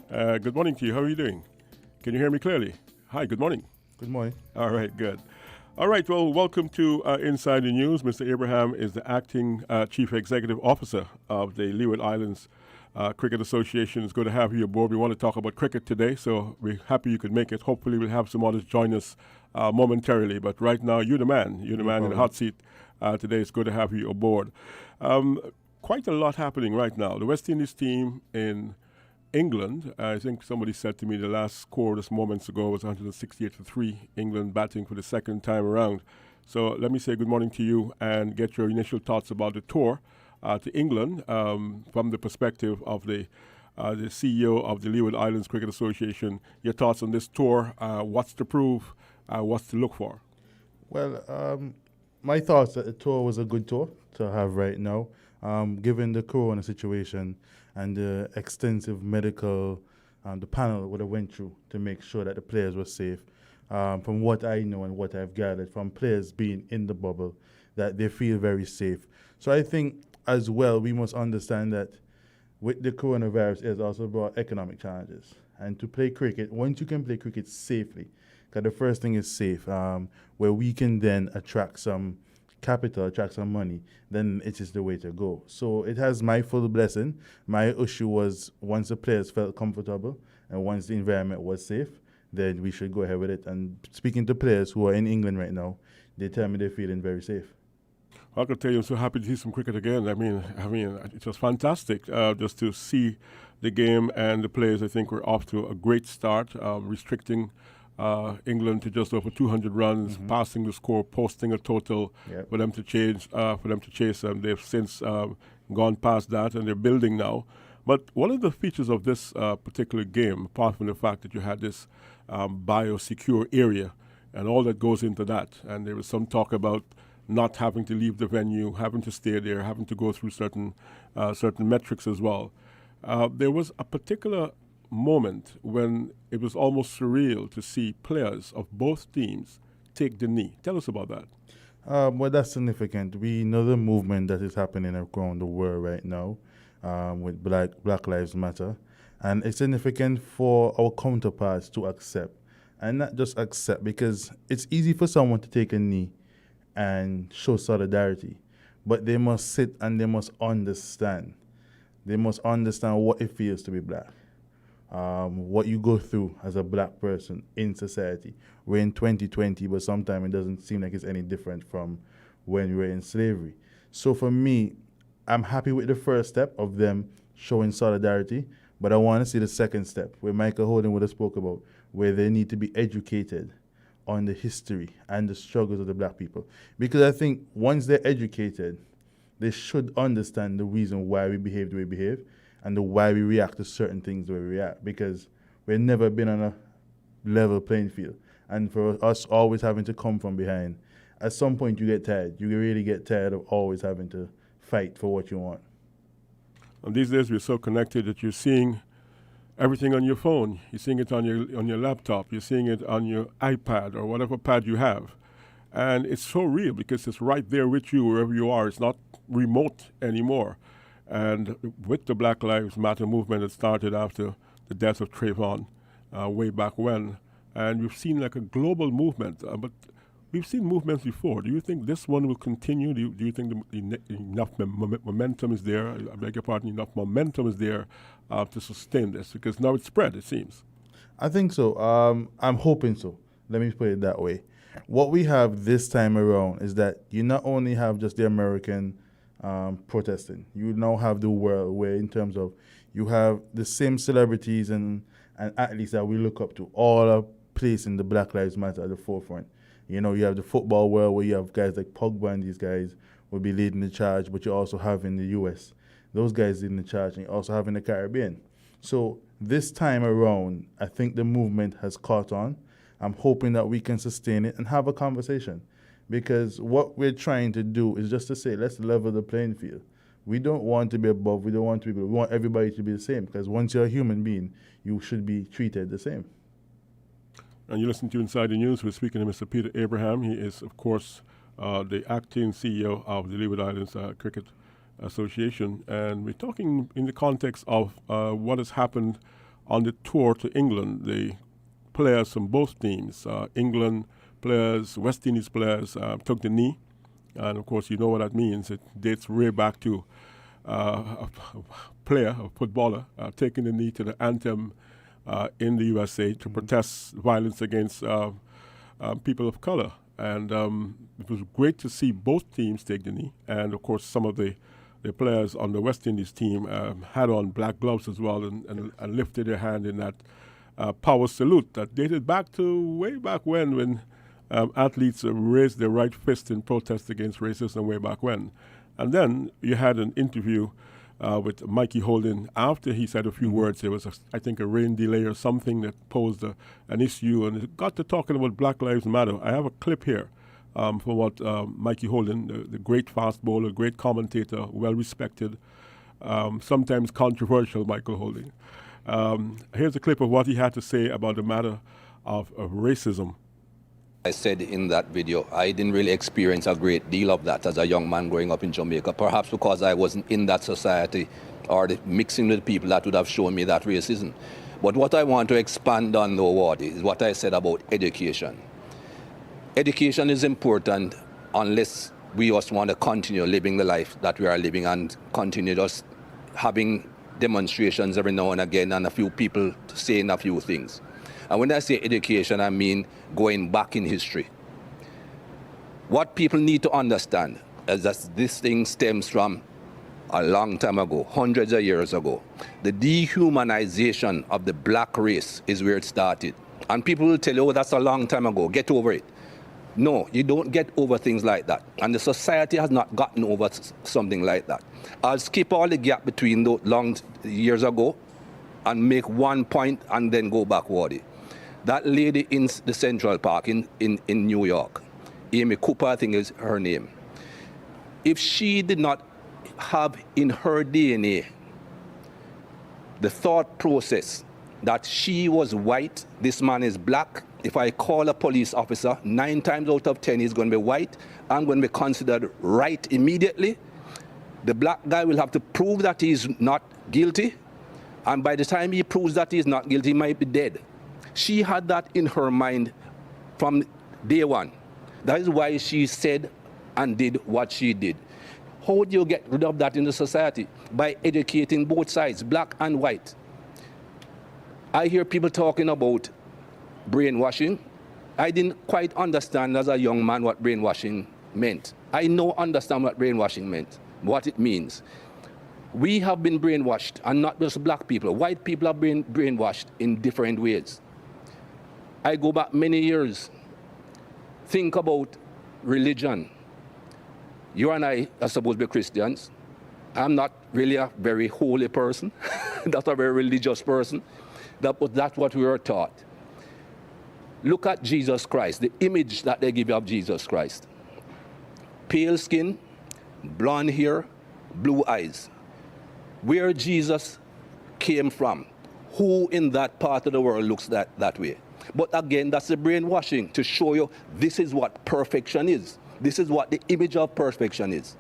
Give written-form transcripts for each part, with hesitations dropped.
Good morning to you. How are you doing? Can you hear me clearly? Hi, good morning. Good morning. All right, good. All right, well, welcome to Inside the News. Mr. Abraham is the acting Chief Executive Officer of the Leeward Islands Cricket Association. It's good to have you aboard. We want to talk about cricket today, so we're happy you could make it. Hopefully, we'll have some others join us momentarily. But right now, you're the man. You're the No man in the problem. hot seat today. It's good to have you aboard. Um, Quite a lot happening right now. The West Indies team in England, I think somebody said to me the last score just moments ago was 168-3, England batting for the second time around. So let me say good morning to you and get your initial thoughts about the tour to England from the perspective of the CEO of the Leeward Islands Cricket Association. Your thoughts on this tour, what's to prove, what's to look for? Well, my thoughts that the tour was a good tour to have right now, given the corona situation and the extensive medical the panel would have went through to make sure that the players were safe. From what I know and what I've gathered from players being in the bubble, that they feel very safe. So I think as well we must understand that with the coronavirus it has also brought economic challenges. And to play cricket, once you can play cricket safely, because the first thing is safe, where we can then attract some capital, attract some money, then it is the way to go. So it has my full blessing. My issue was once the players felt comfortable and once the environment was safe, then we should go ahead with it. And speaking to players who are in England right now, they tell me they're feeling very safe. I can tell you, I'm so happy to see some cricket again. I mean, it was fantastic just to see the game and the players. I think we're off to a great start, restricting England to just over 200 runs, passing the score, posting a total Yep. for them to chase. They've since gone past that, and they're building now. But one of the features of this particular game, apart from the fact that you had this biosecure area and all that goes into that, and there was some talk about not having to leave the venue, having to stay there, having to go through certain metrics as well. There was a particular moment when it was almost surreal to see players of both teams take the knee. Tell us about that. Well, that's significant. We know the movement that is happening around the world right now with Black Lives Matter. And it's significant for our counterparts to accept. And not just accept, because it's easy for someone to take a knee and show solidarity. But they must sit and they must understand. They must understand what it feels to be black. What you go through as a black person in society. We're in 2020, but sometimes it doesn't seem like it's any different from when we were in slavery. So for me, I'm happy with the first step of them showing solidarity, but I want to see the second step, where Michael Holden would have spoke about, where they need to be educated on the history and the struggles of the black people. Because I think once they're educated, they should understand the reason why we behave the way we behave and the why we react to certain things the way we react, because we've never been on a level playing field. And for us always having to come from behind, at some point you get tired. You really get tired of always having to fight for what you want. And these days we're so connected that you're seeing everything on your phone. You're seeing it on your laptop. You're seeing it on your iPad or whatever pad you have. And it's so real because it's right there with you wherever you are. It's not remote anymore. And with the Black Lives Matter movement that started after the death of Trayvon way back when, and we've seen like a global movement, but we've seen movements before. Do you think this one will continue? Do you think enough momentum is there? I beg your pardon, enough momentum is there to sustain this? Because now it's spread, it seems. I think so. I'm hoping so. Let me put it that way. What we have this time around is that you not only have just the American protesting, you now have the world where, in terms of, you have the same celebrities and athletes that we look up to, all are placing the Black Lives Matter at the forefront. You know, you have the football world where you have guys like Pogba and these guys will be leading the charge, but you also have in the U.S. those guys leading the charge, and you also have in the Caribbean. So this time around, I think the movement has caught on. I'm hoping that we can sustain it and have a conversation, because what we're trying to do is just to say, let's level the playing field. We don't want to be above, we don't want to be below. We want everybody to be the same, because once you're a human being, you should be treated the same. And you listen to Inside the News. We're speaking to Mr. Peter Abraham. He is, of course, the acting CEO of the Leeward Islands Cricket Association. And we're talking in the context of what has happened on the tour to England, the players from both teams, England players, West Indies players, took the knee. And of course, you know what that means. It dates way back to a player, a footballer, taking the knee to the anthem in the USA to protest violence against people of color. And it was great to see both teams take the knee. And of course, some of the players on the West Indies team had on black gloves as well and lifted their hand in that power salute that dated back to way back when athletes raised their right fist in protest against racism way back when. And then you had an interview with Mikey Holden after he said a few words. There was, I think, a rain delay or something that posed an issue, and it got to talking about Black Lives Matter. I have a clip here for what Mikey Holden, the great fast bowler, great commentator, well-respected, sometimes controversial Michael Holden. Here's a clip of what he had to say about the matter of racism. I said in that video, I didn't really experience a great deal of that as a young man growing up in Jamaica, perhaps because I wasn't in that society or mixing with people that would have shown me that racism. But what I want to expand on, though, Wardy, is what I said about education. Education is important unless we just want to continue living the life that we are living and continue just having demonstrations every now and again and a few people saying a few things. And when I say education, I mean going back in history. What people need to understand is that this thing stems from a long time ago, hundreds of years ago. The dehumanization of the black race is where it started. And people will tell you, oh, that's a long time ago, get over it. No, you don't get over things like that. And the society has not gotten over something like that. I'll skip all the gap between those long years ago and make one point and then go backward. That lady in the Central Park in New York, Amy Cooper, I think is her name. If she did not have in her DNA the thought process that she was white, this man is black, if I call a police officer, 9 times out of 10 he's going to be white, I'm going to be considered right immediately. The black guy will have to prove that he's not guilty, and by the time he proves that he's not guilty, he might be dead. She had that in her mind from day one. That is why she said and did what she did. How do you get rid of that in the society? By educating both sides, black and white. I hear people talking about brainwashing. I didn't quite understand as a young man what brainwashing meant. I now understand what brainwashing meant, what it means. We have been brainwashed, and not just black people. White people have been brainwashed in different ways. I go back many years. Think about religion. You and I are supposed to be Christians. I'm not really a very holy person, not a very religious person. But that's what we were taught. Look at Jesus Christ, the image that they give you of Jesus Christ. Pale skin, blonde hair, blue eyes. Where Jesus came from, who in that part of the world looks that way? But again, that's the brainwashing to show you this is what perfection is. This is what the image of perfection is.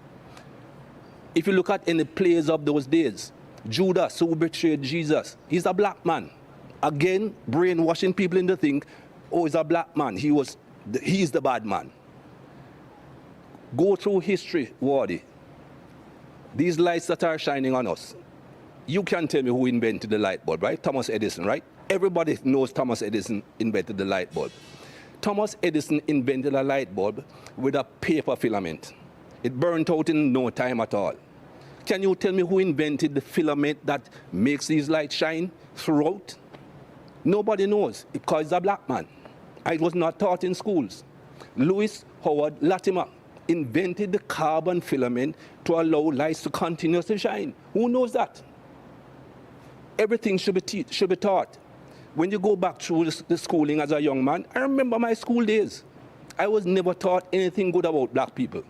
If you look at any plays of those days, Judas, who betrayed Jesus, he's a black man. Again, brainwashing people into think, oh, he's a black man. He's the bad man. Go through history, Wardy. These lights that are shining on us. You can tell me who invented the light bulb, right? Thomas Edison, right? Everybody knows Thomas Edison invented the light bulb. Thomas Edison invented a light bulb with a paper filament. It burnt out in no time at all. Can you tell me who invented the filament that makes these lights shine throughout? Nobody knows, because he's a black man. It was not taught in schools. Louis Howard Latimer invented the carbon filament to allow lights to continuously shine. Who knows that? Everything should be taught. When you go back through the schooling as a young man, I remember my school days. I was never taught anything good about black people.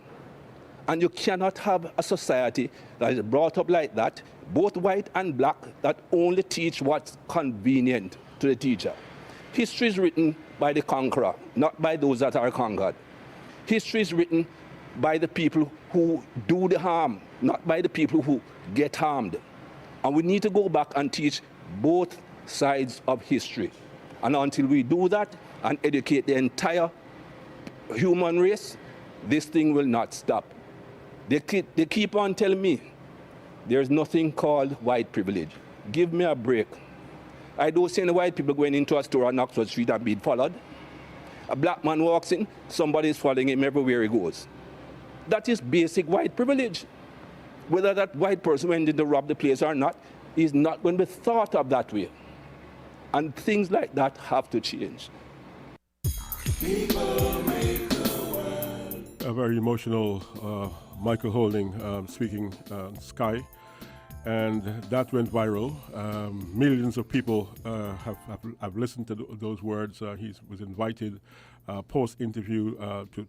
And you cannot have a society that is brought up like that, both white and black, that only teach what's convenient to the teacher. History is written by the conqueror, not by those that are conquered. History is written by the people who do the harm, not by the people who get harmed. And we need to go back and teach both sides of history. And until we do that and educate the entire human race, this thing will not stop. They keep on telling me there's nothing called white privilege. Give me a break. I don't see any white people going into a store on Oxford Street and being followed. A black man walks in, somebody's following him everywhere he goes. That is basic white privilege. Whether that white person went in to rob the place or not is not going to be thought of that way. And things like that have to change. A very emotional Michael Holding speaking Sky, and that went viral. Millions of people have listened to those words. He was invited post-interview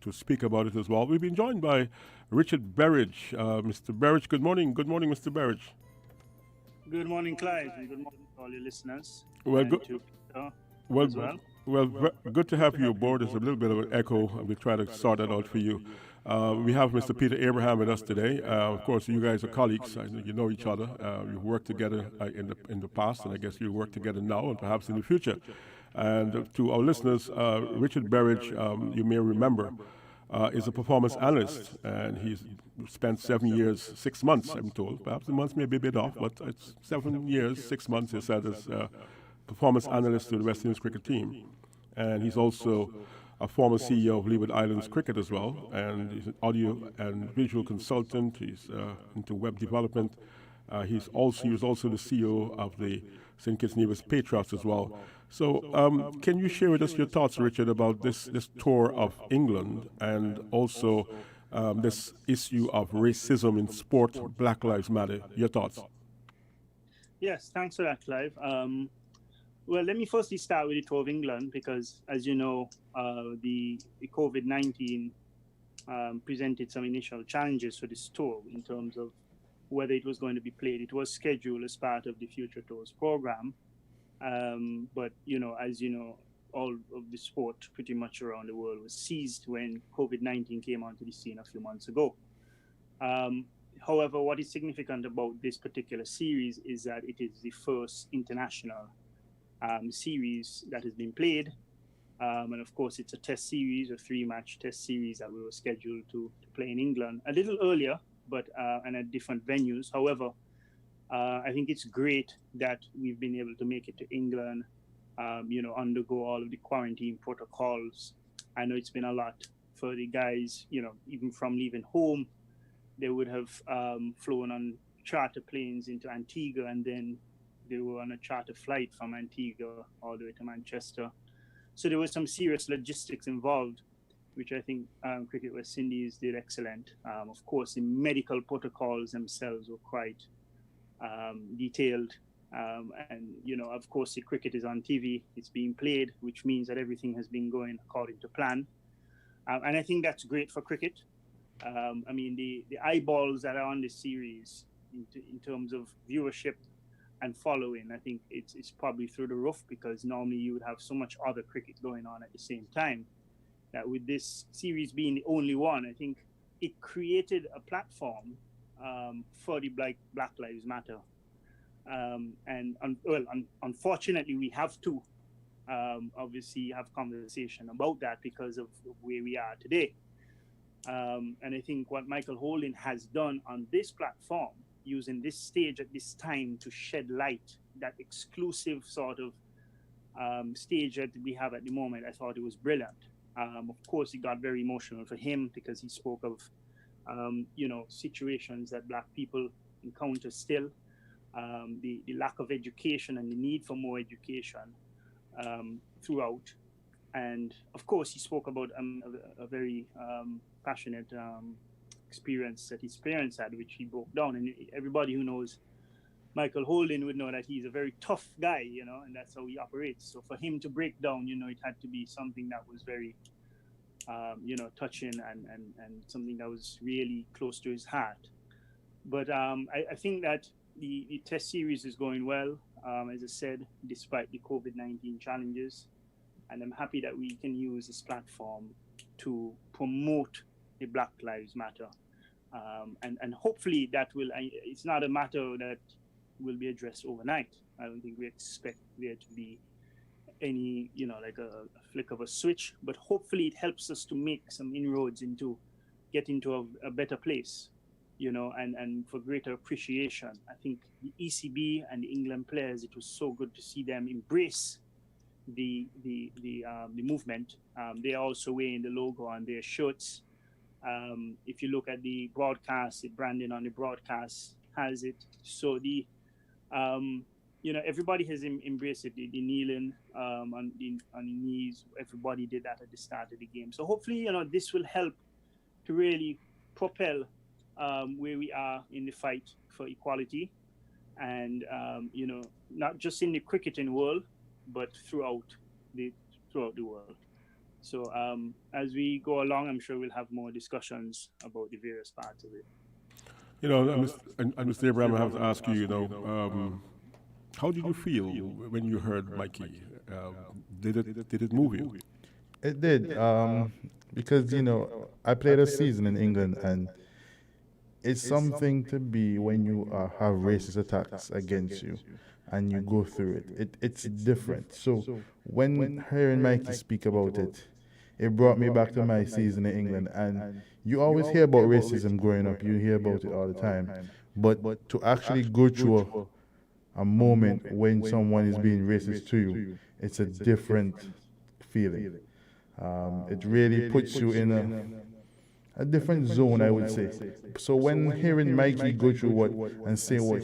to speak about it as well. We've been joined by Richard Berridge. Mr. Berridge, good morning. Good morning, Mr. Berridge. Good morning, Clive, and good morning to all your listeners. Well, and good. to Peter Well, as well. good to have you aboard. There's a little bit of an echo, and we'll try to sort that out for you. We have Mr. Peter Abraham with us today. Of course, you guys are colleagues. You know each other. You've worked together in the past, and I guess you work together now and perhaps in the future. And to our listeners, Richard Berridge, you may remember, is a performance analyst, and he's spent 7 years, 6 months, I'm told. Perhaps the months may be a bit off, but it's 7 years, 6 months, he said, as performance analyst to the West Indies cricket team. And he's also a former CEO of Leeward Islands Cricket as well, and he's an audio and visual consultant. He's into web development. He was also the CEO of the St. Kitts Nevis Patriots as well. So can you share with us your thoughts, Richard, about this tour of England and also this issue of racism in sport, Black Lives Matter? Your thoughts? Yes, thanks for that, Clive. Well, let me firstly start with the tour of England because, as you know, the COVID-19 presented some initial challenges for this tour in terms of whether it was going to be played. It was scheduled as part of the Future Tours program. But, as you know, all of the sport pretty much around the world was seized when COVID-19 came onto the scene a few months ago. However, what is significant about this particular series is that it is the first international series that has been played. And of course, it's a test series, a 3-match test series that we were scheduled to play in England a little earlier, but and at different venues. However, I think it's great that we've been able to make it to England, undergo all of the quarantine protocols. I know it's been a lot for the guys, even from leaving home, they would have flown on charter planes into Antigua, and then they were on a charter flight from Antigua all the way to Manchester. So there was some serious logistics involved, which I think Cricket West Indies did excellent. Of course, the medical protocols themselves were quite detailed. And, of course, the cricket is on TV, it's being played, which means that everything has been going according to plan. And I think that's great for cricket. The eyeballs that are on this series in terms of viewership and following, I think it's probably through the roof, because normally you would have so much other cricket going on at the same time, that with this series being the only one, I think it created a platform for the Black Lives Matter. Unfortunately, we have to obviously have conversation about that because of where we are today. And I think what Michael Holding has done on this platform, using this stage at this time to shed light, that exclusive sort of stage that we have at the moment, I thought it was brilliant. Of course, it got very emotional for him because he spoke of, situations that Black people encounter still, the lack of education and the need for more education throughout. And of course, he spoke about a very passionate experience that his parents had, which he broke down. And everybody who knows Michael Holding would know that he's a very tough guy, and that's how he operates. So for him to break down, it had to be something that was very, touching and something that was really close to his heart. But I think that the test series is going well, as I said, despite the COVID-19 challenges. And I'm happy that we can use this platform to promote the Black Lives Matter. And hopefully that will, it's not a matter that will be addressed overnight. I don't think we expect there to be any, like a flick of a switch, but hopefully it helps us to make some inroads into get into a better place, and for greater appreciation. I think the ECB and the England players, it was so good to see them embrace the movement. They're also wearing the logo on their shirts. If you look at the broadcast, the branding on the broadcast has it. So everybody has embraced it. The kneeling on the knees, everybody did that at the start of the game. So hopefully, this will help to really propel where we are in the fight for equality, and not just in the cricketing world, but throughout the world. So as we go along, I'm sure we'll have more discussions about the various parts of it. Mr. Abraham, I have to ask you, how did you feel when you heard Mikey? Did it move you? It did, because I played a season in England, and it's something to be when you have racist attacks against you, and you go through it. It's different. So when hearing Mikey speak about it, it brought me back to my season in England. And you always hear about racism growing up. You hear about it all the time. But to actually go through a moment when someone is being racist to you, it's a different feeling. It really puts you in a different zone, I would say. So when hearing Mikey go through what and say what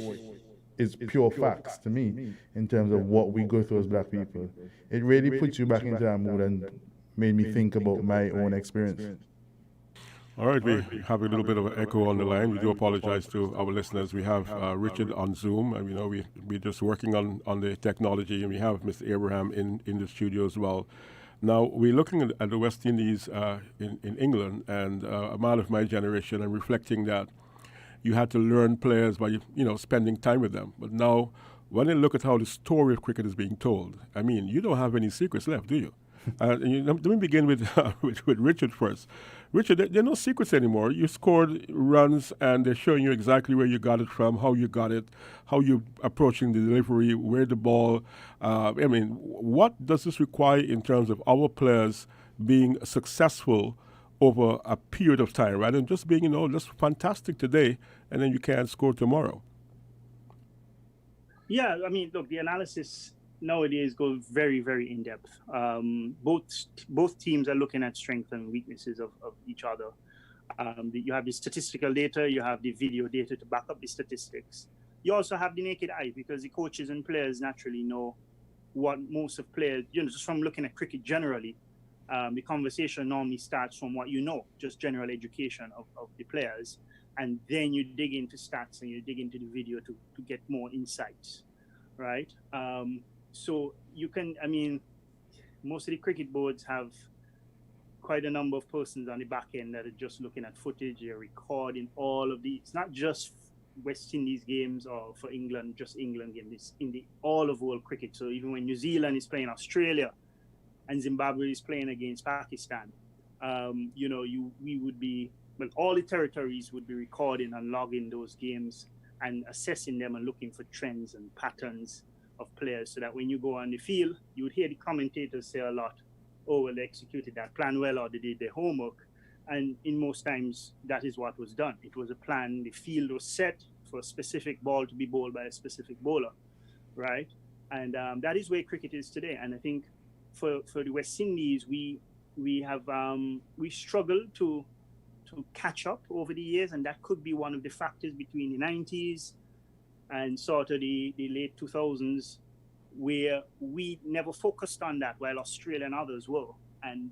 is pure facts to me in terms of what we go through as black people, it really puts you back into that mood and made me think about my own experience. All right, we have a little bit of an echo on the line. We do apologize to our listeners. We have Richard on Zoom, and we're just working on the technology, and we have Mr. Abraham in the studio as well. Now, we're looking at the West Indies in England, and a man of my generation, and reflecting that you had to learn players by, spending time with them. But now, when I look at how the story of cricket is being told, I mean, you don't have any secrets left, do you? Let me begin with Richard first. Richard, there are no secrets anymore. You scored runs, and they're showing you exactly where you got it from, how you got it, how you're approaching the delivery, where the ball. What does this require in terms of our players being successful over a period of time, rather than just being, just fantastic today, and then you can't score tomorrow? Yeah, look, the analysis nowadays go very, very in depth. Both teams are looking at strengths and weaknesses of each other. You have the statistical data, you have the video data to back up the statistics. You also have the naked eye, because the coaches and players naturally know what most of players, just from looking at cricket generally, the conversation normally starts from what just general education of the players. And then you dig into stats and you dig into the video to get more insights, right? So you can, most of the cricket boards have quite a number of persons on the back end that are just looking at footage, they're recording all of the, it's not just West Indies games or for England, just England games, it's in the all of world cricket. So even when New Zealand is playing Australia and Zimbabwe is playing against Pakistan, we would be, all the territories would be recording and logging those games and assessing them and looking for trends and patterns of players, so that when you go on the field, you would hear the commentators say a lot, oh, well, they executed that plan well, or they did their homework. And in most times, that is what was done. It was a plan. The field was set for a specific ball to be bowled by a specific bowler, right? And that is where cricket is today. And I think for the West Indies, we struggled to catch up over the years, and that could be one of the factors between the 90s and sort of the late 2000s, where we never focused on that, while Australia and others were. And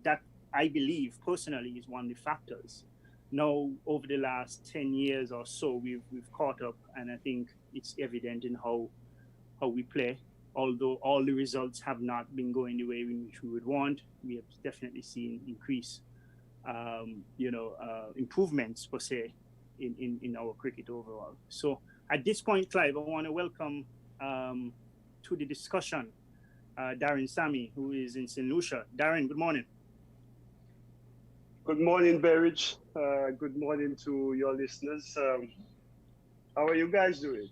that, I believe, personally, is one of the factors. Now, over the last 10 years or so, we've caught up, and I think it's evident in how we play. Although all the results have not been going the way in which we would want, we have definitely seen improvements, per se, in our cricket overall. So at this point, Clive, I want to welcome to the discussion Darren Sammy, who is in St. Lucia. Darren, good morning. Good morning, Berridge. Good morning to your listeners. How are you guys doing?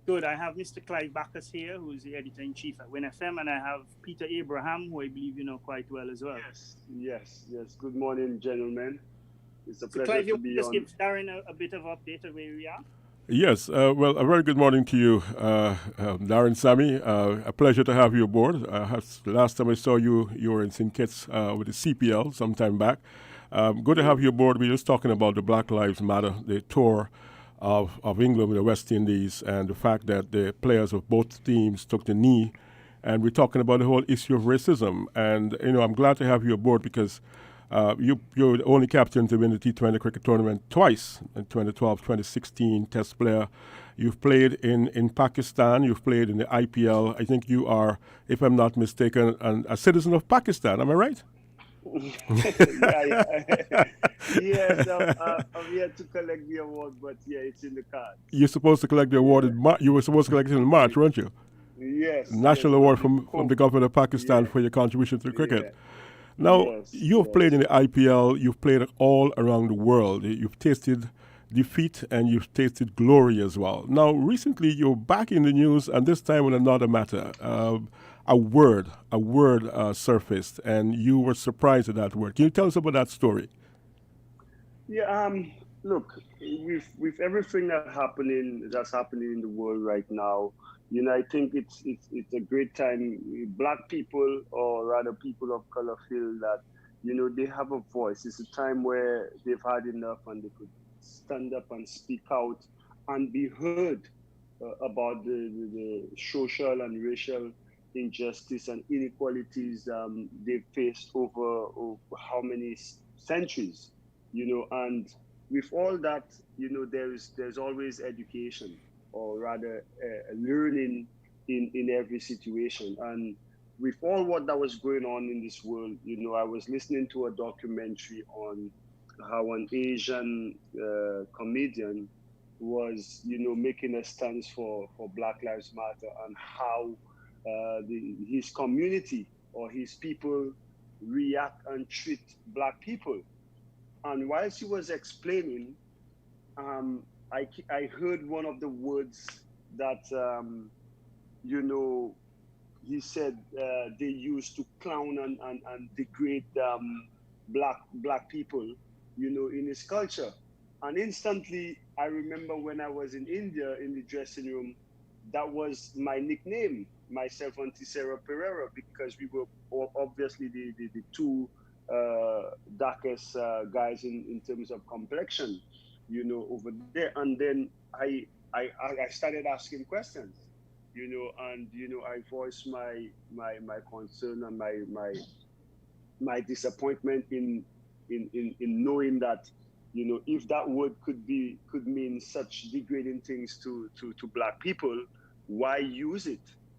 Good. I have Mr. Clive Backus here, who is the editor-in-chief at Win FM, and I have Peter Abraham, who I believe you know quite well as well. Yes. Good morning, gentlemen. It's a So, pleasure Clive, you to be just on. give Darren a bit of update of where we are. Yes, well, a very good morning to you, Darren Sammy. A pleasure to have you aboard. Last time I saw you, you were in St. Kitts with the CPL some time back. Good to have you aboard. We're just talking about the Black Lives Matter, the tour of England with the West Indies, and the fact that the players of both teams took the knee. And we're talking about the whole issue of racism. And, you know, I'm glad to have you aboard because you're the only captain to win the T20 cricket tournament twice, in 2012, 2016, test player. You've played in Pakistan, you've played in the IPL. I think you are, if I'm not mistaken, a citizen of Pakistan. Am I right? Yes, I'm here to collect the award, but yeah, it's in the card. You're supposed to collect the award in You were supposed to collect it in March, weren't you? Yes. National award from the government of Pakistan for your contribution to cricket. Yeah. Now, Yes, you've played in the IPL, you've played all around the world. You've tasted defeat and you've tasted glory as well. Now, recently you're back in the news, and this time on another matter. A word surfaced, and you were surprised at that word. Can you tell us about that story? Yeah. Look, with everything that's happening in the world right now, you know, I think it's a great time. Black people, or rather people of color, feel that, you know, they have a voice. It's a time where they've had enough and they could stand up and speak out and be heard about the social and racial injustice and inequalities they've faced over how many centuries, you know. And with all that, you know, there's always education, or rather learning in every situation. And with all what that was going on in this world, you know, I was listening to a documentary on how an Asian comedian was, you know, making a stance for Black Lives Matter, and how his community or his people react and treat Black people. And whilst he was explaining, I heard one of the words that, you know, he said they used to clown and degrade black people, you know, in his culture. And instantly, I remember when I was in India in the dressing room, that was my nickname, myself and Tisera Pereira, because we were obviously the two darkest guys in terms of complexion, you know, over there. And then I started asking questions, you know, and, you know, I voiced my concern and my disappointment in knowing that, you know, if that word could mean such degrading things to Black people, why use it?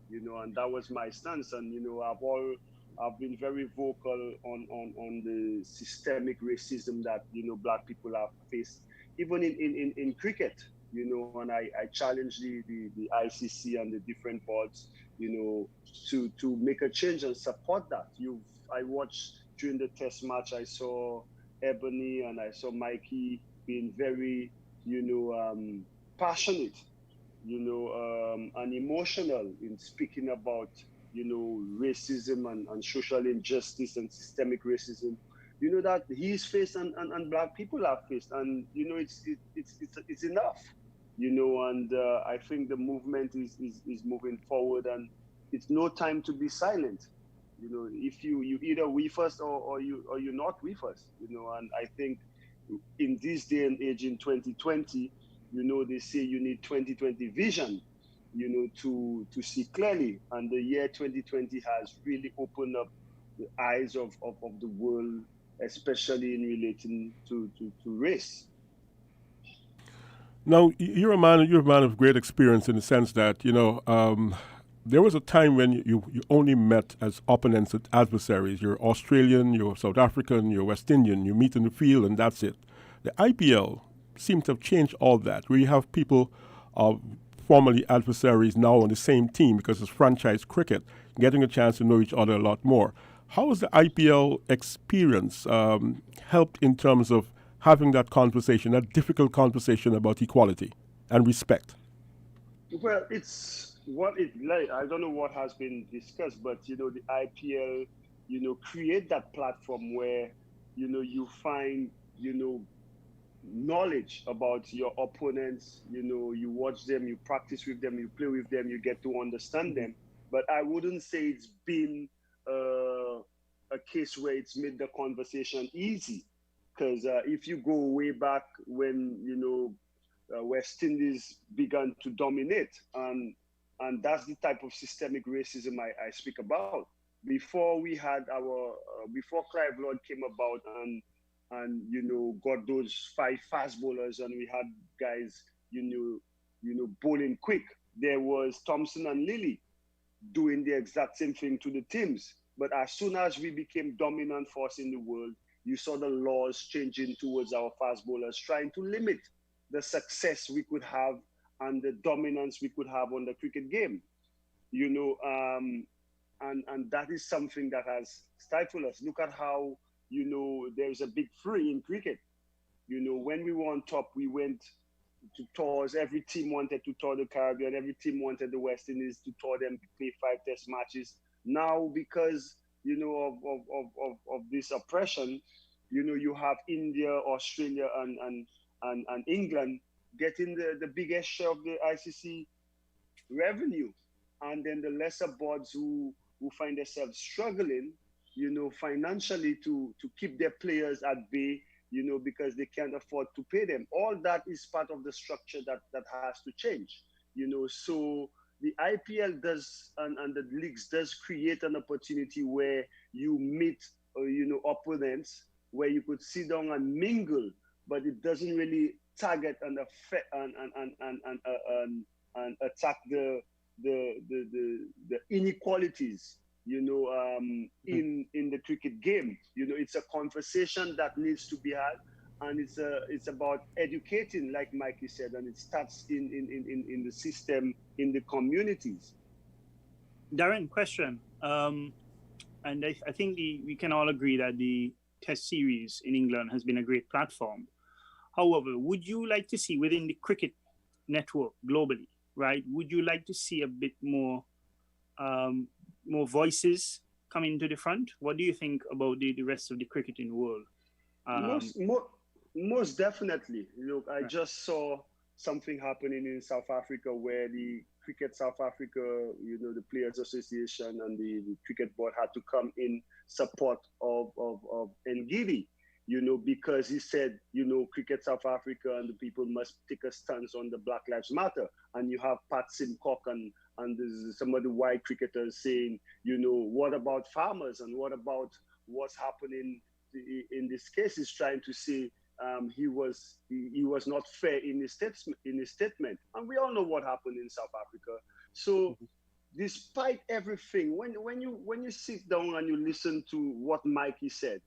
You know, and that was my stance. And, you know, I've been very vocal on the systemic racism that, you know, Black people have faced, even in cricket, you know. And I challenge the ICC and the different boards, you know, to make a change and support that. I watched during the test match, I saw Ebony and I saw Mikey being very, you know, passionate, you know, and emotional in speaking about, you know, racism and social injustice and systemic racism, you know, that he's faced and Black people have faced. And, you know, it's enough, you know. And I think the movement is moving forward, and it's no time to be silent. You know, if you either with us or you're not with us, you know. And I think in this day and age, in 2020, you know, they say you need 2020 vision, you know, to see clearly. And the year 2020 has really opened up the eyes of the world, especially in relating to race. Now, you're a man of great experience in the sense that, you know, there was a time when you only met as opponents, as adversaries. You're Australian, you're South African, you're West Indian. You meet in the field and that's it. The IPL seems to have changed all that, where you have people formerly adversaries now on the same team because it's franchise cricket, getting a chance to know each other a lot more. How has the IPL experience helped in terms of having that conversation, that difficult conversation about equality and respect? Well, it's what it like. I don't know what has been discussed, but the IPL, create that platform where you find knowledge about your opponents. You watch them, you practice with them, you play with them, you get to understand them. But I wouldn't say it's been a case where it's made the conversation easy, because if you go way back when West Indies began to dominate, and that's the type of systemic racism I speak about. Before we had before Clive Lord came about and got those 5 fast bowlers, and we had guys bowling quick. There was Thompson and Lilly doing the exact same thing to the teams. But as soon as we became dominant force in the world, you saw the laws changing towards our fast bowlers, trying to limit the success we could have and the dominance we could have on the cricket game. And that is something that has stifled us. Look at how there's a big three in cricket. When we were on top, we went to tours. Every team wanted to tour the Caribbean. Every team wanted the West Indies to tour them, play 5 test matches. Now, because of this oppression, you have India, Australia, and England getting the biggest share of the ICC revenue, and then the lesser boards who find themselves struggling, financially to keep their players at bay, because they can't afford to pay them. All that is part of the structure that has to change, So the IPL does, and the leagues does create an opportunity where you meet, opponents, where you could sit down and mingle, but it doesn't really target and affect and attack the inequalities, in the cricket game. It's a conversation that needs to be had, and it's about educating, like Mikey said, and it starts in the system, in the communities. Darren, question. And I think we can all agree that the Test series in England has been a great platform. However, would you like to see within the cricket network globally, right? Would you like to see a bit more voices coming to the front? What do you think about the rest of the cricketing world? Most definitely. Look, I just saw something happening in South Africa where the Cricket South Africa, the Players Association and the cricket board had to come in support of Ngidi, because he said, Cricket South Africa and the people must take a stance on the Black Lives Matter. And you have Pat Simcock and some of the white cricketers saying, what about farmers, and what about what's happening in this case? Is trying to say he was not fair in his statement, and we all know what happened in South Africa. So, despite everything, when you sit down and you listen to what Mikey said,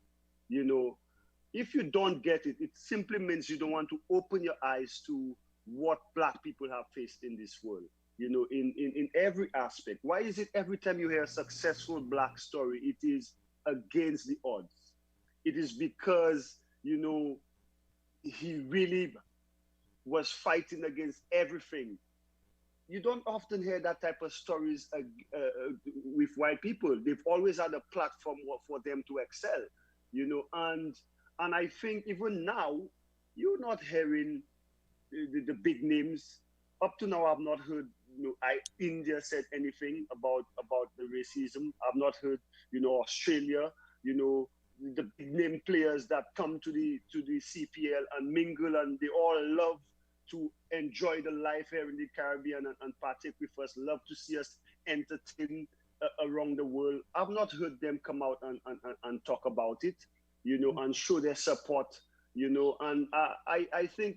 if you don't get it, it simply means you don't want to open your eyes to what Black people have faced in this world. In every aspect. Why is it every time you hear a successful Black story, it is against the odds? It is because, he really was fighting against everything. You don't often hear that type of stories with white people. They've always had a platform for them to excel, and I think even now, you're not hearing the big names. Up to now, I've not heard India said anything about the racism. I've not heard Australia, the big name players that come to the CPL and mingle, and they all love to enjoy the life here in the Caribbean and partake with us, love to see us entertain around the world. I've not heard them come out and talk about it, and show their support, and I think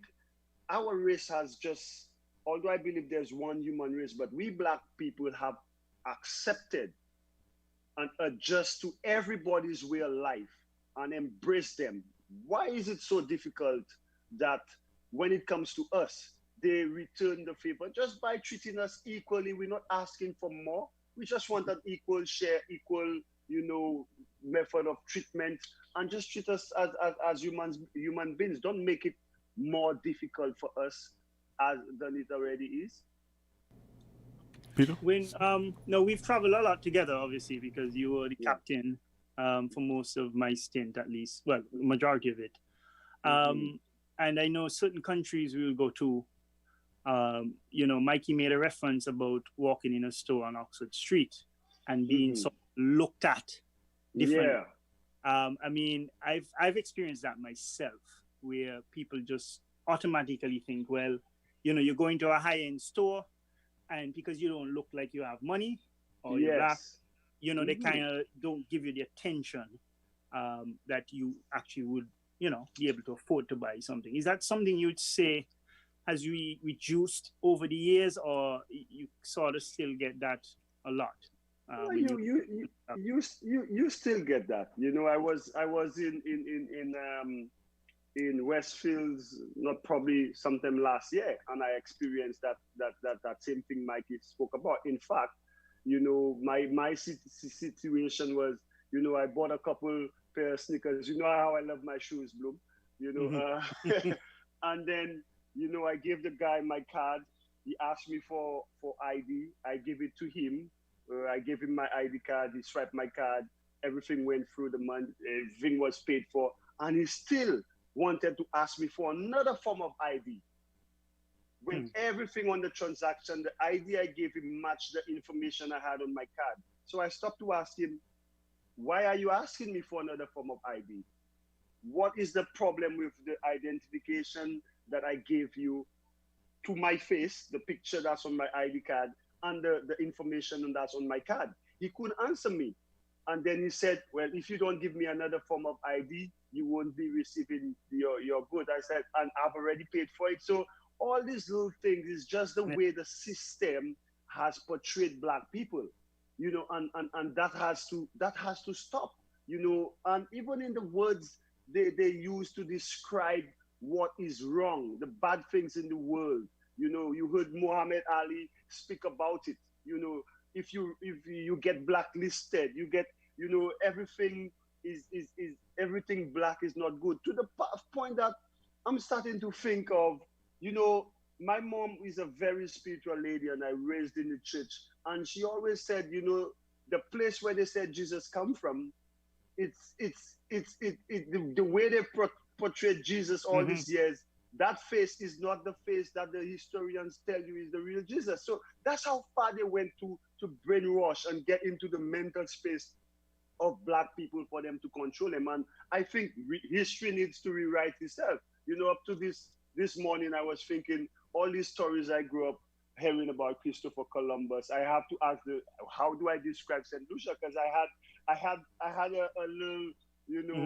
our race has just, although I believe there's one human race, but we Black people have accepted and adjust to everybody's way of life and embrace them. Why is it so difficult that when it comes to us, they return the favor just by treating us equally? We're not asking for more. We just want an equal share, equal, method of treatment, and just treat us as human beings. Don't make it more difficult for us than it already is. Peter? When no, we've traveled a lot together, obviously, because you were the Yeah. captain for most of my stint, at least. Well, majority of it. And I know certain countries we will go to. Mikey made a reference about walking in a store on Oxford Street and being sort of looked at differently. Yeah. I mean, I've experienced that myself, where people just automatically think, well, you're going to a high-end store, and because you don't look like you have money or you're black, they kind of don't give you the attention that you actually would, be able to afford to buy something. Is that something you'd say has reduced over the years, or you sort of still get that a lot? You still get that. I was in Westfields, not probably sometime last year, and I experienced that same thing Mikey spoke about. In fact, my situation was, I bought a couple pair of sneakers. You know how I love my shoes, Bloom. And then I gave the guy my card. He asked me for ID. I gave it to him. I gave him my ID card. He swiped my card. Everything went through the month. Everything was paid for, and he still wanted to ask me for another form of ID. When everything on the transaction, the ID I gave him matched the information I had on my card. So I stopped to ask him, why are you asking me for another form of ID? What is the problem with the identification that I gave you to my face, the picture that's on my ID card, and the information that's on my card? He couldn't answer me. And then he said, well, if you don't give me another form of ID, you won't be receiving your good. I said, and I've already paid for it. So all these little things is just the way the system has portrayed black people, and that has to stop, and even in the words they use to describe what is wrong, the bad things in the world. You heard Muhammad Ali speak about it. If you get blacklisted, you get, everything is everything black is not good, to the point that I'm starting to think of, my mom is a very spiritual lady, and I raised in the church, and she always said, the place where they said Jesus come from, the way they portrayed Jesus all these years, that face is not the face that the historians tell you is the real Jesus. So that's how far they went to brainwash and get into the mental space of black people for them to control them. And I think history needs to rewrite itself. Up to this morning, I was thinking, all these stories I grew up hearing about Christopher Columbus, I have to ask how do I describe St. Lucia? Because I had a little,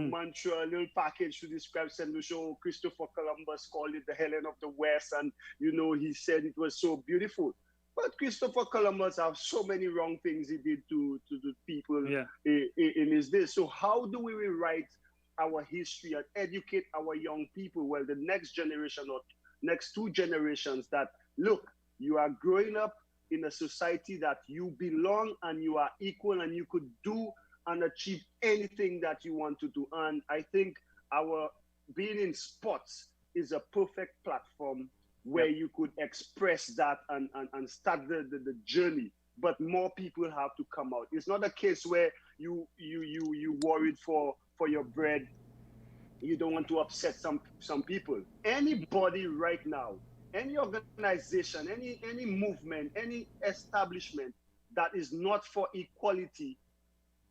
mantra, a little package to describe St. Lucia. Christopher Columbus called it the Helen of the West, and he said it was so beautiful. But Christopher Columbus have so many wrong things he did to the people in his day. So how do we rewrite our history and educate our young people? Well, the next generation or next two generations, that look, you are growing up in a society that you belong and you are equal and you could do and achieve anything that you want to do. And I think our being in sports is a perfect platform where you could express that and start the journey. But more people have to come out. It's not a case where you worried for your bread. You don't want to upset some people. Anybody right now, any organization, any movement, any establishment that is not for equality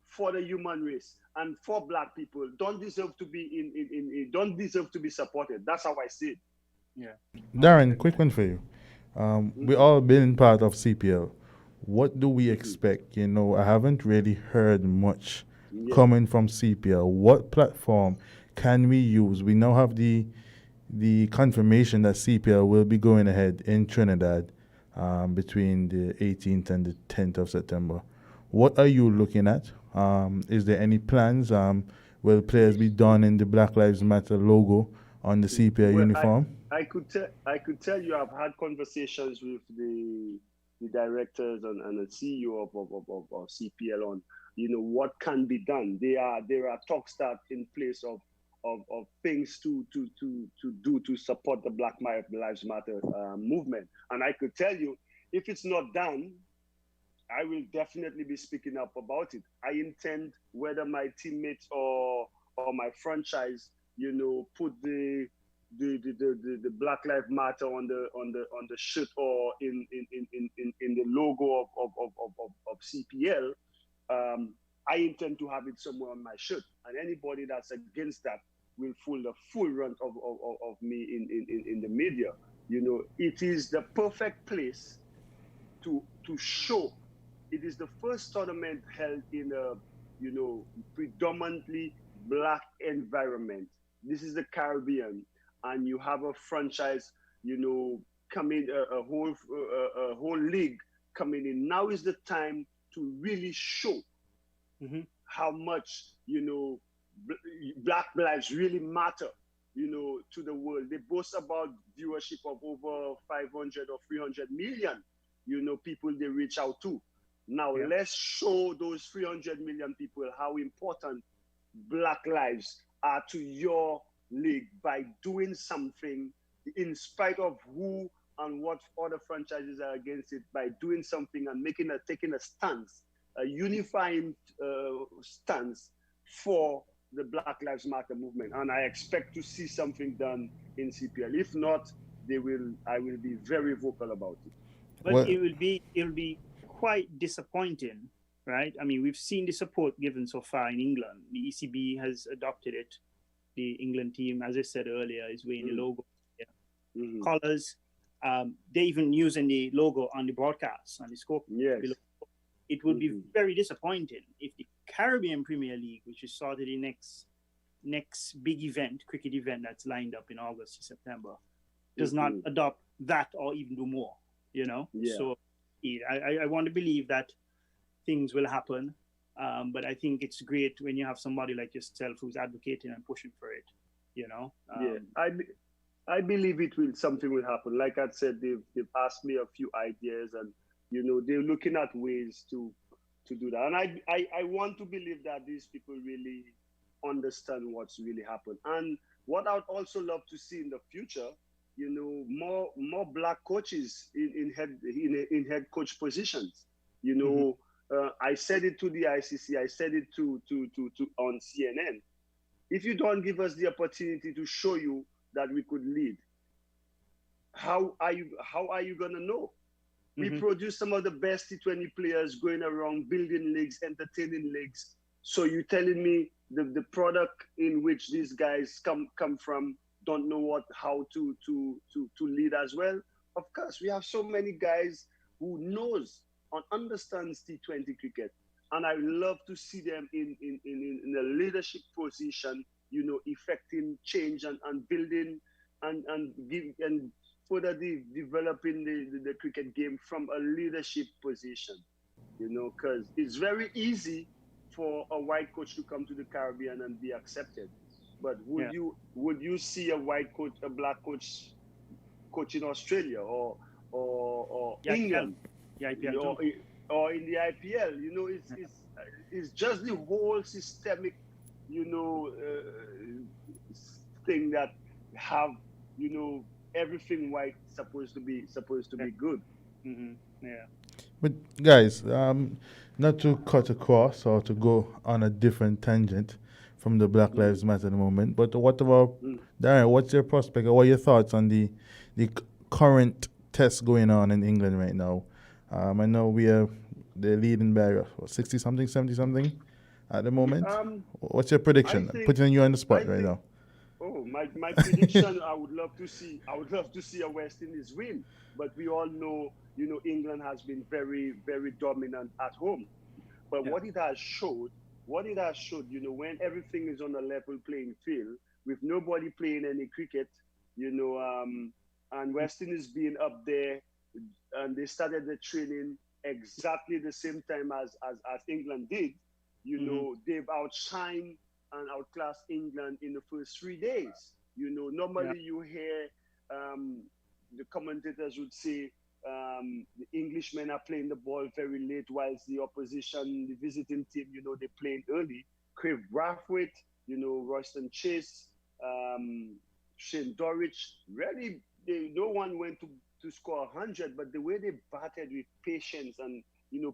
for the human race and for black people don't deserve to be don't deserve to be supported. That's how I see it. Yeah. Darren, quick one for you. We all been part of CPL. What do we expect? I haven't really heard much coming from CPL. What platform can we use? We now have the confirmation that CPL will be going ahead in Trinidad between the 18th and the 10th of September. What are you looking at? Is there any plans? Will players be done in the Black Lives Matter logo on the CPL uniform? I could tell you I've had conversations with the directors and the CEO of CPL on what can be done. There are talks that in place of things to do to support the Black Lives Matter movement. And I could tell you, if it's not done, I will definitely be speaking up about it. I intend, whether my teammates or my franchise, put the Black Lives Matter on the shirt or in the logo of CPL. I intend to have it somewhere on my shirt, and anybody that's against that will feel the full brunt of me in the media. It is the perfect place to show. It is the first tournament held in a predominantly black environment. This is the Caribbean, and you have a franchise, coming a whole league coming in. Now is the time to really show how much black lives really matter, to the world. They boast about viewership of over 500 or 300 million, people they reach out to. Now let's show those 300 million people how important black lives are to your league by doing something in spite of who and what other franchises are against it, by doing something and taking a stance, a unifying stance for the Black Lives Matter movement. And I expect to see something done in CPL. If not, I will be very vocal about it. But it'll be quite disappointing, right? I mean, we've seen the support given so far in England. The ECB has adopted it. The England team, as I said earlier, is wearing the logo, colors. They're even using the logo on the broadcast, on the scope. Yes. It would be very disappointing if the Caribbean Premier League, which is sort of the next big event, cricket event that's lined up in August to September, does not adopt that or even do more, Yeah. So I want to believe that things will happen. But I think it's great when you have somebody like yourself who's advocating and pushing for it, I believe something will happen. Like I said, they've asked me a few ideas, and they're looking at ways to do that. And I want to believe that these people really understand what's really happened. And what I would also love to see in the future, more black coaches in head coach positions. I said it to the ICC. I said it to on CNN. If you don't give us the opportunity to show you that we could lead, how are you gonna know? We produce some of the best T20 players going around building leagues, entertaining leagues. So you're telling me the product in which these guys come from don't know how to lead as well? Of course, we have so many guys who knows and understands T20 cricket, and I love to see them in a leadership position, effecting change and building and further developing the cricket game from a leadership position, because it's very easy for a white coach to come to the Caribbean and be accepted. But would you see a black coach in Australia or England, or in the IPL? It's just the whole systemic, thing that have everything white supposed to be good. Yeah. But guys, not to cut across or to go on a different tangent from the Black Lives Matter at the moment, but what about Darren? What's your prospect or what are your thoughts on the current tests going on in England right now? I know they're leading by 60 something, 70 something at the moment. What's your prediction? Putting you on the spot right now. Oh, my prediction! I would love to see a West Indies win, but we all know, England has been very, very dominant at home. But what it has showed, when everything is on a level playing field, with nobody playing any cricket, and West Indies being up there, and they started the training exactly the same time as England did, they've outshined and outclassed England in the first 3 days. Normally you hear the commentators would say the Englishmen are playing the ball very late, whilst the opposition, the visiting team, they playing early. Craig Brathwaite, Royston Chase, Shane Dorrich, really, no one went to score 100, but the way they batted with patience and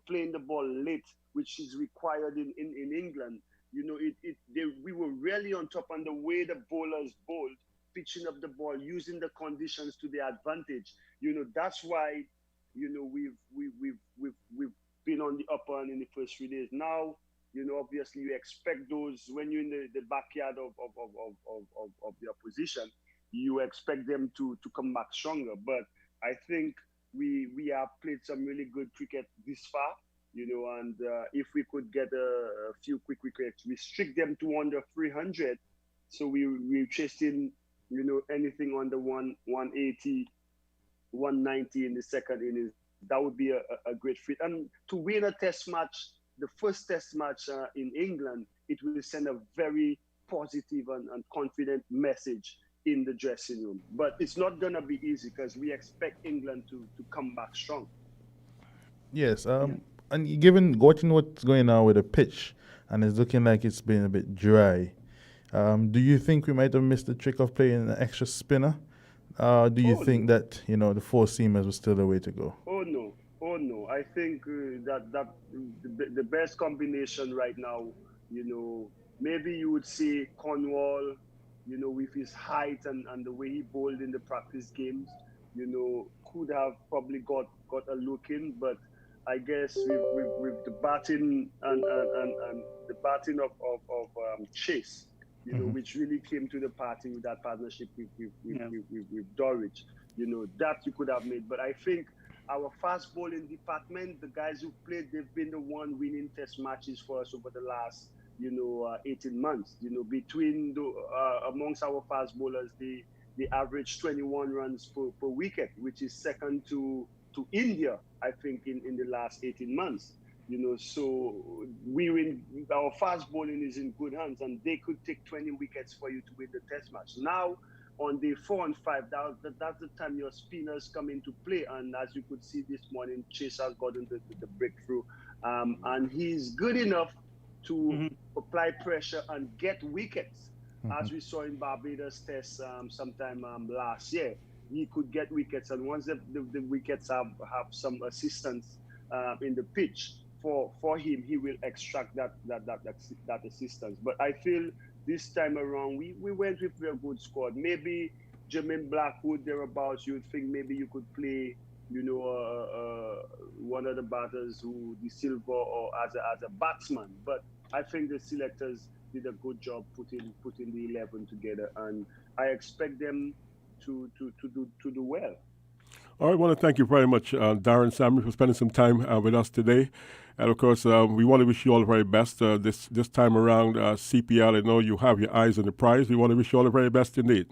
playing the ball late, which is required in England. We were really on top, and the way the bowlers bowled, pitching up the ball, using the conditions to their advantage. That's why, we've been on the upper hand in the first 3 days. Now, obviously you expect those when you're in the backyard of the opposition, you expect them to come back stronger. But I think we have played some really good cricket this far, and if we could get a few quick wickets, restrict them to under 300, so we're chasing, anything under 180, 190 in the second innings. That would be a great fit. And to win a test match, the first test match in England, it will send a very positive and confident message in the dressing room. But it's not going to be easy because we expect England to come back strong. Yes, and given watching what's going on with the pitch, and it's looking like it's been a bit dry, do you think we might have missed the trick of playing an extra spinner? Do you think that, the four seamers was still the way to go? Oh no! I think that the best combination right now, maybe you would say Cornwall, with his height and the way he bowled in the practice games, could have probably got a look in. But I guess with the batting and the batting of Chase, which really came to the party with that partnership with Dorridge, that you could have made. But I think our fast bowling department, the guys who played, they've been the one winning test matches for us over the last, 18 months. Between amongst our fast bowlers, they average 21 runs per wicket, which is second to India, I think, in the last 18 months. So our fast bowling is in good hands, and they could take 20 wickets for you to win the test match. Now, on day 4 and 5, that's the time your spinners come into play. And as you could see this morning, Chase has gotten the breakthrough. And he's good enough to apply pressure and get wickets, as we saw in Barbados Test sometime last year. He could get wickets, and once the wickets have some assistance in the pitch for him, he will extract that assistance. But I feel this time around, we went with a good squad. Maybe Jermaine Blackwood thereabouts, you'd think maybe you could play, one of the batters who De Silva or as a batsman. But I think the selectors did a good job putting the 11 together, and I expect them to do well. All right, I want to thank you very much, Darren Sammy, for spending some time with us today. And, of course, we want to wish you all the very best this time around. CPL, I know you have your eyes on the prize. We want to wish you all the very best indeed.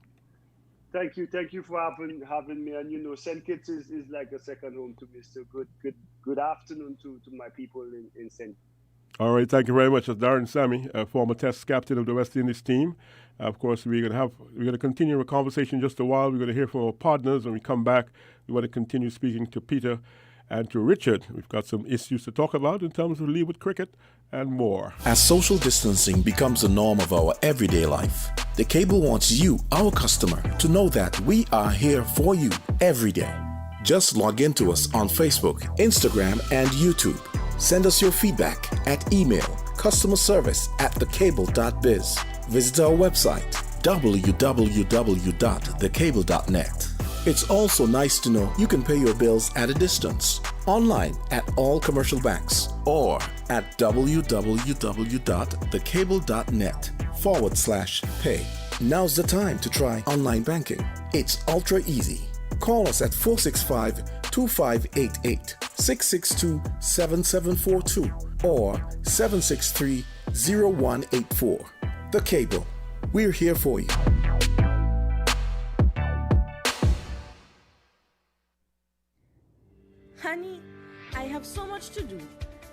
Thank you for having me. And, St. Kitts is like a second home to me. So good afternoon to my people in St. All right, thank you very much. That's Darren Sammy, former Test captain of the West Indies team. Of course, we're going to continue our conversation just a while. We're going to hear from our partners. When we come back, we want to continue speaking to Peter and to Richard. We've got some issues to talk about in terms of Leeward cricket and more. As social distancing becomes a norm of our everyday life, The Cable wants you, our customer, to know that we are here for you every day. Just log in to us on Facebook, Instagram, and YouTube. Send us your feedback at email customerservice@thecable.biz. Visit our website www.thecable.net. It's also nice to know you can pay your bills at a distance, online at all commercial banks, or at www.thecable.net/pay. Now's the time to try online banking. It's ultra easy. Call us at 465-2588, 662-7742, or 763-0184. The Cable. We're here for you. Honey, I have so much to do,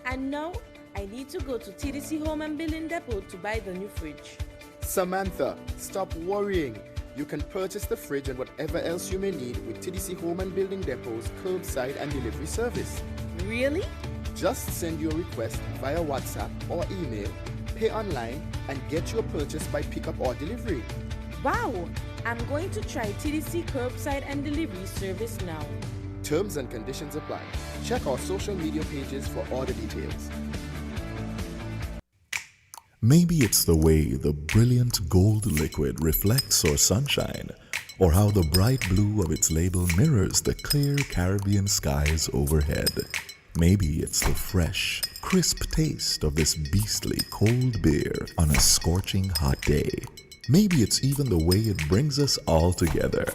and now I need to go to TDC Home and Building Depot to buy the new fridge. Samantha, stop worrying. You can purchase the fridge and whatever else you may need with TDC Home and Building Depot's curbside and delivery service. Really? Just send your request via WhatsApp or email, pay online, and get your purchase by pickup or delivery. Wow! I'm going to try TDC curbside and delivery service now. Terms and conditions apply. Check our social media pages for all the details. Maybe it's the way the brilliant gold liquid reflects our sunshine, or how the bright blue of its label mirrors the clear Caribbean skies overhead. Maybe it's the fresh, crisp taste of this beastly cold beer on a scorching hot day. Maybe it's even the way it brings us all together.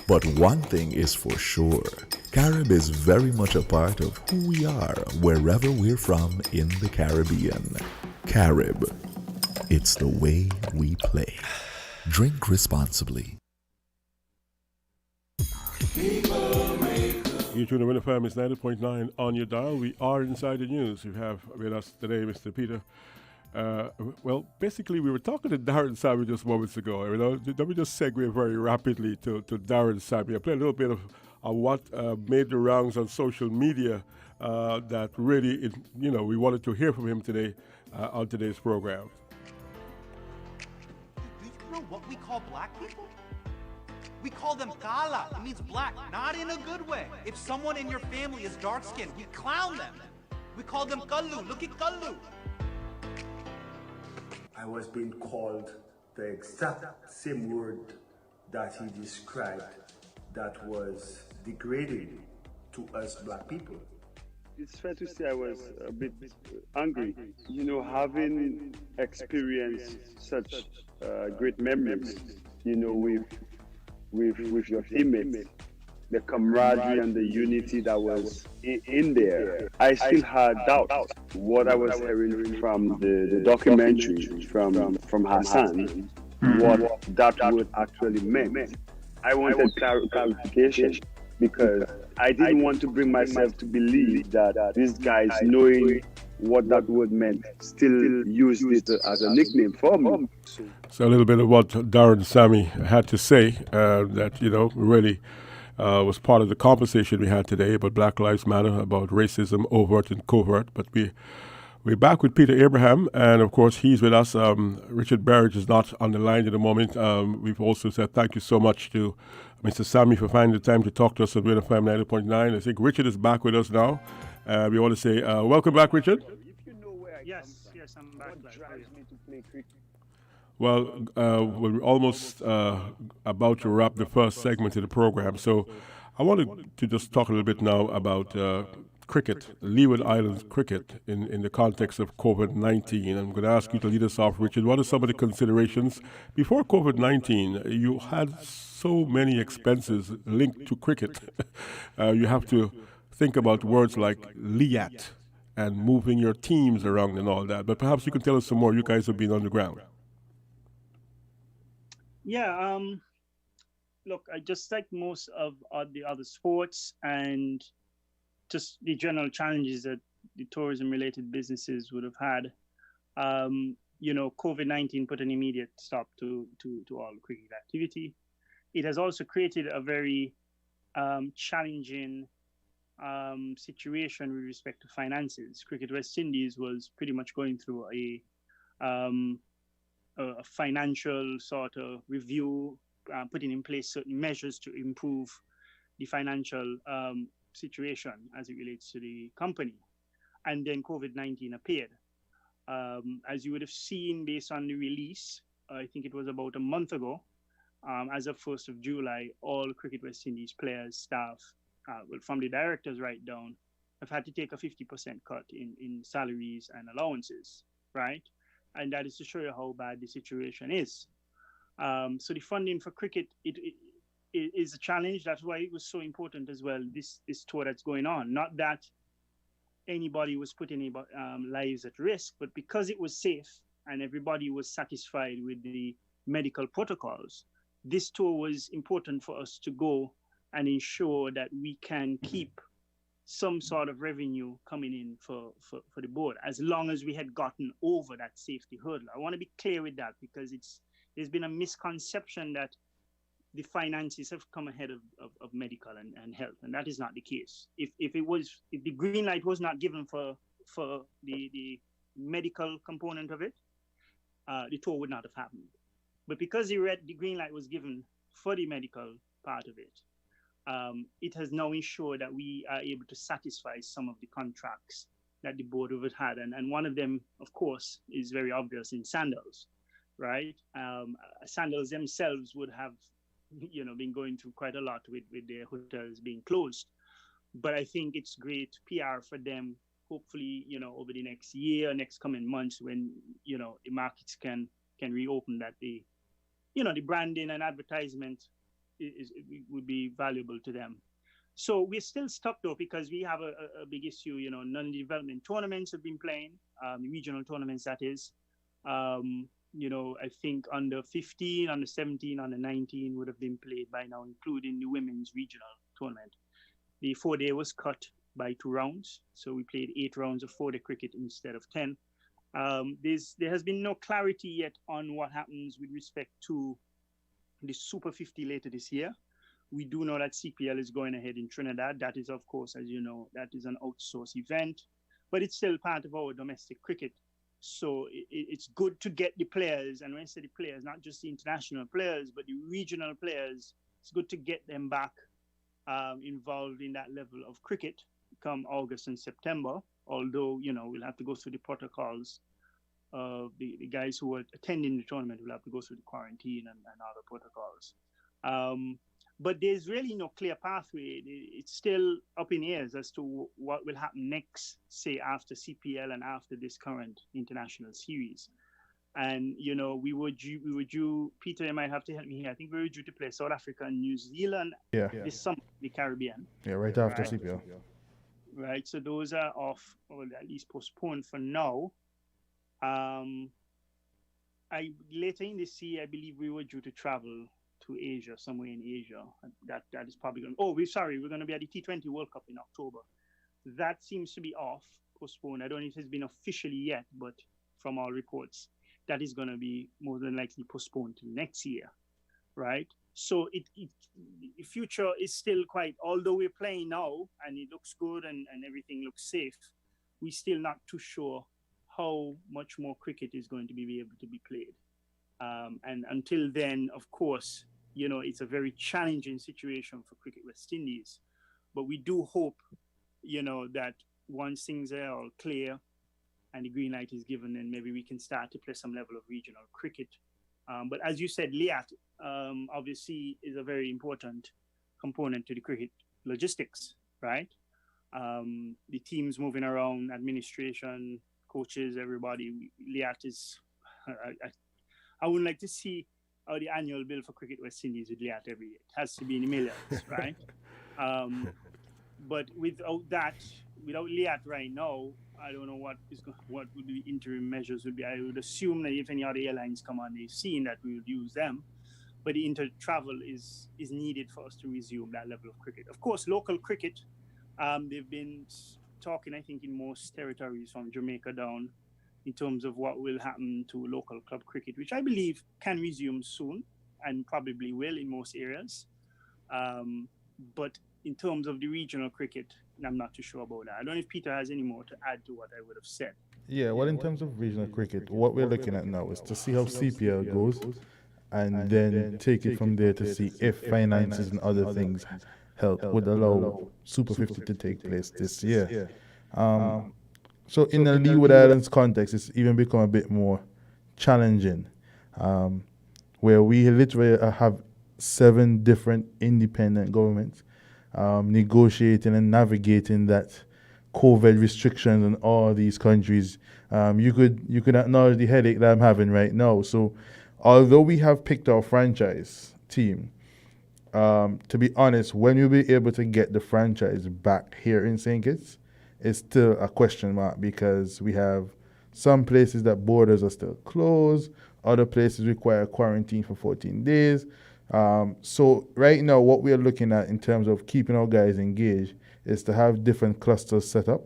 But one thing is for sure, Carib is very much a part of who we are wherever we're from in the Caribbean. Carib. It's the way we play. Drink responsibly. You tune in to FM, it's 90.9 on your dial. We are inside the news. We have with us today Mr. Peter. Well, basically, we were talking to Darren Sammy just moments ago. Let me just segue very rapidly to Darren Sammy. I played a little bit of what made the rounds on social media that really, we wanted to hear from him today on today's program. Do you know what we call black people? We call them kala. It means black, not in a good way. If someone in your family is dark-skinned, we clown them. We call them kallu. Look at kallu. I was being called the exact same word that he described that was degrading to us black people. It's fair to say I was a bit angry, having experienced such great memories, with your teammates, the camaraderie and the unity that was in there. I still had doubts. What I was hearing from the documentary from Hassan, what that would actually meant. I wanted clarification because I didn't want to bring myself to believe that these guys, knowing what that word meant, still used it as a nickname for me. So a little bit of what Darren Sammy had to say that, really was part of the conversation we had today about Black Lives Matter, about racism, overt and covert. But we're back with Peter Abraham, and of course he's with us. Richard Berridge is not on the line at the moment. We've also said thank you so much to Mr. Sammy for finding the time to talk to us on Winner FM 90.9. I think Richard is back with us now. We want to say welcome back, Richard. Yes, I'm back. Well, we're almost about to wrap the first segment of the program, so I wanted to just talk a little bit now about cricket, Leeward Islands cricket, in the context of COVID-19. I'm going to ask you to lead us off, Richard. What are some of the considerations? Before COVID-19, you had so many expenses linked to cricket. You have to think about words like liat and moving your teams around and all that. But perhaps you can tell us some more. You guys have been on the ground. Yeah, look, I just like most of the other sports and just the general challenges that the tourism-related businesses would have had. COVID-19 put an immediate stop to all cricket activity. It has also created a very challenging situation with respect to finances. Cricket West Indies was pretty much going through a financial sort of review, putting in place certain measures to improve the financial situation as it relates to the company. And then COVID-19 appeared. As you would have seen based on the release, I think it was about a month ago, as of 1st of July, all Cricket West Indies players, staff, from the directors right down, have had to take a 50% cut in salaries and allowances, right? And that is to show you how bad the situation is. So the funding for cricket, it is a challenge. That's why it was so important as well, this tour that's going on. Not that anybody was putting any lives at risk, but because it was safe and everybody was satisfied with the medical protocols, this tour was important for us to go and ensure that we can keep some sort of revenue coming in for the board, as long as we had gotten over that safety hurdle. I want to be clear with that because there's been a misconception that the finances have come ahead of medical and health, and that is not the case. If the green light was not given for the medical component of it, the tour would not have happened. But because the green light was given for the medical part of it, it has now ensured that we are able to satisfy some of the contracts that the board have had. And one of them, of course, is very obvious in Sandals, right? Sandals themselves would have, been going through quite a lot with their hotels being closed. But I think it's great PR for them, hopefully, over the next year, next coming months, when, the markets can reopen, that the branding and advertisement would be valuable to them. So we're still stuck though, because we have a big issue. None of the development tournaments have been playing, regional tournaments, that is. I think under 15, under 17, under 19 would have been played by now, including the women's regional tournament. The 4-day was cut by 2 rounds, so we played 8 rounds of 4-day cricket instead of 10. There has been no clarity yet on what happens with respect to the Super 50 later this year. We do know that CPL is going ahead in Trinidad. That is, of course, as you know, that is an outsourced event, but it's still part of our domestic cricket. So it's good to get the players, and when I say the players, not just the international players, but the regional players, it's good to get them back involved in that level of cricket come August and September, although, we'll have to go through the protocols. The guys who are attending the tournament will have to go through the quarantine and other protocols. But there's really no clear pathway. It's still up in airs as to what will happen next, say after CPL and after this current international series. And, we were due, Peter, you might have to help me here. I think we were due to play South Africa and New Zealand this summer, the Caribbean. Yeah, right after CPL. Right, so those are off, or at least postponed for now. Later in this year, I believe we were due to travel to Asia, somewhere in Asia. That is probably going. We're going to be at the T20 World Cup in October. That seems to be off, postponed. I don't know if it's been officially yet, but from all reports, that is going to be more than likely postponed to next year, right? So the future is still quite. Although we're playing now and it looks good and everything looks safe, we're still not too sure how much more cricket is going to be able to be played. And until then, of course, it's a very challenging situation for Cricket West Indies. But we do hope, that once things are all clear and the green light is given, then maybe we can start to play some level of regional cricket. But as you said, Liat obviously is a very important component to the cricket logistics, right? The teams moving around, administration, coaches, everybody. Liat is... I would like to see the annual bill for Cricket West Indies with Liat every year. It has to be in the millions, right? But without Liat right now, I don't know what would the interim measures would be. I would assume that if any other airlines come on the scene, that we would use them. But the inter-travel is needed for us to resume that level of cricket. Of course, local cricket, they've been talking, I think, in most territories from Jamaica down, in terms of what will happen to local club cricket, which I believe can resume soon and probably will in most areas. But in terms of the regional cricket, I'm not too sure about that. I don't know if Peter has any more to add to what I would have said. Yeah, well, in terms of regional cricket, what we're looking at now is to see how CPL goes and then take it from there to see if finances and other things help would allow Super 50 to take place this year. So in the Leeward Islands context, it's even become a bit more challenging, where we literally have 7 different independent governments negotiating and navigating that COVID restrictions in all these countries. You could acknowledge the headache that I'm having right now. So although we have picked our franchise team, to be honest, when we'll be able to get the franchise back here in St. Kitts, it's still a question mark, because we have some places that borders are still closed, other places require quarantine for 14 days. So right now, what we are looking at in terms of keeping our guys engaged is to have different clusters set up.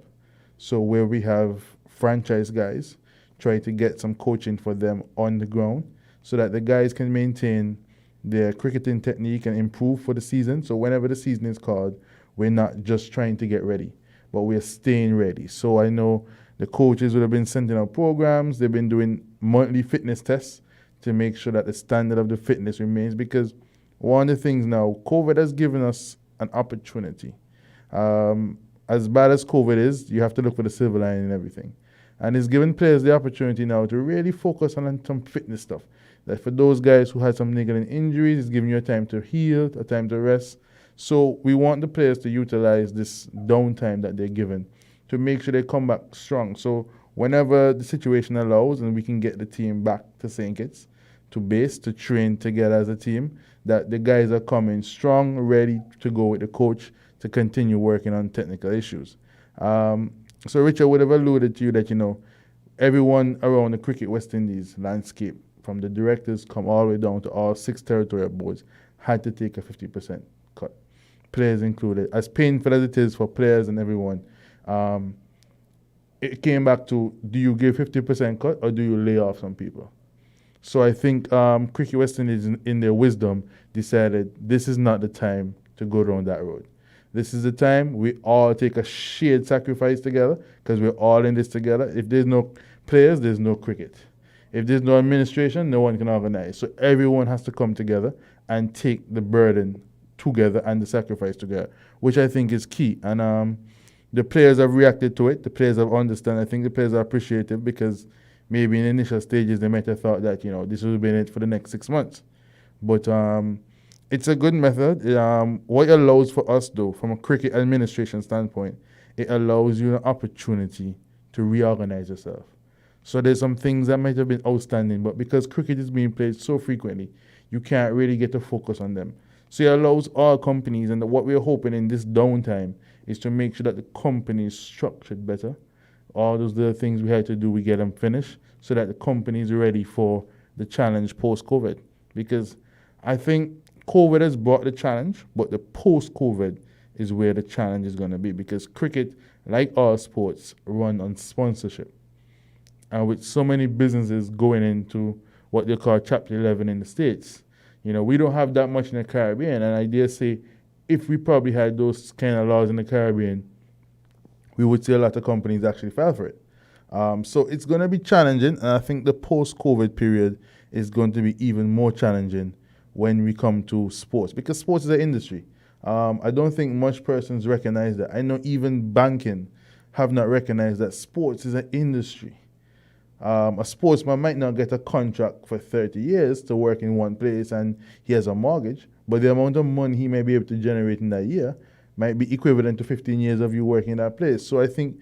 So where we have franchise guys, try to get some coaching for them on the ground so that the guys can maintain their cricketing technique and improve for the season. So whenever the season is called, we're not just trying to get ready, but we're staying ready. So I know the coaches would have been sending out programs. They've been doing monthly fitness tests to make sure that the standard of the fitness remains, because one of the things now, COVID has given us an opportunity. As bad as COVID is, you have to look for the silver lining in everything. And it's giving players the opportunity now to really focus on some fitness stuff. Like for those guys who had some niggling injuries, it's giving you a time to heal, a time to rest. So we want the players to utilize this downtime that they're given to make sure they come back strong. So whenever the situation allows and we can get the team back to St. Kitts, to base, to train together as a team, that the guys are coming strong, ready to go with the coach to continue working on technical issues. So Richard would have alluded to you that, everyone around the Cricket West Indies landscape, from the directors come all the way down to all 6 territorial boards, had to take a 50% cut, players included. As painful as it is for players and everyone, it came back to, do you give 50% cut or do you lay off some people? So I think Cricket West Indies, in their wisdom, decided this is not the time to go down that road. This is the time we all take a shared sacrifice together because we're all in this together. If there's no players, there's no cricket. If there's no administration, no one can organize. So everyone has to come together and take the burden together and the sacrifice together, which I think is key. And the players have reacted to it. The players have understood. I think the players are appreciative because maybe in the initial stages they might have thought that, this would have been it for the next 6 months. But it's a good method. What it allows for us, though, from a cricket administration standpoint, it allows you an opportunity to reorganize yourself. So there's some things that might have been outstanding, but because cricket is being played so frequently, you can't really get a focus on them. So it allows all companies, and what we're hoping in this downtime is to make sure that the company is structured better. All those little things we had to do, we get them finished so that the company is ready for the challenge post-COVID. Because I think COVID has brought the challenge, but the post-COVID is where the challenge is going to be, because cricket, like all sports, run on sponsorship. And with so many businesses going into what they call Chapter 11 in the States, we don't have that much in the Caribbean. And I dare say, if we probably had those kind of laws in the Caribbean, we would see a lot of companies actually file for it. So it's going to be challenging, and I think the post-COVID period is going to be even more challenging when we come to sports, because sports is an industry. I don't think much persons recognize that. I know even banking have not recognized that sports is an industry. A sportsman might not get a contract for 30 years to work in one place and he has a mortgage, but the amount of money he may be able to generate in that year might be equivalent to 15 years of you working in that place. So I think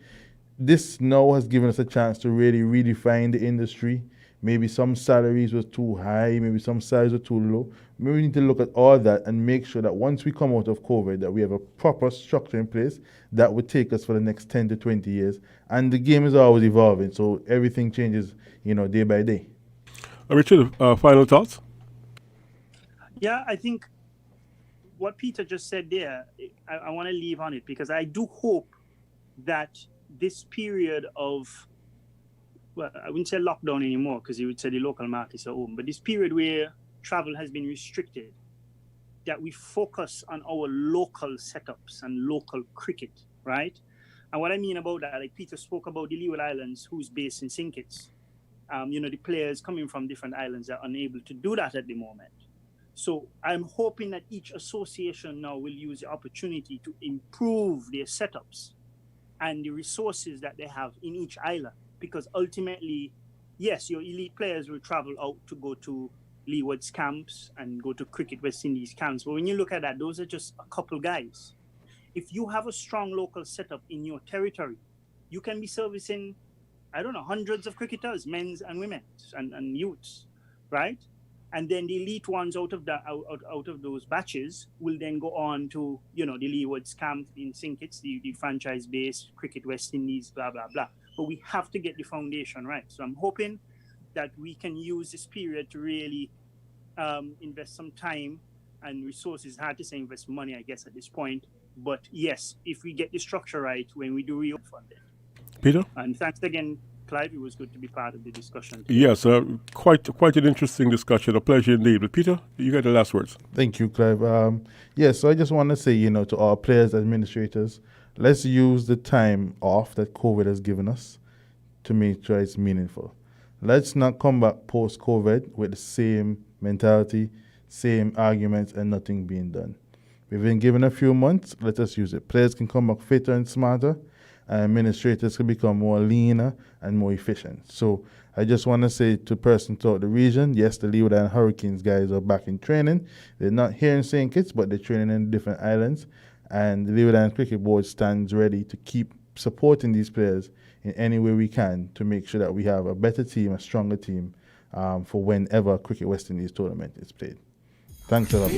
this now has given us a chance to really redefine the industry. Maybe some salaries were too high, maybe some salaries were too low. Maybe we need to look at all that and make sure that once we come out of COVID, that we have a proper structure in place that would take us for the next 10 to 20 years. And the game is always evolving, so everything changes, day by day. Richard, final thoughts? Yeah, I think what Peter just said there, I want to leave on it, because I do hope that this period of, well, I wouldn't say lockdown anymore, because you would say the local markets are open, but this period where travel has been restricted, that we focus on our local setups and local cricket, right? And what I mean about that, like Peter spoke about the Leeward Islands, who's based in St. Kitts. The players coming from different islands are unable to do that at the moment. So I'm hoping that each association now will use the opportunity to improve their setups and the resources that they have in each island. Because ultimately, yes, your elite players will travel out to go to Leeward's camps and go to Cricket West Indies camps. But when you look at that, those are just a couple guys. If you have a strong local setup in your territory, you can be servicing, hundreds of cricketers, men's and women's and youths, right? And then the elite ones out of those batches will then go on to, the Leeward's camp in St. Kitts, the franchise-based Cricket West Indies, blah, blah, blah. But we have to get the foundation right. So I'm hoping that we can use this period to really invest some time and resources. Hard to say invest money, I guess, at this point. But yes, if we get the structure right, when we do refund it. Peter? And thanks again, Clive. It was good to be part of the discussion today. Yes, quite an interesting discussion. A pleasure indeed. But Peter, you got the last words. Thank you, Clive. So I just want to say, to our players, administrators, let's use the time off that COVID has given us to make sure it's meaningful. Let's not come back post-COVID with the same mentality, same arguments, and nothing being done. We've been given a few months. Let us use it. Players can come back fitter and smarter, and administrators can become more leaner and more efficient. So I just want to say to persons throughout the region, yes, the Leeward Island Hurricanes guys are back in training. They're not here in St. Kitts, but they're training in different islands. And the Leeward Island Cricket Board stands ready to keep supporting these players in any way we can to make sure that we have a better team, a stronger team for whenever Cricket West Indies tournament is played. Thanks a lot.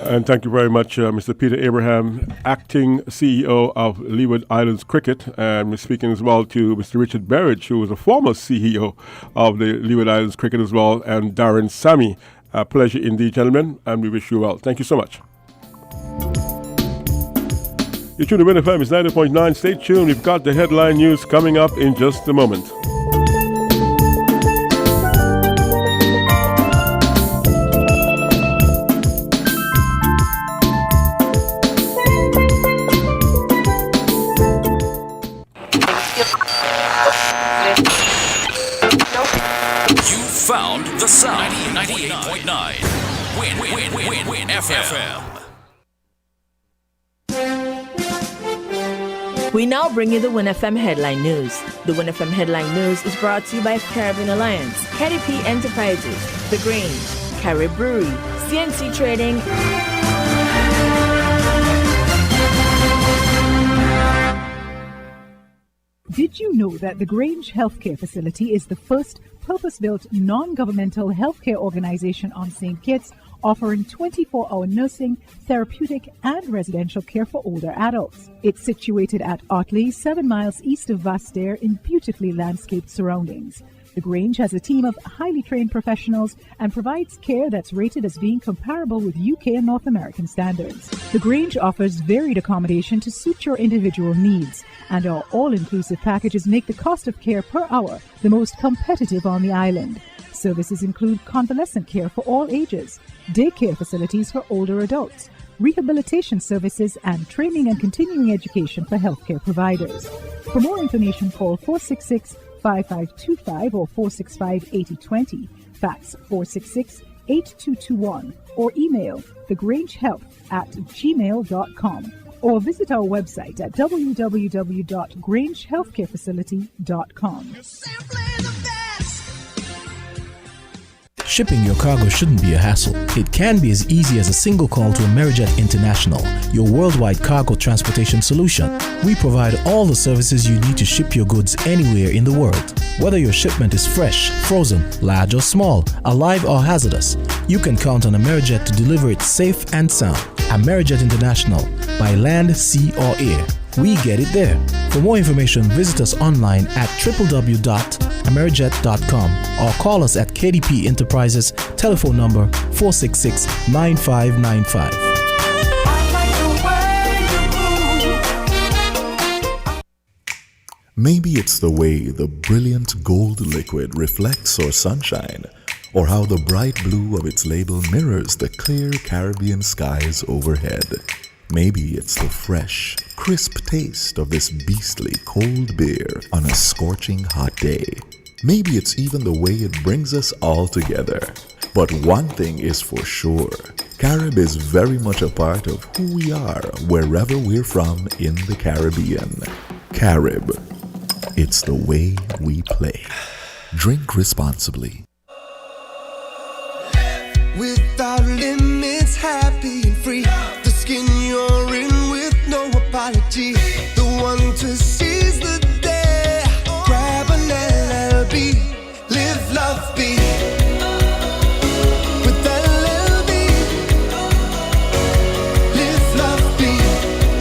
And thank you very much, Mr. Peter Abraham, acting CEO of Leeward Islands Cricket. And we're speaking as well to Mr. Richard Berridge, who was a former CEO of the Leeward Islands Cricket as well, and Darren Sammy. A pleasure indeed, gentlemen, and we wish you well. Thank you so much. You're tuned to Win FM, it's 90.9. Stay tuned. We've got the headline news coming up in just a moment. You found the sound. 98.9. Win FM. We now bring you the Win FM Headline News. The Win FM Headline News is brought to you by Caribbean Alliance, KDP Enterprises, The Grange, Carib Brewery, CNC Trading. Did you know that the Grange Healthcare Facility is the first purpose-built non-governmental healthcare organization on St. Kitts, offering 24-hour nursing, therapeutic, and residential care for older adults? It's situated at Otley, 7 miles east of Vastair in beautifully landscaped surroundings. The Grange has a team of highly trained professionals and provides care that's rated as being comparable with UK and North American standards. The Grange offers varied accommodation to suit your individual needs, and our all-inclusive packages make the cost of care per hour the most competitive on the island. Services include convalescent care for all ages, daycare facilities for older adults, rehabilitation services, and training and continuing education for healthcare providers. For more information, call 466-5525 or 465-8020, fax 466-8221, or email thegrangehealth@gmail.com, or visit our website at www.grangehealthcarefacility.com. Shipping your cargo shouldn't be a hassle. It can be as easy as a single call to Amerijet International, your worldwide cargo transportation solution. We provide all the services you need to ship your goods anywhere in the world. Whether your shipment is fresh, frozen, large or small, alive or hazardous, you can count on Amerijet to deliver it safe and sound. Amerijet International, by land, sea or air. We get it there. For more information, visit us online at www.amerijet.com or call us at KDP Enterprises, telephone number 466-9595. Maybe it's the way the brilliant gold liquid reflects our sunshine, or how the bright blue of its label mirrors the clear Caribbean skies overhead. Maybe it's the fresh, crisp taste of this beastly cold beer on a scorching hot day. Maybe it's even the way it brings us all together. But one thing is for sure, Carib is very much a part of who we are wherever we're from in the Caribbean. Carib, it's the way we play. Drink responsibly. Without limits, happy and free. The skin you're in with no apology. The one to seize the day. Grab an LLB. Live, love, be. With LLB. Live, love, be.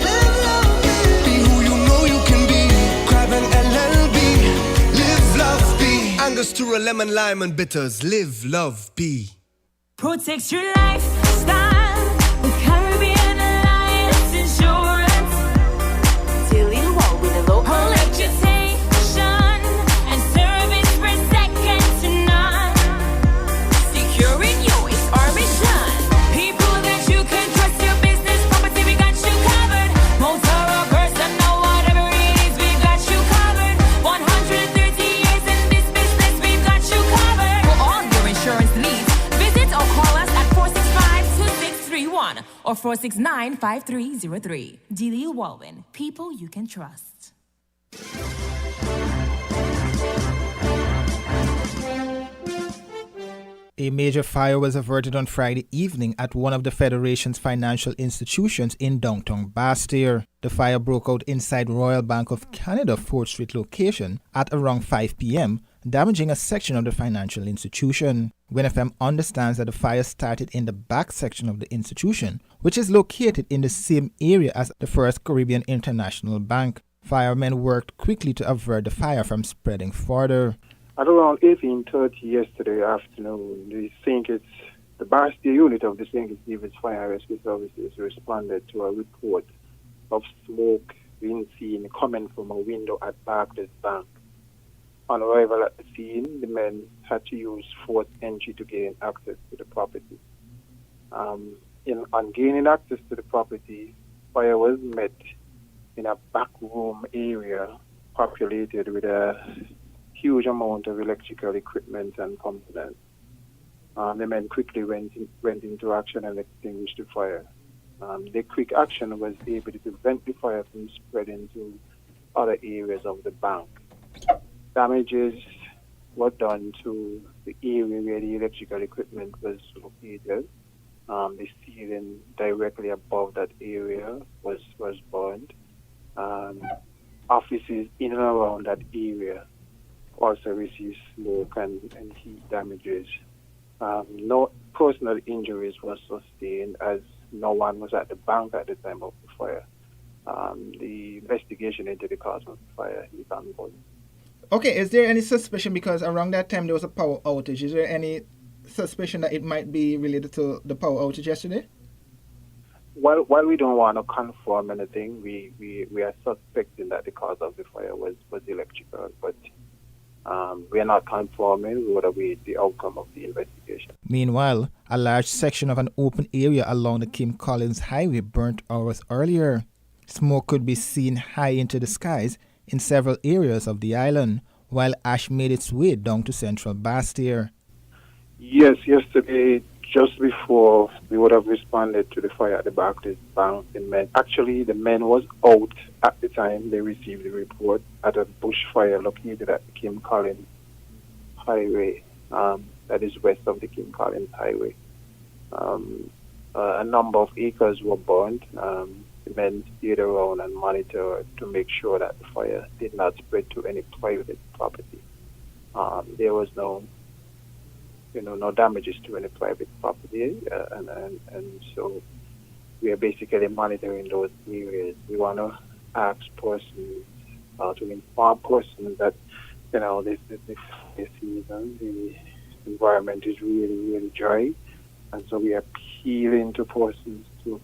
Live, love, be. Be who you know you can be. Grab an LLB. Live, love, be. Angostura, lemon, lime and bitters. Live, love, be. Protect your lifestyle with Caribbean Alliance Insurance. Till you walk with a low reputation and service for second to none. Securing you is our mission. People that you can trust, your business, property, we got you covered. Motor or personal, whatever it is, we got you covered. 130 years in this business, we've got you covered. For all your insurance needs, visit or call us at 465-2631. or 469-5303. Dealey Walwyn, people you can trust. A major fire was averted on Friday evening at one of the Federation's financial institutions in downtown Bastyr. The fire broke out inside Royal Bank of Canada 4th Street location at around 5 p.m., damaging a section of the financial institution. WinFM understands that the fire started in the back section of the institution, which is located in the same area as the First Caribbean International Bank. Firemen worked quickly to avert the fire from spreading further. At around 18:30 yesterday afternoon, the Bastyr unit of the St. Kitts Fire and Rescue Services responded to a report of smoke being seen coming from a window at Barclays Bank. On arrival at the scene, the men had to use forced entry to gain access to the property. On gaining access to the property, fire was met in a back room area populated with a huge amount of electrical equipment and components. The men quickly went into action and extinguished the fire. The quick action was able to prevent the fire from spreading to other areas of the bank. Damages were done to the area where the electrical equipment was located. The ceiling directly above that area was burned. Offices in and around that area also received smoke and heat damages. No personal injuries were sustained as no one was at the bank at the time of the fire. The investigation into the cause of the fire is ongoing. Okay, is there any suspicion, because around that time there was a power outage, is there any suspicion that it might be related to the power outage yesterday? While we don't want to confirm anything, we are suspecting that the cause of the fire was electrical, but we are not confirming. We would await the outcome of the investigation. Meanwhile, a large section of an open area along the Kim Collins Highway burnt hours earlier. Smoke could be seen high into the skies in several areas of the island, while ash made its way down to central Bastyr. Yes, yesterday, just before we would have responded to the fire at the Barclays Bank, the men was out at the time they received the report at a bushfire located at the Kim Collins Highway, that is west of the Kim Collins Highway. A number of acres were burned. The men stayed around and monitored to make sure that the fire did not spread to any private property. There was no damages to any private property, and so we are basically monitoring those areas. We want to ask persons, to inform persons that, this season, the environment is really, really dry, and so we are appealing to persons to,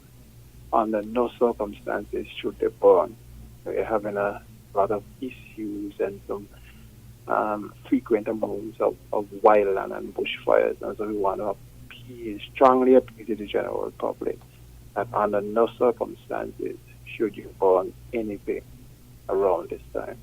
under no circumstances, should they burn. We are having a lot of issues and some frequent amounts of wildland and bushfires, and so we want to strongly appeal to the general public that under no circumstances should you burn anything around this time.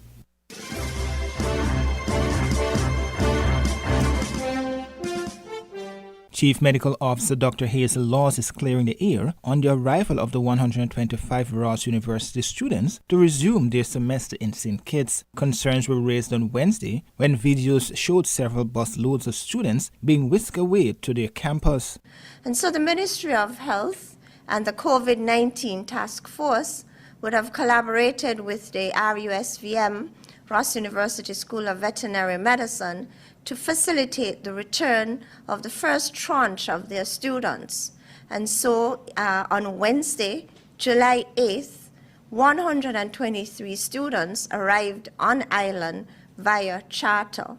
Chief Medical Officer Dr. Hazel Laws is clearing the air on the arrival of the 125 Ross University students to resume their semester in St. Kitts. Concerns were raised on Wednesday when videos showed several bus loads of students being whisked away to their campus. And so the Ministry of Health and the COVID-19 Task Force would have collaborated with the RUSVM, Ross University School of Veterinary Medicine, to facilitate the return of the first tranche of their students. And so on Wednesday, July 8th, 123 students arrived on island via charter.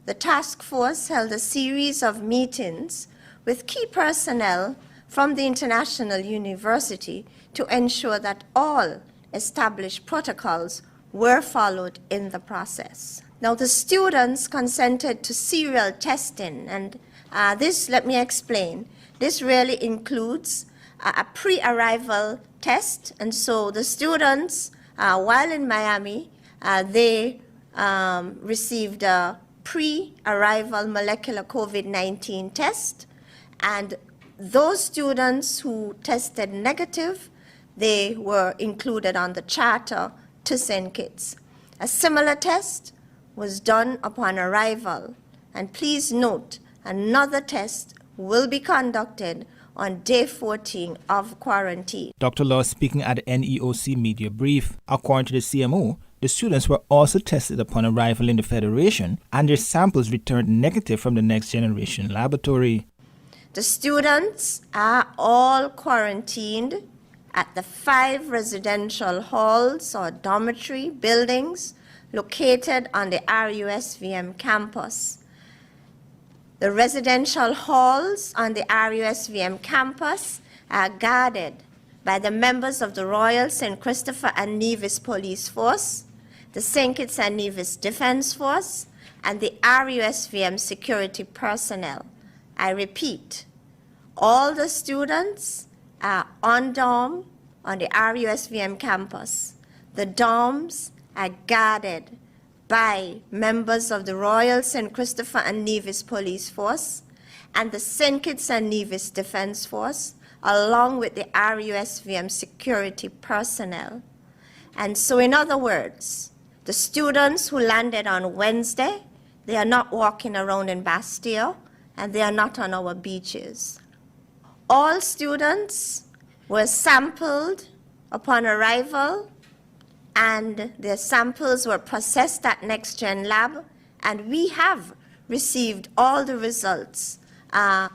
The task force held a series of meetings with key personnel from the International University to ensure that all established protocols were followed in the process. Now, the students consented to serial testing, and this, let me explain. This really includes a pre-arrival test, and so the students, while in Miami, they received a pre-arrival molecular COVID-19 test, and those students who tested negative, they were included on the charter to St. Kitts. A similar test was done upon arrival. And please note, another test will be conducted on day 14 of quarantine. Dr. Law speaking at the NEOC media brief. According to the CMO, the students were also tested upon arrival in the Federation and their samples returned negative from the Next Generation laboratory. The students are all quarantined at the 5 residential halls or dormitory buildings located on the RUSVM campus. The residential halls on the RUSVM campus are guarded by the members of the Royal St. Christopher and Nevis Police Force, the St. Kitts and Nevis Defense Force, and the RUSVM security personnel. I repeat, all the students are on dorm on the RUSVM campus. The dorms are guarded by members of the Royal St. Christopher and Nevis Police Force and the St. Kitts and Nevis Defense Force, along with the RUSVM security personnel. And so, in other words, the students who landed on Wednesday, they are not walking around in Bastille, and they are not on our beaches. All students were sampled upon arrival, and their samples were processed at NextGen Lab, and we have received all the results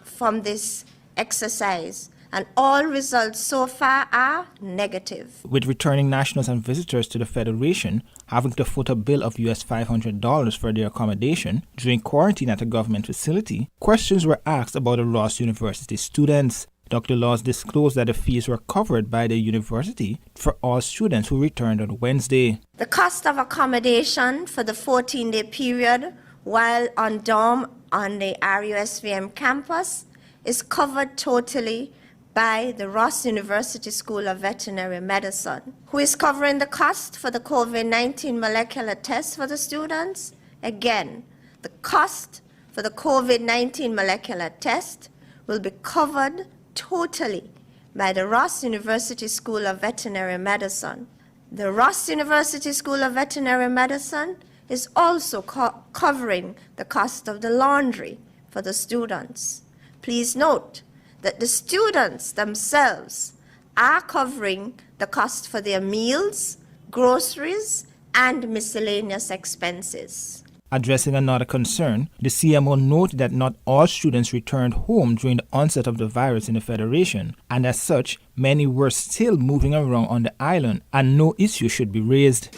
from this exercise, and all results so far are negative. With returning nationals and visitors to the Federation having to foot a bill of US $500 for their accommodation during quarantine at a government facility, questions were asked about the Ross University students. Dr. Laws disclosed that the fees were covered by the university for all students who returned on Wednesday. The cost of accommodation for the 14-day period while on dorm on the RUSVM campus is covered totally by the Ross University School of Veterinary Medicine. Who is covering the cost for the COVID-19 molecular test for the students? Again, the cost for the COVID-19 molecular test will be covered totally by the Ross University School of Veterinary Medicine. The Ross University School of Veterinary Medicine is also covering the cost of the laundry for the students. Please note that the students themselves are covering the cost for their meals, groceries, and miscellaneous expenses. Addressing another concern, the CMO noted that not all students returned home during the onset of the virus in the Federation, and as such, many were still moving around on the island, and no issue should be raised.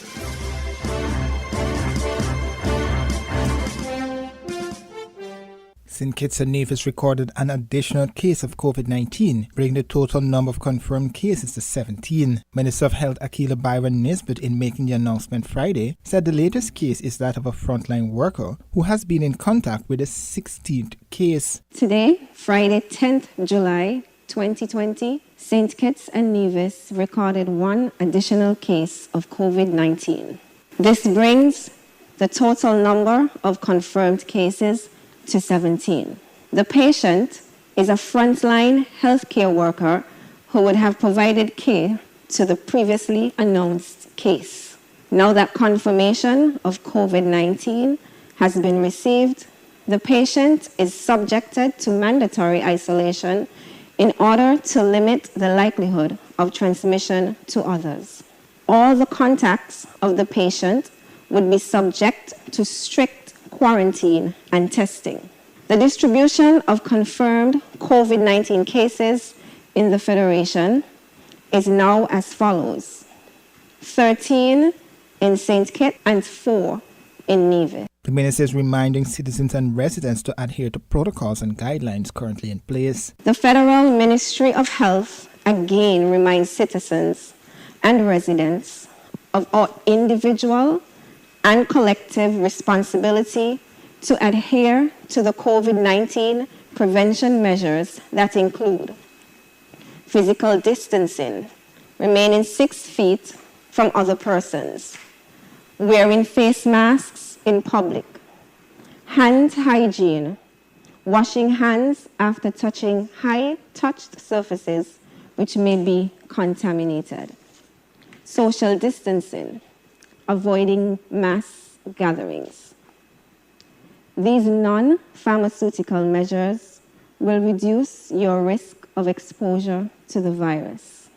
St. Kitts and Nevis recorded an additional case of COVID-19, bringing the total number of confirmed cases to 17. Minister of Health Akila Byron Nisbet, in making the announcement Friday, said the latest case is that of a frontline worker who has been in contact with the 16th case. Today, Friday 10th July 2020, St. Kitts and Nevis recorded one additional case of COVID-19. This brings the total number of confirmed cases to 17. The patient is a frontline healthcare worker who would have provided care to the previously announced case. Now that confirmation of COVID-19 has been received, the patient is subjected to mandatory isolation in order to limit the likelihood of transmission to others. All the contacts of the patient would be subject to strict quarantine and testing. The distribution of confirmed COVID-19 cases in the Federation is now as follows: 13 in St. Kitts and 4 in Nevis. The minister is reminding citizens and residents to adhere to protocols and guidelines currently in place. The Federal Ministry of Health again reminds citizens and residents of our individual and collective responsibility to adhere to the COVID-19 prevention measures that include physical distancing, remaining 6 feet from other persons, wearing face masks in public, hand hygiene, washing hands after touching high-touched surfaces which may be contaminated, social distancing, avoiding mass gatherings. These non-pharmaceutical measures will reduce your risk of exposure to the virus.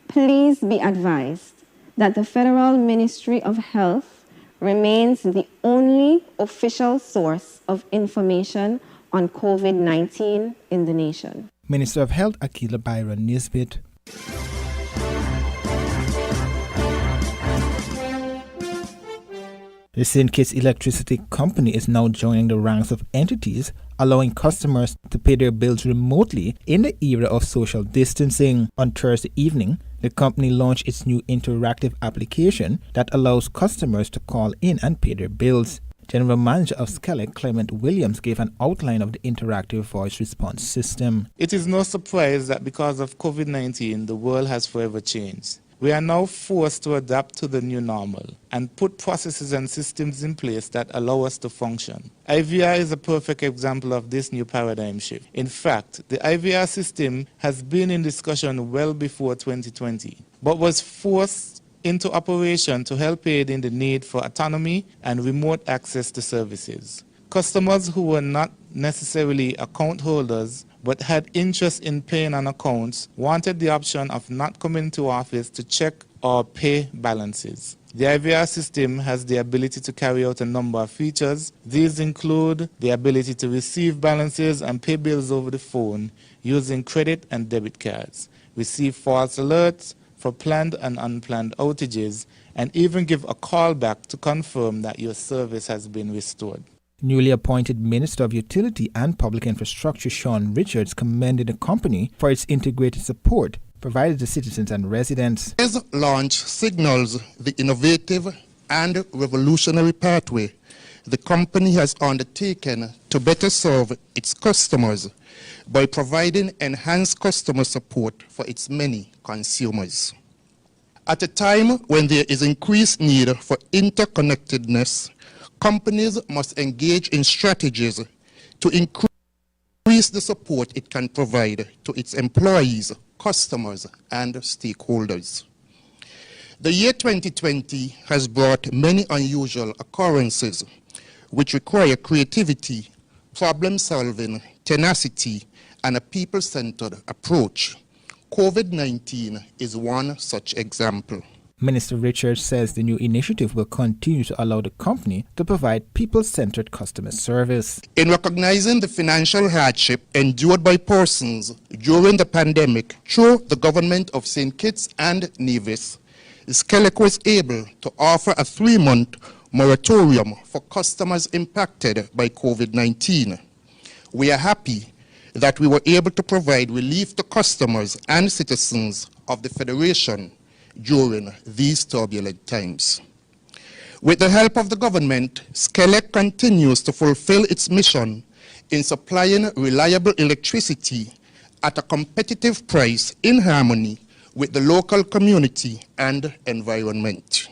Please be advised that the Federal Ministry of Health remains the only official source of information on COVID-19 in the nation. Minister of Health Akila Byron Nisbet. The St. Kitts Electricity Company is now joining the ranks of entities allowing customers to pay their bills remotely in the era of social distancing. On Thursday evening, the company launched its new interactive application that allows customers to call in and pay their bills. General Manager of Skelec, Clement Williams, gave an outline of the interactive voice response system. It is no surprise that because of COVID-19, the world has forever changed. We are now forced to adapt to the new normal and put processes and systems in place that allow us to function. IVR is a perfect example of this new paradigm shift. In fact, the IVR system has been in discussion well before 2020, but was forced into operation to help aid in the need for autonomy and remote access to services. Customers who were not necessarily account holders but had interest in paying on accounts wanted the option of not coming to office to check or pay balances. The IVR system has the ability to carry out a number of features. These include the ability to receive balances and pay bills over the phone using credit and debit cards, receive false alerts for planned and unplanned outages, and even give a call back to confirm that your service has been restored. Newly appointed Minister of Utility and Public Infrastructure Sean Richards commended the company for its integrated support provided to citizens and residents. This launch signals the innovative and revolutionary pathway the company has undertaken to better serve its customers by providing enhanced customer support for its many consumers. At a time when there is increased need for interconnectedness, companies must engage in strategies to increase the support it can provide to its employees, customers, and stakeholders. The year 2020 has brought many unusual occurrences which require creativity, problem-solving, tenacity, and a people-centered approach. COVID-19 is one such example. Minister Richards says the new initiative will continue to allow the company to provide people-centered customer service. In recognizing the financial hardship endured by persons during the pandemic through the government of St. Kitts and Nevis, Skelec was able to offer a 3-month moratorium for customers impacted by COVID-19. We are happy that we were able to provide relief to customers and citizens of the Federation during these turbulent times. With the help of the government, Skelec continues to fulfill its mission in supplying reliable electricity at a competitive price in harmony with the local community and environment.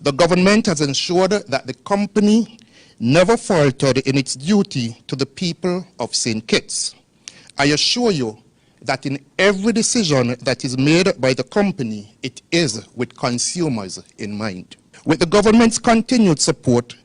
The government has ensured that the company never faltered in its duty to the people of St. Kitts. I assure you that in every decision that is made by the company, it is with consumers in mind. With the government's continued support,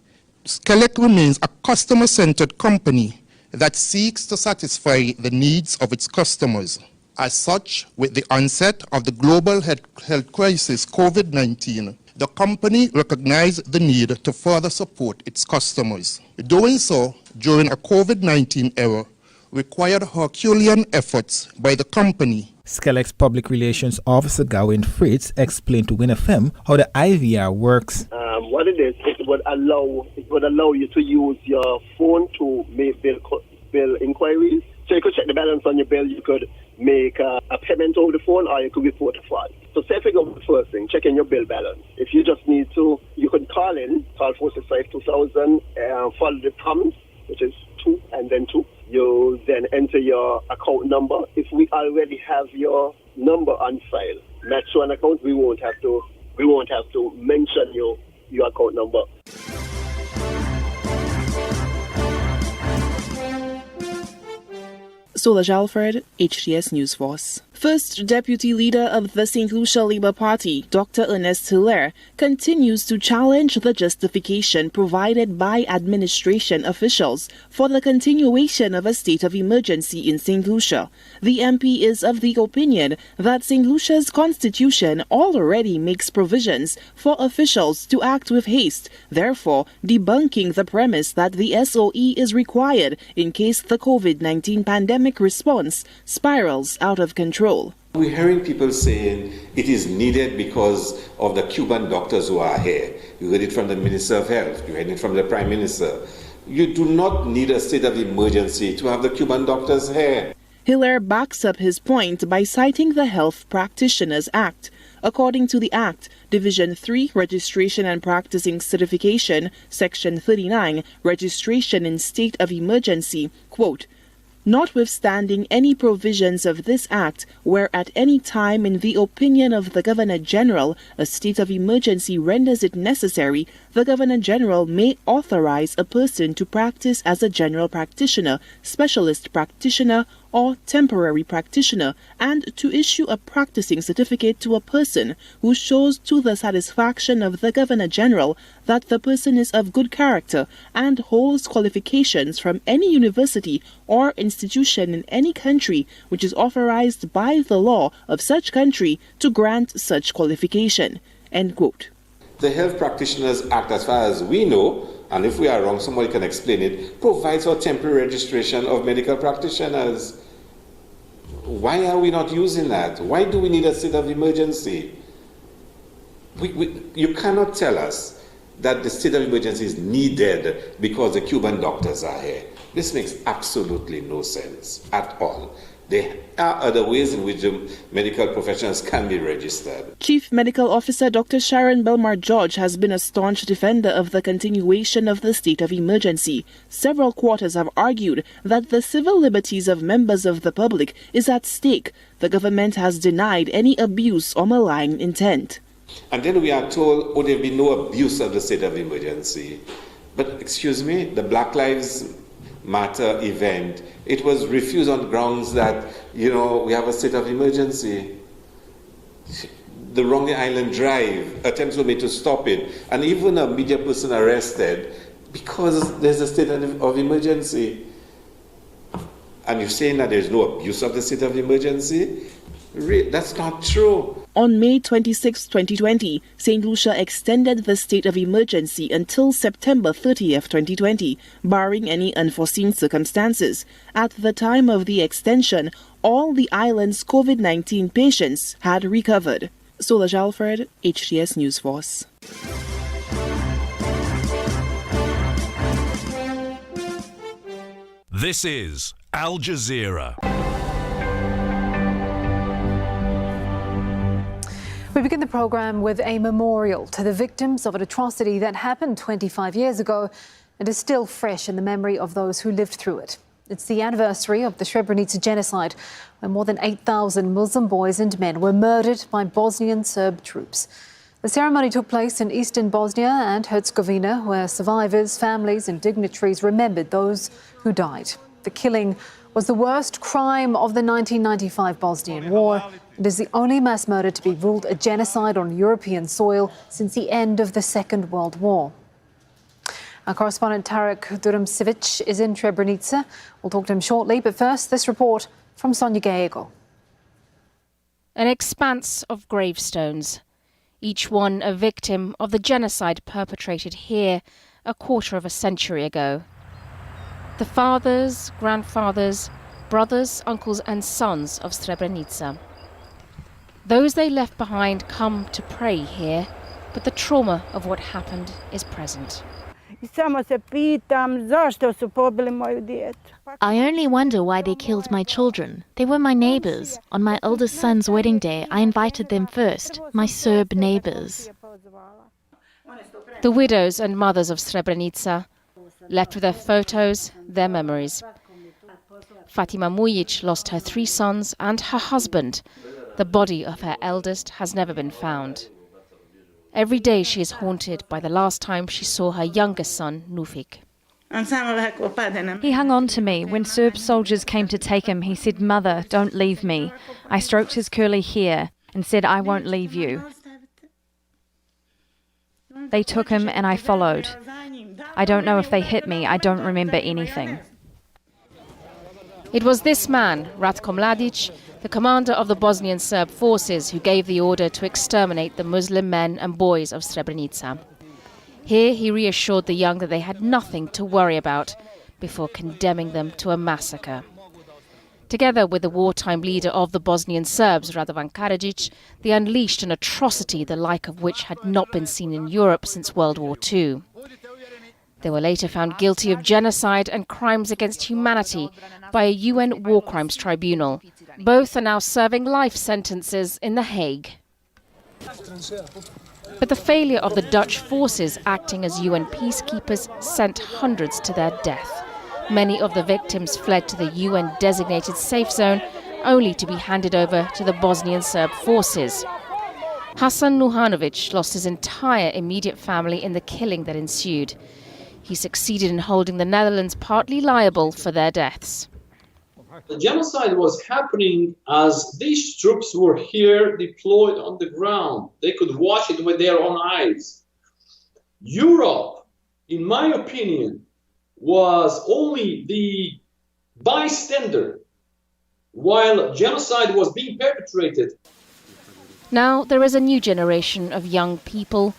Skelec remains a customer-centered company that seeks to satisfy the needs of its customers. As such, with the onset of the global health crisis, COVID-19, the company recognized the need to further support its customers. Doing so during a COVID-19 era required Herculean efforts by the company. Skelec's Public Relations Officer Gawain Fritz explained to WinFM how the IVR works. What it is, it would allow you to use your phone to make bill inquiries. So you could check the balance on your bill, you could make a payment over the phone, or you could report a fraud. So say if you go the first thing, checking your bill balance. If you just need to, you could call 465-2000, follow the prompts, which is 2 and then 2. You then enter your account number. If we already have your number on file, match to an account, we won't have to mention your account number. Solange Alfred, HTS News Force. First Deputy Leader of the St. Lucia Labour Party, Dr. Ernest Hilaire, continues to challenge the justification provided by administration officials for the continuation of a state of emergency in St. Lucia. The MP is of the opinion that St. Lucia's constitution already makes provisions for officials to act with haste, therefore debunking the premise that the SOE is required in case the COVID-19 pandemic response spirals out of control. We're hearing people saying it is needed because of the Cuban doctors who are here. You heard it from the Minister of Health. You heard it from the Prime Minister. You do not need a state of emergency to have the Cuban doctors here. Hilaire backs up his point by citing the Health Practitioners Act. According to the Act, Division 3, Registration and Practicing Certification, Section 39, Registration in State of Emergency, quote, notwithstanding any provisions of this Act, where at any time in the opinion of the Governor-General a state of emergency renders it necessary, the Governor-General may authorize a person to practice as a general practitioner, specialist practitioner, or temporary practitioner, and to issue a practicing certificate to a person who shows to the satisfaction of the Governor-General that the person is of good character and holds qualifications from any university or institution in any country which is authorized by the law of such country to grant such qualification. End quote. The Health Practitioners Act, as far as we know, and if we are wrong, somebody can explain it, provides for temporary registration of medical practitioners. Why are we not using that? Why do we need a state of emergency? You cannot tell us that the state of emergency is needed because the Cuban doctors are here. This makes absolutely no sense at all. There are other ways in which the medical professionals can be registered. Chief Medical Officer Dr. Sharon Belmar George has been a staunch defender of the continuation of the state of emergency. Several quarters have argued that the civil liberties of members of the public is at stake. The government has denied any abuse or malign intent. And then we are told, oh, there will be no abuse of the state of emergency. But excuse me, the Black Lives Matter event, it was refused on grounds that, we have a state of emergency. The Wrongly Island Drive, attempts were made to stop it, and even a media person arrested because there's a state of emergency. And you're saying that there's no abuse of the state of emergency? That's not true. On May 26, 2020, St. Lucia extended the state of emergency until September 30th, 2020, barring any unforeseen circumstances. At the time of the extension, all the island's COVID-19 patients had recovered. Solange Alfred, HTS News Force. This is Al Jazeera. We begin the program with a memorial to the victims of an atrocity that happened 25 years ago and is still fresh in the memory of those who lived through it. It's the anniversary of the Srebrenica genocide, where more than 8,000 Muslim boys and men were murdered by Bosnian Serb troops. The ceremony took place in eastern Bosnia and Herzegovina, where survivors, families and dignitaries remembered those who died. The killing was the worst crime of the 1995 Bosnian War. It is the only mass murder to be ruled a genocide on European soil since the end of the Second World War. Our correspondent Tarek Durumsevic is in Srebrenica. We'll talk to him shortly, but first, this report from Sonia Gallego. An expanse of gravestones, each one a victim of the genocide perpetrated here a quarter of a century ago. The fathers, grandfathers, brothers, uncles and sons of Srebrenica. Those they left behind come to pray here, but the trauma of what happened is present. I only wonder why they killed my children. They were my neighbors. On my oldest son's wedding day, I invited them first, my Serb neighbors. The widows and mothers of Srebrenica, left with their photos, their memories. Fatima Mujic lost her 3 sons and her husband. The body of her eldest has never been found. Every day she is haunted by the last time she saw her youngest son, Nufik. He hung on to me. When Serb soldiers came to take him, he said, "Mother, don't leave me." I stroked his curly hair and said, "I won't leave you." They took him and I followed. I don't know if they hit me. I don't remember anything. It was this man, Ratko Mladic, the commander of the Bosnian Serb forces, who gave the order to exterminate the Muslim men and boys of Srebrenica. Here he reassured the young that they had nothing to worry about before condemning them to a massacre. Together with the wartime leader of the Bosnian Serbs, Radovan Karadzic, they unleashed an atrocity the like of which had not been seen in Europe since World War II. They were later found guilty of genocide and crimes against humanity by a UN War Crimes Tribunal. Both are now serving life sentences in The Hague. But the failure of the Dutch forces acting as UN peacekeepers sent hundreds to their death. Many of the victims fled to the UN-designated safe zone, only to be handed over to the Bosnian Serb forces. Hasan Nuhanovic lost his entire immediate family in the killing that ensued. He succeeded in holding the Netherlands partly liable for their deaths. The genocide was happening as these troops were here deployed on the ground. They could watch it with their own eyes. Europe, in my opinion, was only the bystander while genocide was being perpetrated. Now there is a new generation of young people.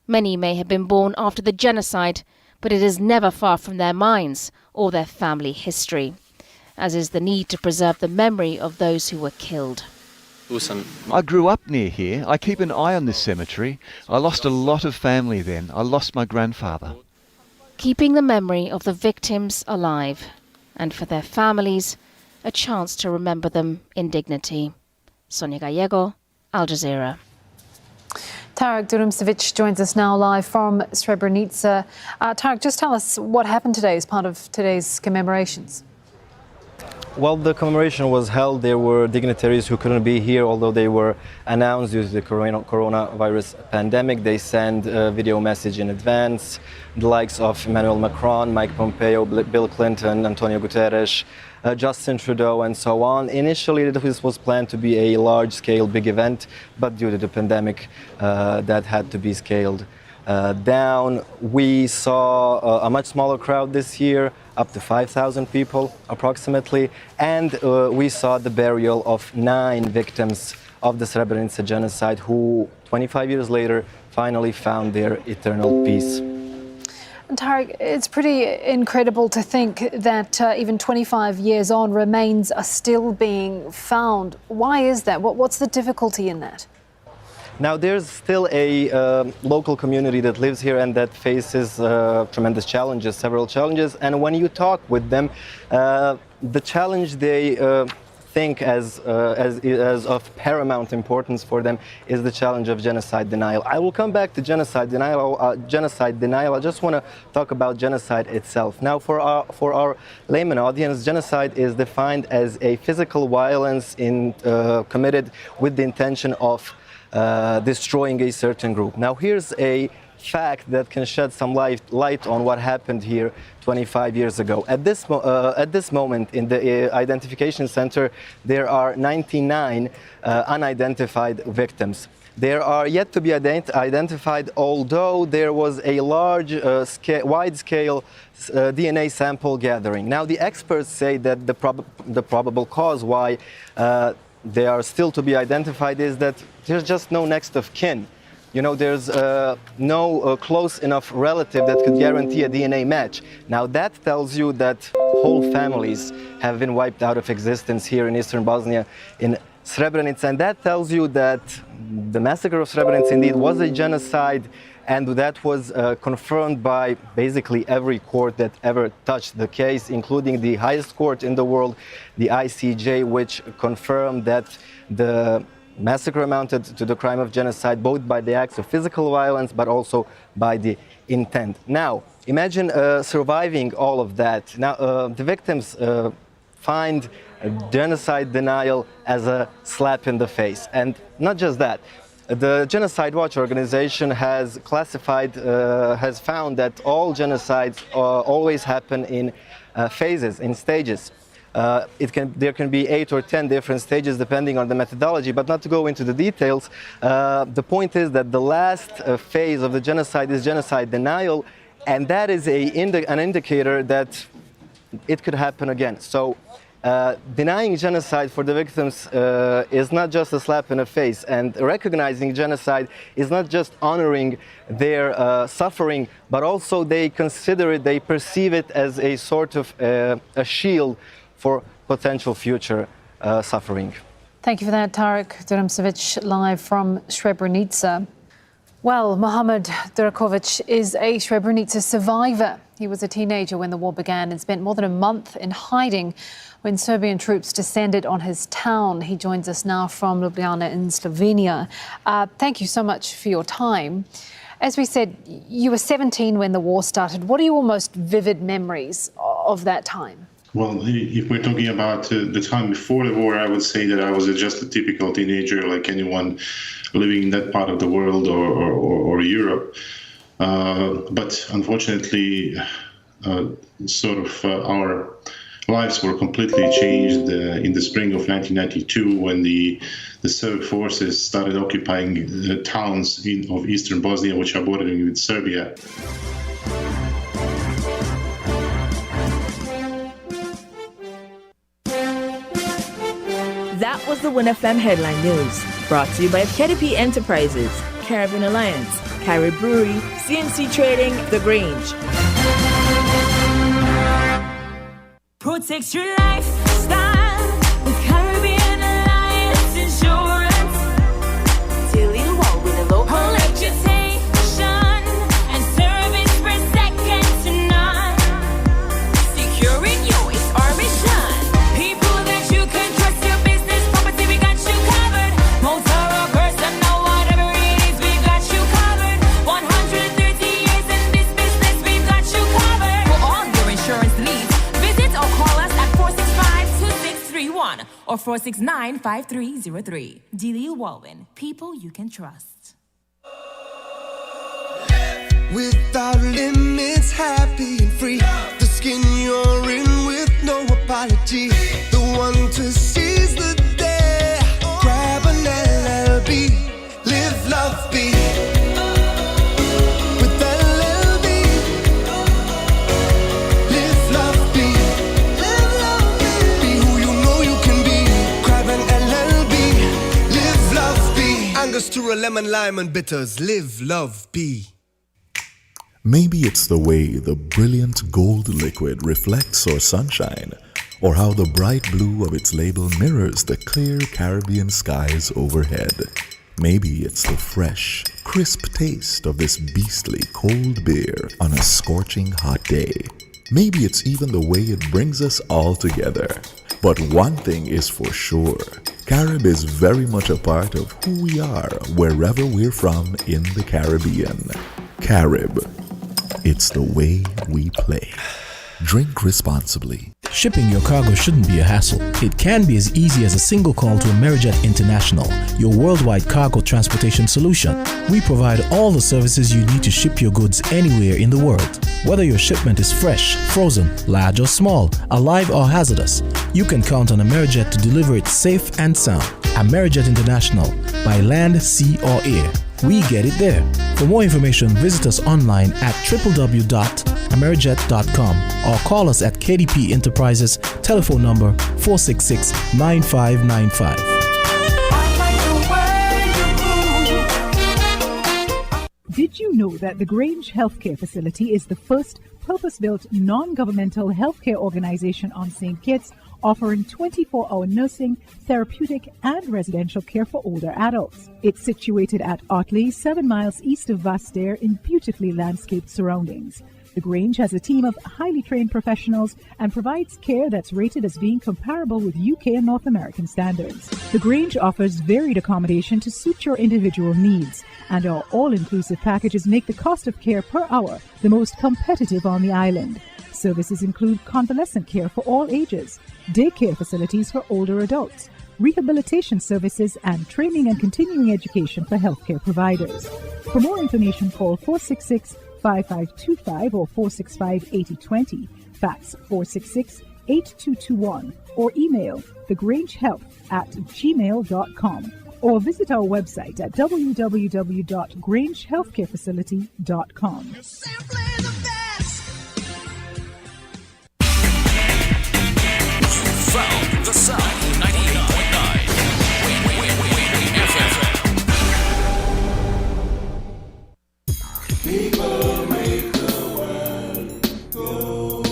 Many may have been born after the genocide, but it is never far from their minds or their family history, as is the need to preserve the memory of those who were killed. I grew up near here. I keep an eye on this cemetery. I lost a lot of family then. I lost my grandfather. Keeping the memory of the victims alive, and for their families, a chance to remember them in dignity. Sonia Gallego, Al Jazeera. Tarek Durumsevic joins us now live from Srebrenica. Tarek, just tell us what happened today as part of today's commemorations. Well, the commemoration was held. There were dignitaries who couldn't be here, although they were announced due to the coronavirus pandemic. They sent a video message in advance. The likes of Emmanuel Macron, Mike Pompeo, Bill Clinton, Antonio Guterres, Justin Trudeau, and so on. Initially, this was planned to be a large-scale, big event, but due to the pandemic, that had to be scaled down. We saw a much smaller crowd this year, up to 5,000 people approximately, and we saw the burial of 9 victims of the Srebrenica genocide who 25 years later finally found their eternal peace. And Tarek, it's pretty incredible to think that even 25 years on, remains are still being found. Why is that? What's the difficulty in that? Now, there's still a local community that lives here and that faces tremendous challenges, several challenges. And when you talk with them, the challenge they think as of paramount importance for them is the challenge of genocide denial. I will come back to genocide denial. I just want to talk about genocide itself. Now, for our layman audience, genocide is defined as a physical violence committed with the intention of destroying a certain group. Now, here's a fact that can shed some light on what happened here 25 years ago. At this moment in the identification center, there are 99 unidentified victims. There are yet to be identified, although there was a large, wide-scale DNA sample gathering. Now, the experts say that the probable cause why they are still to be identified is that there's just no next of kin. You know, there's no close enough relative that could guarantee a DNA match. Now, that tells you that whole families have been wiped out of existence here in eastern Bosnia, in Srebrenica, and that tells you that the massacre of Srebrenica indeed was a genocide, and that was confirmed by basically every court that ever touched the case, including the highest court in the world, the ICJ, which confirmed that the massacre amounted to the crime of genocide, both by the acts of physical violence, but also by the intent. Now, imagine surviving all of that. Now, the victims find genocide denial as a slap in the face. And not just that. The Genocide Watch organization has has found that all genocides always happen in phases, in stages. There can be 8 or 10 different stages depending on the methodology, but not to go into the details. The point is that the last phase of the genocide is genocide denial, and that is an indicator that it could happen again. So denying genocide for the victims is not just a slap in the face, and recognizing genocide is not just honoring their suffering, but also they perceive it as a sort of a shield for potential future suffering. Thank you for that, Tarek Durmsevic, live from Srebrenica. Well, Mohamed Durakovic is a Srebrenica survivor. He was a teenager when the war began and spent more than a month in hiding when Serbian troops descended on his town. He joins us now from Ljubljana in Slovenia. Thank you so much for your time. As we said, you were 17 when the war started. What are your most vivid memories of that time? Well, if we're talking about the time before the war, I would say that I was just a typical teenager like anyone living in that part of the world or Europe. But unfortunately, our lives were completely changed in the spring of 1992 when the Serb forces started occupying the towns of eastern Bosnia, which are bordering with Serbia. That was the Win FM headline news, brought to you by KDP Enterprises, Caribbean Alliance, Carib Brewery, CNC Trading, The Grange. Protect your lifestyle with Caribbean Alliance Insurance. Dealing well with a local reputation and service for second to none. Securing you is our mission. People that you can trust, your business, property, we got you covered. Motor or personal, whatever it is, we got you covered. 130 years in this business, we've got you covered. For all your insurance needs, visit or call us at 465-2631 or 469-5303. Dealey Walwyn, people you can trust. Without limits, happy and free. The skin you're in with no apology. The one to seize the day. Grab an LLB. Live, love, be. With LLB. Live, love, be. Live, love, be. Be who you know you can be. Grab an LLB. Live, love, be. Angostura, lemon, lime, and bitters. Live, love, be. Maybe it's the way the brilliant gold liquid reflects our sunshine, or how the bright blue of its label mirrors the clear Caribbean skies overhead. Maybe it's the fresh, crisp taste of this beastly cold beer on a scorching hot day. Maybe it's even the way it brings us all together. But one thing is for sure, Carib is very much a part of who we are wherever we're from in the Caribbean. Carib. It's the way we play. Drink responsibly. Shipping your cargo shouldn't be a hassle. It can be as easy as a single call to Amerijet International, your worldwide cargo transportation solution. We provide all the services you need to ship your goods anywhere in the world. Whether your shipment is fresh, frozen, large or small, alive or hazardous, you can count on Amerijet to deliver it safe and sound. Amerijet International, by land, sea or air. We get it there. For more information, visit us online at www.amerijet.com or call us at KDP Enterprises, telephone number 466-9595. Did you know that the Grange Healthcare Facility is the first purpose-built non-governmental healthcare organization on St. Kitts, offering 24-hour nursing, therapeutic, and residential care for older adults. It's situated at Otley, 7 miles east of Vastair in beautifully landscaped surroundings. The Grange has a team of highly trained professionals and provides care that's rated as being comparable with UK and North American standards. The Grange offers varied accommodation to suit your individual needs, and our all-inclusive packages make the cost of care per hour the most competitive on the island. Services include convalescent care for all ages, daycare facilities for older adults, rehabilitation services, and training and continuing education for healthcare providers. For more information, call 466-5525 or 465-8020, fax 466-8221, or email thegrangehealth@gmail.com, or visit our website at www.grangehealthcarefacility.com. Found the sound 98.9 FM. People make the world go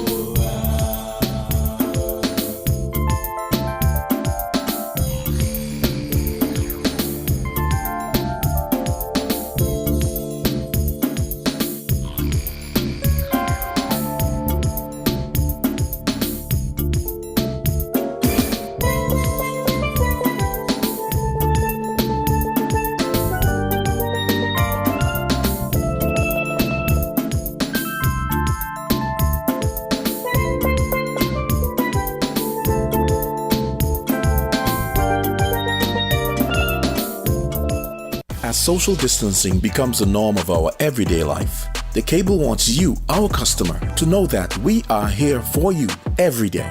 As social distancing becomes the norm of our everyday life, the Cable wants you, our customer, to know that we are here for you every day.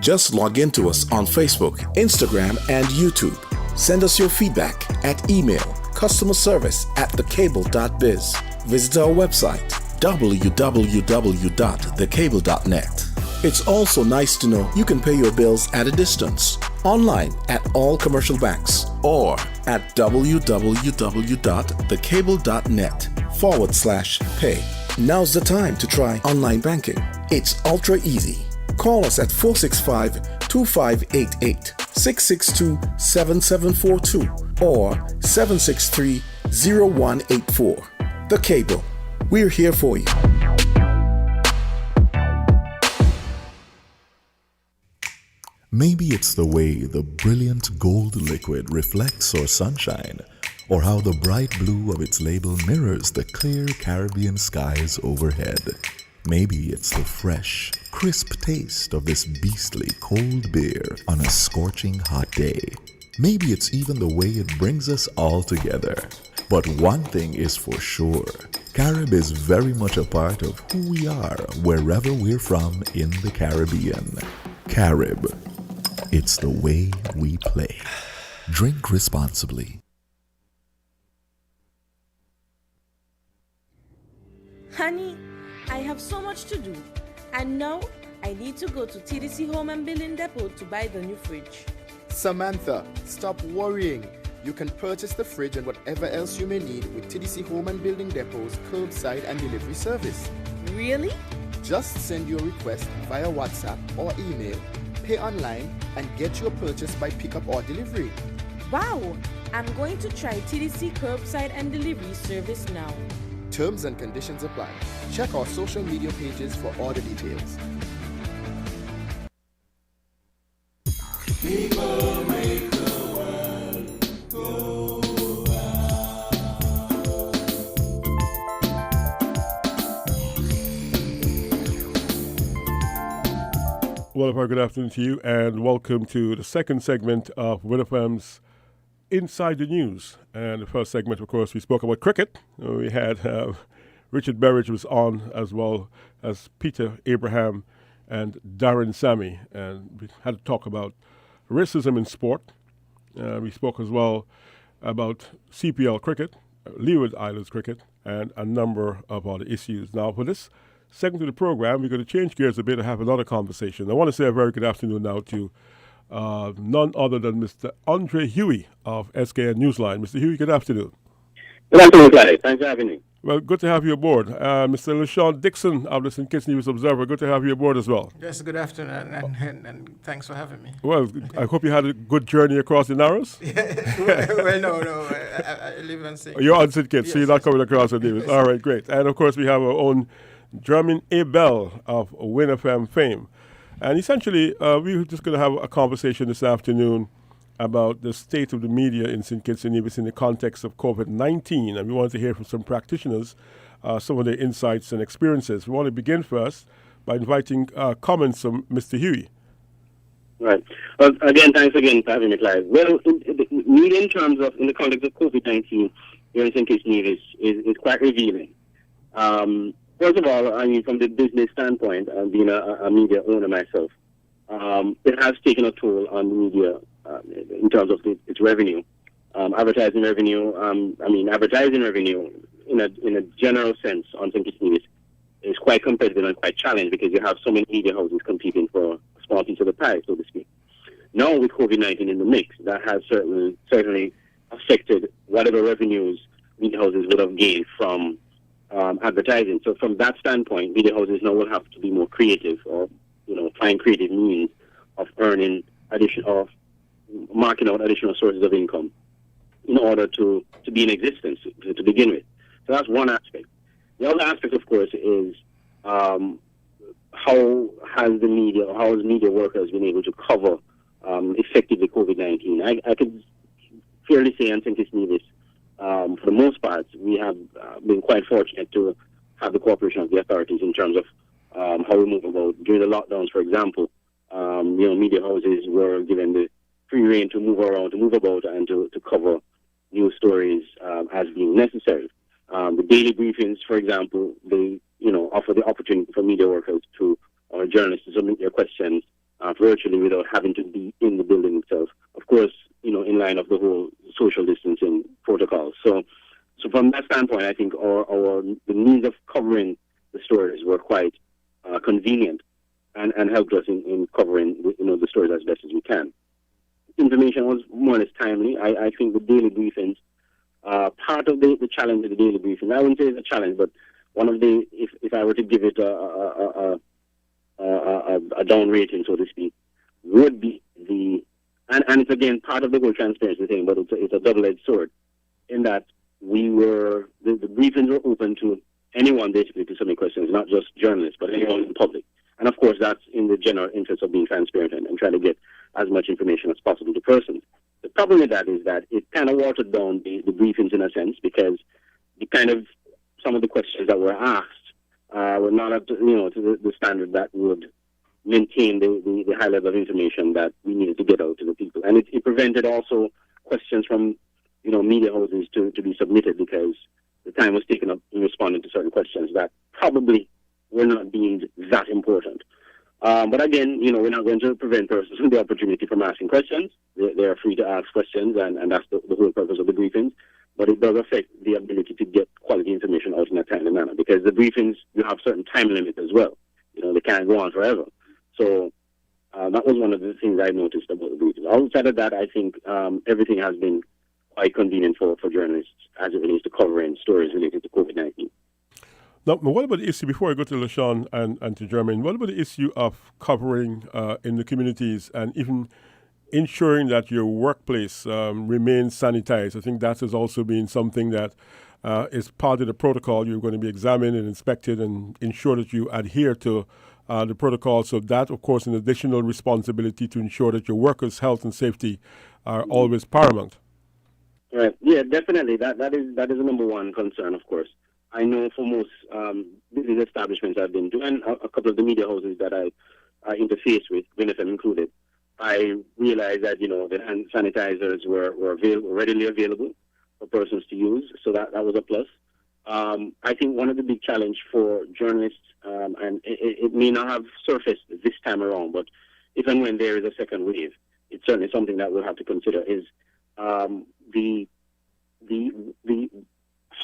Just log in to us on Facebook, Instagram, and YouTube. Send us your feedback at email customerservice@thecable.biz. Visit our website www.thecable.net. It's also nice to know you can pay your bills at a distance, online at all commercial banks, or at www.thecable.net/pay. Now's the time to try online banking. It's ultra easy. Call us at 465-2588, 662-7742, or 763-0184. The Cable. We're here for you. Maybe it's the way the brilliant gold liquid reflects our sunshine, or how the bright blue of its label mirrors the clear Caribbean skies overhead. Maybe it's the fresh, crisp taste of this beastly cold beer on a scorching hot day. Maybe it's even the way it brings us all together. But one thing is for sure, Carib is very much a part of who we are wherever we're from in the Caribbean. Carib. It's the way we play. Drink responsibly. Honey, I have so much to do. And now I need to go to TDC Home and Building Depot to buy the new fridge. Samantha, stop worrying. You can purchase the fridge and whatever else you may need with TDC Home and Building Depot's curbside and delivery service. Really? Just send your request via WhatsApp or email, pay online, and get your purchase by pickup or delivery. Wow! I'm going to try TDC curbside and delivery service now. Terms and conditions apply. Check our social media pages for order details. People make the world go Well, a very good afternoon to you, and welcome to the second segment of WinFM's Inside the News. And the first segment, of course, we spoke about cricket. We had Richard Berridge was on, as well as Peter Abraham and Darren Sammy, and we had to talk about racism in sport. We spoke as well about CPL cricket, Leeward Islands cricket, and a number of other issues. Now, for this segment of the program, we're going to change gears a bit and have another conversation. I want to say a very good afternoon now to none other than Mr. Andre Huey of SKN Newsline. Mr. Huey, good afternoon. Good afternoon, Clyde. Thanks for having me. Well, good to have you aboard. Mr. LaShawn Dixon of the St. Kitts News Observer, good to have you aboard as well. Yes, good afternoon, and thanks for having me. Well, I hope you had a good journey across the Narrows. Well, no, I live in St. You're on St. Kitts, so you're not coming across the News. All right, great. And, of course, we have our own Jermaine Abel of WinFM fame. And essentially, we're just going to have a conversation this afternoon about the state of the media in St. Kitts and Nevis in the context of COVID-19. And we want to hear from some practitioners, some of their insights and experiences. We want to begin first by inviting comments from Mr. Huey. Right. Well, again, thanks again for having me, Clive. Well, media in terms of, in the context of COVID-19, here in St. Kitts Nevis is quite revealing. First of all, I mean, from the business standpoint, being a media owner myself, it has taken a toll on the media in terms of its revenue. Advertising revenue, advertising revenue in a general sense on St. Kitts Nevis is quite competitive and quite challenged because you have so many media houses competing for a small piece of the pie, so to speak. Now with COVID-19 in the mix, that has certainly affected whatever revenues media houses would have gained from advertising. So from that standpoint, media houses now will have to be more creative, or find creative means of earning marking out additional sources of income in order to be in existence to begin with. So that's one aspect. The other aspect, of course, is how has media workers been able to cover effectively COVID-19? I could fairly say on St. Kitts Nevis, for the most part, we have been quite fortunate to have the cooperation of the authorities in terms of how we move about. During the lockdowns, for example, media houses were given the free rein to move around, to move about, and to cover news stories as being necessary. The daily briefings, for example, they offer the opportunity for media workers or journalists to submit their questions virtually without having to be in the building itself. Of course, in line of the whole social distancing protocols. So from that standpoint, I think the means of covering the stories were quite convenient and helped us in covering the stories as best as we can. Information was more or less timely. I think the daily briefings, part of the challenge of the daily briefings, I wouldn't say it's a challenge, but one of the, if I were to give it a down rating, so to speak, would be and it's again part of the whole transparency thing, but it's a double-edged sword in that the briefings were open to anyone basically to submit questions, not just journalists, but anyone in the public. And of course, that's in the general interest of being transparent and trying to get as much information as possible to persons. The problem with that is that it kind of watered down the briefings in a sense, because some of the questions that were asked were not up to the standard that would maintain the high level of information that we needed to get out to the people. And it prevented also questions from media houses to be submitted, because the time was taken up in responding to certain questions that probably were not deemed that important. But again, we're not going to prevent persons from the opportunity from asking questions. They are free to ask questions, and that's the whole purpose of the briefings. But it does affect the ability to get quality information out in a timely manner, because the briefings, you have certain time limit as well. They can't go on forever. So that was one of the things I noticed about the briefings. Outside of that, I think everything has been quite convenient for journalists as it relates to covering stories related to COVID-19. Now, what about the issue, before I go to LaShawn and to Jermaine, what about the issue of covering in the communities and even ensuring that your workplace remains sanitized? I think that has also been something that is part of the protocol. You're going to be examined and inspected and ensure that you adhere to the protocol. So that, of course, an additional responsibility to ensure that your workers' health and safety are always paramount. Right. Yeah, definitely. That is the number one concern, of course. I know for most business establishments I've been to, and a couple of the media houses that I interface with, WinFM included, I realized that the hand sanitizers were readily available for persons to use, so that was a plus. I think one of the big challenge for journalists, and it may not have surfaced this time around, but if and when there is a second wave, it's certainly something that we'll have to consider, is the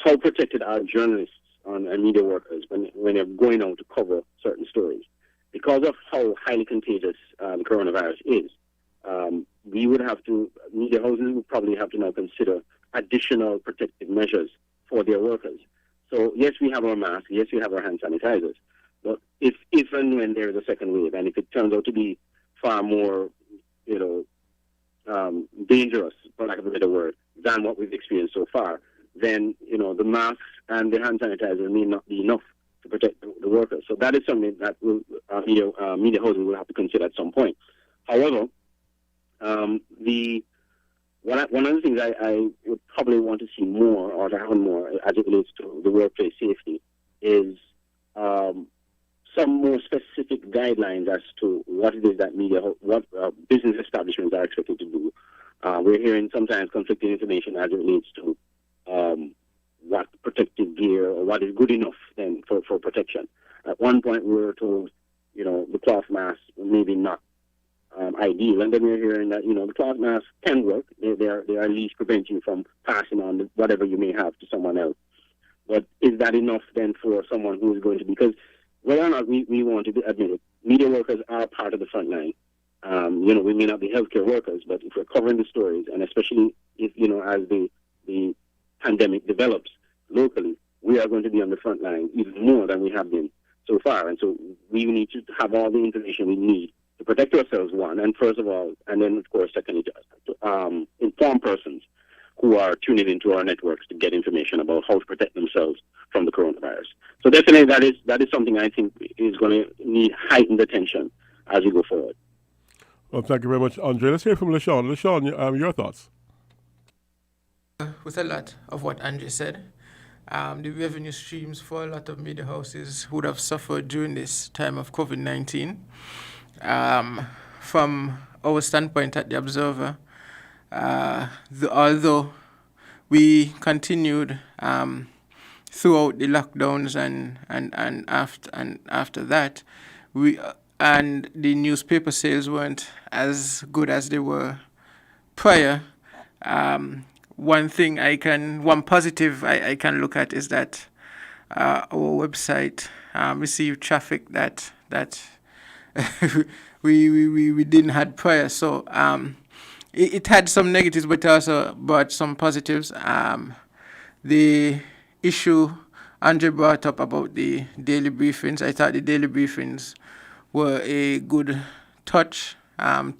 how protected are journalists and media workers when they're going out to cover certain stories. Because of how highly contagious the coronavirus is, media houses would probably have to now consider additional protective measures for their workers. So yes, we have our masks, yes, we have our hand sanitizers, but if and when there is a second wave, and if it turns out to be far more, dangerous, for lack of a better word, than what we've experienced so far, then the masks and the hand sanitizer may not be enough to protect the workers. So that is something that media houses will have to consider at some point. However, one of the things I would probably want to see more, or to have more, as it relates to the workplace safety, is some more specific guidelines as to what it is that what business establishments are expected to do. We're hearing sometimes conflicting information as it relates to what protective gear or what is good enough then for protection. At one point, we were told, the cloth mask maybe not ideal, and then we're hearing that the cloth mask can work. They are at least prevent you from passing on whatever you may have to someone else. But is that enough then for someone who is going to be? Because whether or not we want to admit it, media workers are part of the front line. We may not be healthcare workers, but if we're covering the stories, and especially if as the pandemic develops locally, we are going to be on the front line even more than we have been so far. And so we need to have all the information we need to protect ourselves, one, and first of all, and then of course, secondly, to inform persons who are tuning into our networks to get information about how to protect themselves from the coronavirus. So definitely that is something I think is going to need heightened attention as we go forward. Well, thank you very much, Andre. Let's hear from LaShawn. LaShawn, your thoughts? With a lot of what Andre said, the revenue streams for a lot of media houses would have suffered during this time of COVID-19. From our standpoint at the Observer, although we continued throughout the lockdowns and after that, and the newspaper sales weren't as good as they were prior. One positive I can look at is that our website received traffic that we didn't have prior. So it had some negatives, but also brought some positives. The issue Andre brought up about the daily briefings, I thought the daily briefings were a good touch in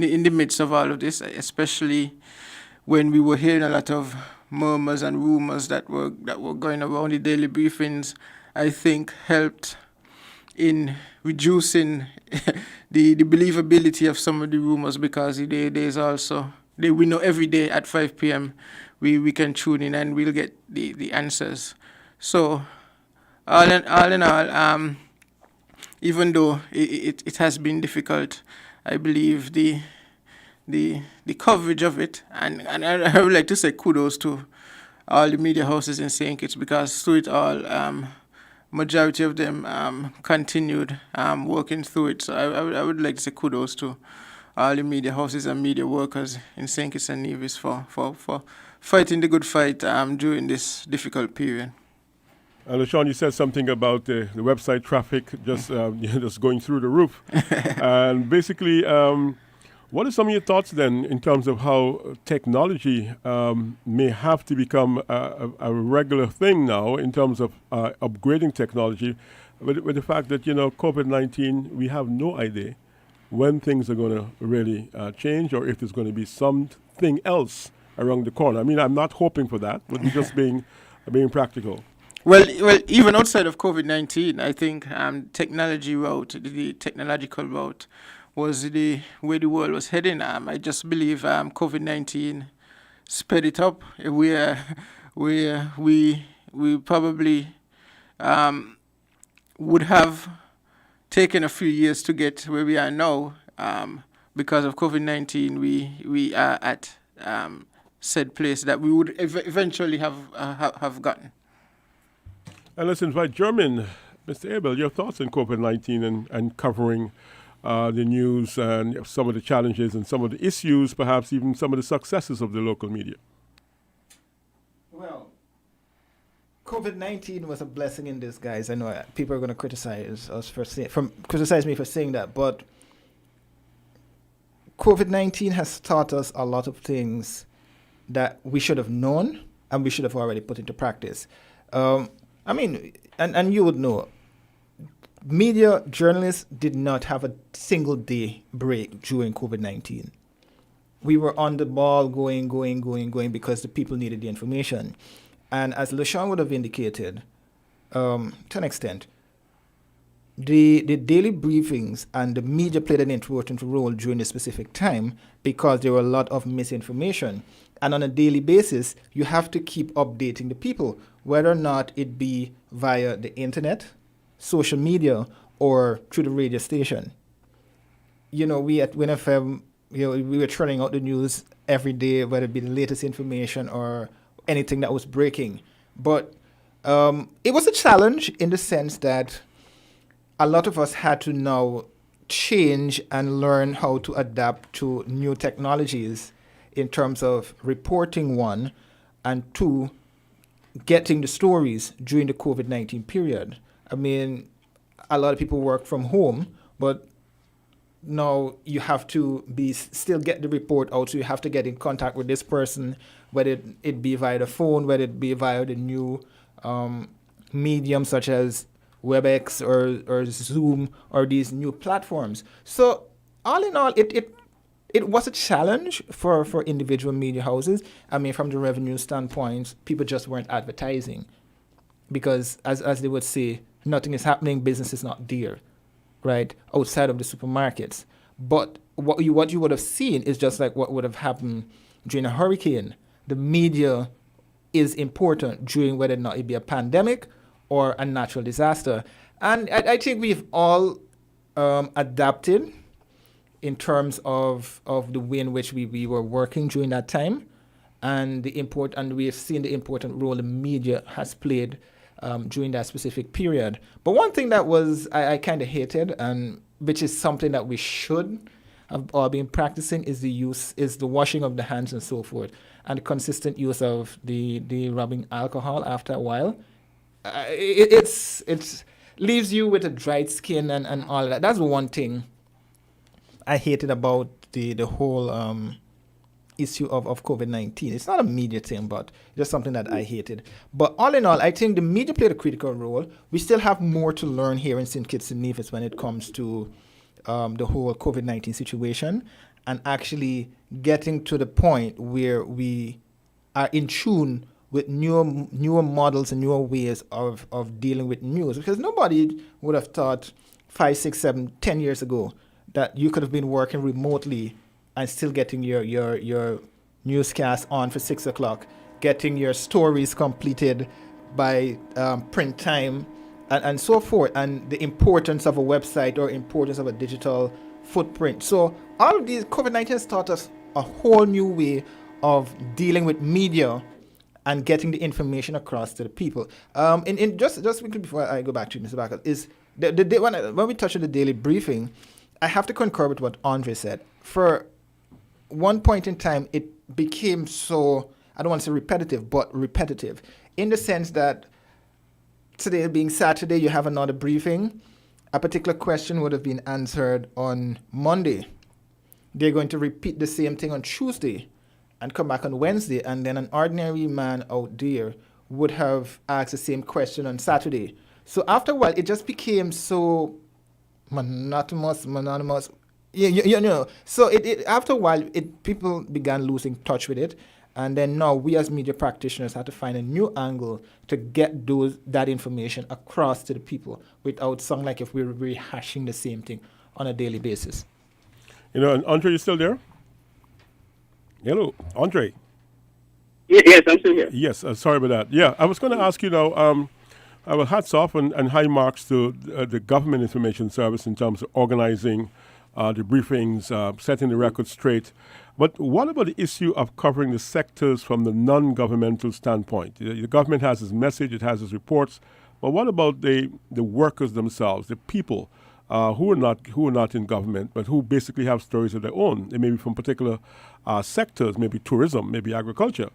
the midst of all of this, especially when we were hearing a lot of murmurs and rumors that were going around. The daily briefings, I think, helped in reducing the believability of some of the rumors, because there's also we know every day at 5 p.m. we can tune in and we'll get the answers. So all in all, even though it has been difficult, I believe the coverage of it, and I would like to say kudos to all the media houses in St. Kitts, because through it all, majority of them continued working through it. So I would like to say kudos to all the media houses and media workers in St. Kitts and Nevis for fighting the good fight during this difficult period. LaShawn, you said something about the website traffic just going through the roof. And basically, what are some of your thoughts then in terms of how technology may have to become a regular thing now in terms of upgrading technology, with the fact that, COVID-19, we have no idea when things are going to really change, or if there's going to be something else around the corner. I mean, I'm not hoping for that, but just being practical. Well, even outside of COVID-19, I think the technological route was the way the world was heading. I just believe COVID-19 sped it up. We probably would have taken a few years to get where we are now. Because of COVID-19, we are at said place that we would eventually have gotten. And let's invite German. Mr. Abel, your thoughts on COVID-19 and covering the news and some of the challenges and some of the issues, perhaps even some of the successes of the local media. Well, COVID-19 was a blessing in disguise. I know people are going to criticize me for saying that, but COVID-19 has taught us a lot of things that we should have known and we should have already put into practice. I mean, and you would know, media journalists did not have a single day break during COVID-19. We were on the ball going because the people needed the information. And as LaShawn would have indicated, to an extent, the daily briefings and the media played an important role during a specific time because there were a lot of misinformation. And on a daily basis, you have to keep updating the people. whether or not it be via the internet, social media, or through the radio station. You know, we at Win FM, you know, we were churning out the news every day, whether it be the latest information or anything that was breaking. But it was a challenge in the sense that a lot of us had to now change and learn how to adapt to new technologies in terms of reporting, one, and two, getting the stories during the COVID-19 period. I mean, a lot of people work from home, but now you have to still get the report out, so you have to get in contact with this person, whether it be via the phone, whether it be via the new medium such as WebEx or Zoom or these new platforms. So all in all, it was a challenge for individual media houses. I mean, from the revenue standpoint, people just weren't advertising because, as they would say, nothing is happening, business is not there, right, outside of the supermarkets. But what you would have seen is just like what would have happened during a hurricane. The media is important during whether or not it be a pandemic or a natural disaster. And I think we've all adapted in terms of the way in which we were working during that time, and we have seen the important role the media has played during that specific period. But one thing that I kind of hated, and which is something that we should have all been practicing, is the washing of the hands and so forth, and the consistent use of the rubbing alcohol after a while. It leaves you with a dried skin and all that. That's one thing I hated about the whole issue of COVID-19. It's not a media thing, but just something that I hated. But all in all, I think the media played a critical role. We still have more to learn here in St. Kitts and Nevis when it comes to the whole COVID-19 situation, and actually getting to the point where we are in tune with newer models and newer ways of dealing with news. Because nobody would have thought 5, 6, 7, 10 years ago that you could have been working remotely and still getting your newscast on for 6 o'clock, getting your stories completed by print time, and so forth, and the importance of a website or importance of a digital footprint. So all of these, COVID-19 has taught us a whole new way of dealing with media and getting the information across to the people. And just quickly before I go back to Mr. Backer, is when we touch on the daily briefing, I have to concur with what Andre said. For one point in time, it became so, I don't want to say repetitive, but repetitive, in the sense that today being Saturday, you have another briefing. A particular question would have been answered on Monday. They're going to repeat the same thing on Tuesday and come back on Wednesday, and then an ordinary man out there would have asked the same question on Saturday. So after a while, it just became so monotonous. You know. So after a while, people began losing touch with it, and then now we as media practitioners had to find a new angle to get that information across to the people without sounding like if we were rehashing the same thing on a daily basis. You know, and Andre, you still there? Hello, Andre. Yes, I'm still here. Yes, sorry about that. Yeah, I was going to ask you now, well, hats off and high marks to the Government Information Service in terms of organizing the briefings, setting the record straight. But what about the issue of covering the sectors from the non-governmental standpoint? The government has its message, it has its reports, but what about the workers themselves, the people who are not in government, but who basically have stories of their own? They may be from particular sectors, maybe tourism, maybe agriculture.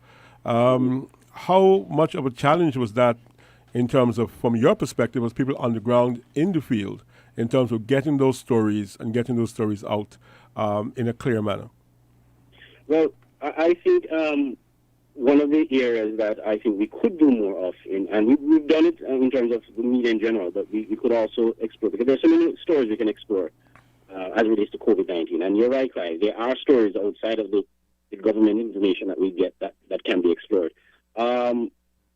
How much of a challenge was that in terms of, from your perspective, as people on the ground in the field, in terms of getting those stories and getting those stories out in a clear manner? Well, I think one of the areas that I think we could do more of, and we've done it in terms of the media in general, but we could also explore, because there's so many stories we can explore as it relates to COVID-19. And you're right, Clive, there are stories outside of the government information that we get that can be explored.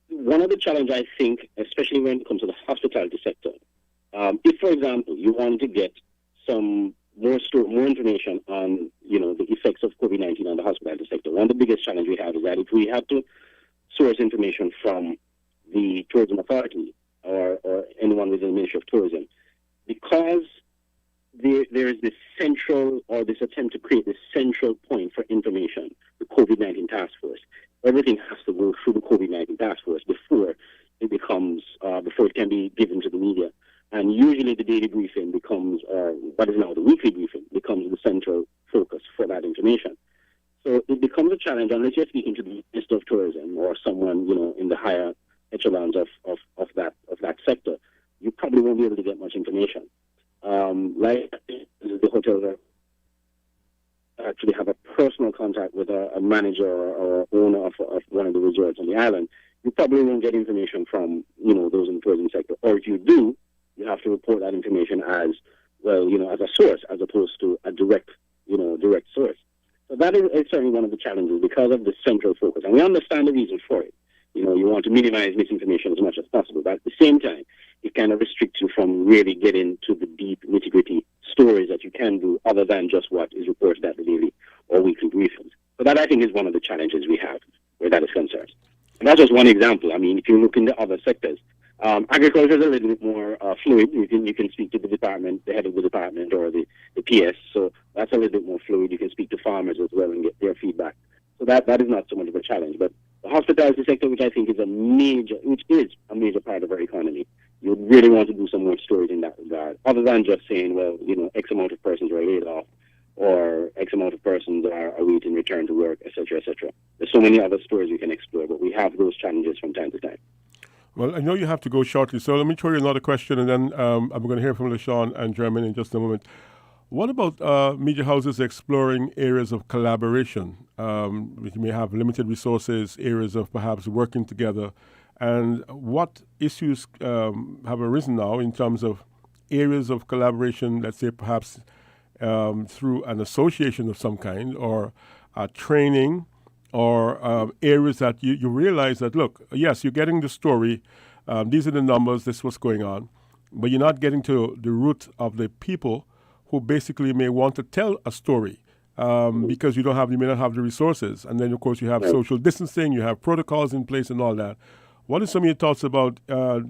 One of the challenges, I think, especially when it comes to the hospitality sector, if, for example, you want to get some more information on, the effects of COVID-19 on the hospitality sector, one of the biggest challenges we have is that if we have to source information from the tourism authority or anyone within the Ministry of Tourism, because there is this central, or this attempt to create this central point for information, the COVID-19 task force. Everything has to go through the COVID-19 task force before it becomes, before it can be given to the media. And usually the daily briefing becomes, what is now the weekly briefing, becomes the central focus for that information. So it becomes a challenge unless you're speaking to the Minister of Tourism or someone, in the higher echelons of that sector. You probably won't be able to get much information. Like the hotels actually have a personal contact with a manager or owner of one of the resorts on the island. You probably won't get information from, those in the tourism sector. Or if you do, you have to report that information as, well, as a source, as opposed to a direct source. So that is certainly one of the challenges because of the central focus. And we understand the reason for it. You want to minimize misinformation as much as possible. But at the same time, it kind of restricts you from really getting to the deep, nitty-gritty stories that you can do other than just what is reported at the daily or weekly briefings. So that, I think, is one of the challenges we have where that is concerned. And that's just one example. I mean, if you look into other sectors, agriculture is a little bit more fluid. You can speak to the department, the head of the department, or the PS. So that's a little bit more fluid. You can speak to farmers as well and get their feedback. So that is not so much of a challenge. But the hospitality sector, which I think is a major part of our economy, you really want to do some more stories in that regard, other than just saying, well, X amount of persons are laid off, or X amount of persons are awaiting return to work, etc., etc. There's so many other stories we can explore, but we have those challenges from time to time. Well, I know you have to go shortly, so let me throw you another question, and then I'm going to hear from LaShawn and Jermaine in just a moment. What about media houses exploring areas of collaboration, which may have limited resources, areas of perhaps working together, and what issues have arisen now in terms of areas of collaboration, let's say perhaps through an association of some kind or training, or areas that you realize that, look, yes, you're getting the story, these are the numbers, this is what's going on, but you're not getting to the root of the people who basically may want to tell a story because you may not have the resources. And then, of course, you have social distancing, you have protocols in place and all that. What are some of your thoughts about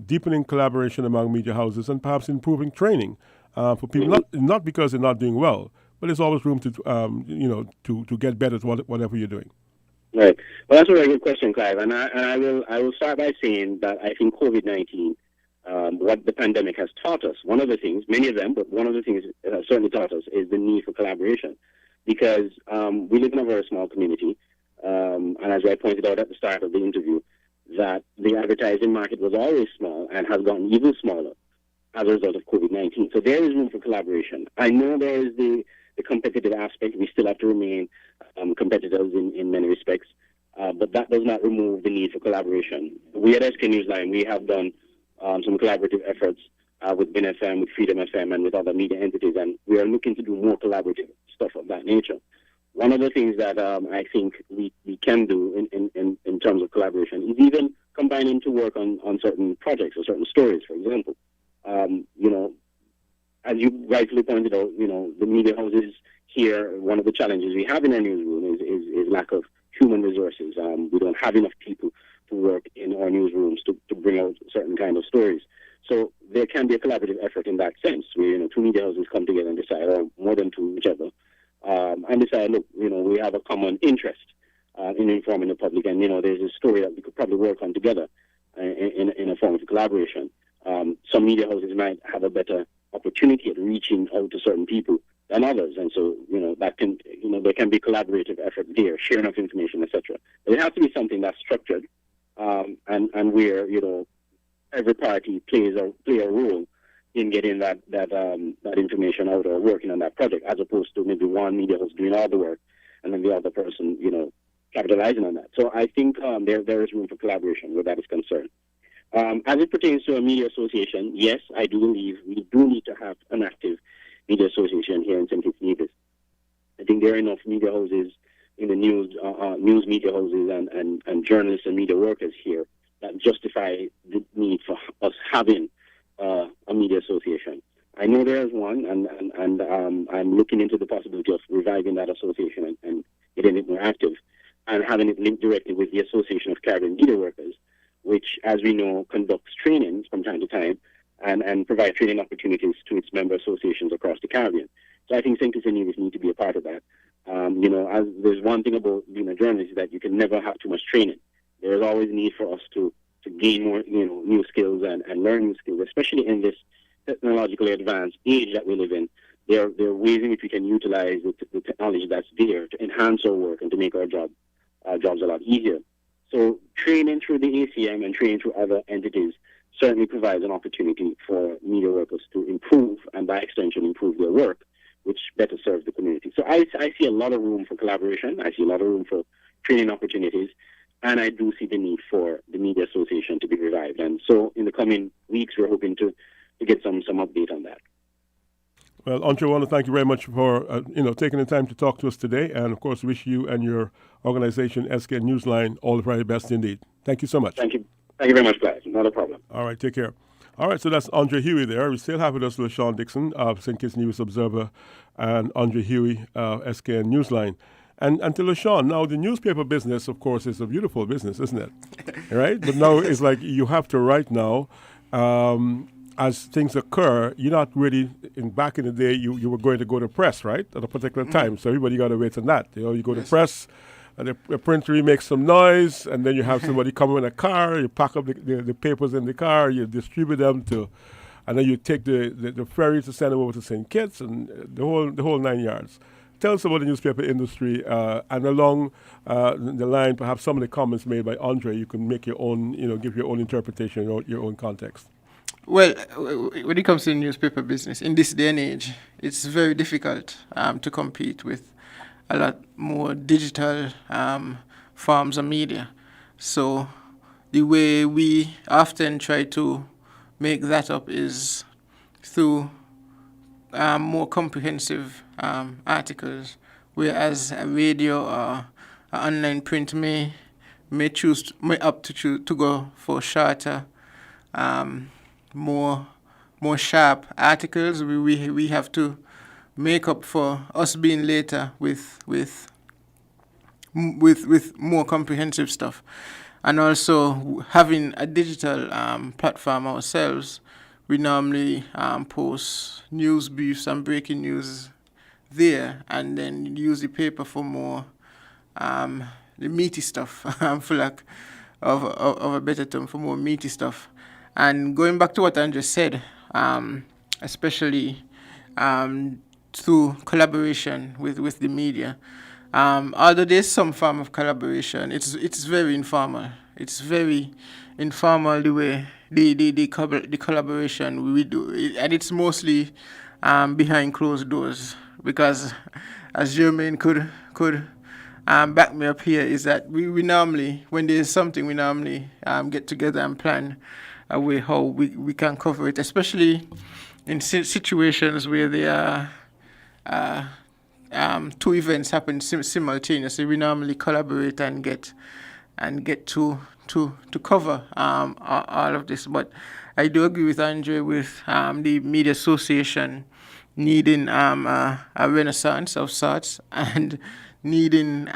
deepening collaboration among media houses and perhaps improving training for people, not because they're not doing well, but there's always room to get better at whatever you're doing? Right. Well, that's a very good question, Clive. And I will start by saying that I think COVID-19, what the pandemic has taught us, one of the things, many of them, but one of the things it has certainly taught us is the need for collaboration. Because we live in a very small community, and as I pointed out at the start of the interview, that the advertising market was always small and has gotten even smaller as a result of COVID-19. So there is room for collaboration. I know there is the competitive aspect. We still have to remain competitors in many respects, but that does not remove the need for collaboration. We at SK Newsline, we have done some collaborative efforts with BinFM, with Freedom FM, and with other media entities, and we are looking to do more collaborative stuff of that nature. One of the things that I think we can do in terms of collaboration is even combining to work on certain projects or certain stories, for example. As you rightfully pointed out, the media houses here, one of the challenges we have in our newsroom is lack of human resources. We don't have enough people to work in our newsrooms to bring out certain kind of stories. So there can be a collaborative effort in that sense, where two media houses come together and decide, or more than two, whichever, and decide, look, we have a common interest in informing the public, and there's a story that we could probably work on together in a form of collaboration. Some media houses might have a better opportunity at reaching out to certain people than others, and so that can there can be collaborative effort there, sharing of information, etc. But it has to be something that's structured, and where every party play a role in getting that information out or working on that project, as opposed to maybe one media house doing all the work and then the other person capitalizing on that. So I think there is room for collaboration where that is concerned. As it pertains to a media association, yes, I do believe we do need to have an active media association here in St. Kitts Nevis. I think there are enough media houses in the news media houses and journalists and media workers here that justify the need for us having a media association. I know there is one, and I'm looking into the possibility of reviving that association and getting it more active and having it linked directly with the Association of Caribbean Media Workers, which, as we know, conducts trainings from time to time and provide training opportunities to its member associations across the Caribbean. So I think St. Kitts and Nevis need to be a part of that. As there's one thing about being a journalist is that you can never have too much training. There is always a need for us to gain more, new skills and learn new skills, especially in this technologically advanced age that we live in. There are ways in which we can utilize the technology that's there to enhance our work and to make our jobs a lot easier. So training through the ACM and training through other entities certainly provides an opportunity for media workers to improve and by extension improve their work, which better serves the community. So I see a lot of room for collaboration. I see a lot of room for training opportunities. And I do see the need for the Media Association to be revived. And so in the coming weeks, we're hoping to get some update on that. Well, Andre, I want to thank you very much for taking the time to talk to us today, and of course, wish you and your organization, SKN Newsline, all the very best indeed. Thank you so much. Thank you. Thank you very much, guys. Not a problem. All right, take care. All right, so that's Andre Huey there. We still have with us LaShawn Dixon of St. Kitts News Observer and Andre Huey, SKN Newsline. And to LaShawn, now the newspaper business, of course, is a beautiful business, isn't it? Right? But now it's like you have to write now. As things occur, you're not really, back in the day, you were going to go to press, right, at a particular time. So everybody got to wait on that. You go to press, and the printer makes some noise, and then you have somebody come in a car, you pack up the papers in the car, you distribute them and then you take the ferry to send them over to St. Kitts, and the whole 9 yards. Tell us about the newspaper industry, and along the line, perhaps some of the comments made by Andre, you can make your own, give your own interpretation, your own context. Well, when it comes to the newspaper business, in this day and age, it's very difficult to compete with a lot more digital forms of media. So the way we often try to make that up is through more comprehensive articles, whereas a radio or online print may opt to go for shorter, more sharp articles. We have to make up for us being later with more comprehensive stuff, and also having a digital platform ourselves. We normally post news briefs and breaking news there, and then use the paper for more the meaty stuff, for lack of a better term, for more meaty stuff. And going back to what Andre said, especially through collaboration with the media, although there's some form of collaboration, it's very informal. It's very informal the way the collaboration we do, and it's mostly behind closed doors. Because, as Jermaine could back me up here, is that we normally, when there's something, we normally get together and plan a way how we can cover it, especially in situations where there are two events happen simultaneously. We normally collaborate and get to cover all of this. But I do agree with Andre with the Media Association needing a renaissance of sorts, and needing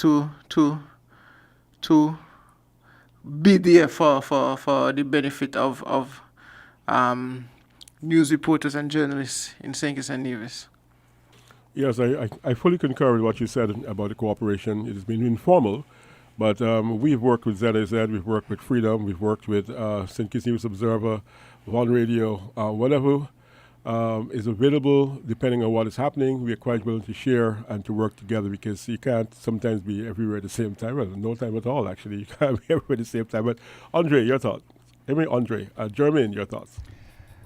to be there for the benefit of news reporters and journalists in St. Kitts and Nevis. Yes, I fully concur with what you said about the cooperation. It has been informal, but we've worked with ZAZ, we've worked with Freedom, we've worked with St. Kitts News Observer, One Radio, whatever is available, depending on what is happening. We are quite willing to share and to work together, because you can't sometimes be everywhere at the same time. Well, no time at all, actually. You can't be everywhere at the same time. But Andre, your thoughts? Jermaine, your thoughts?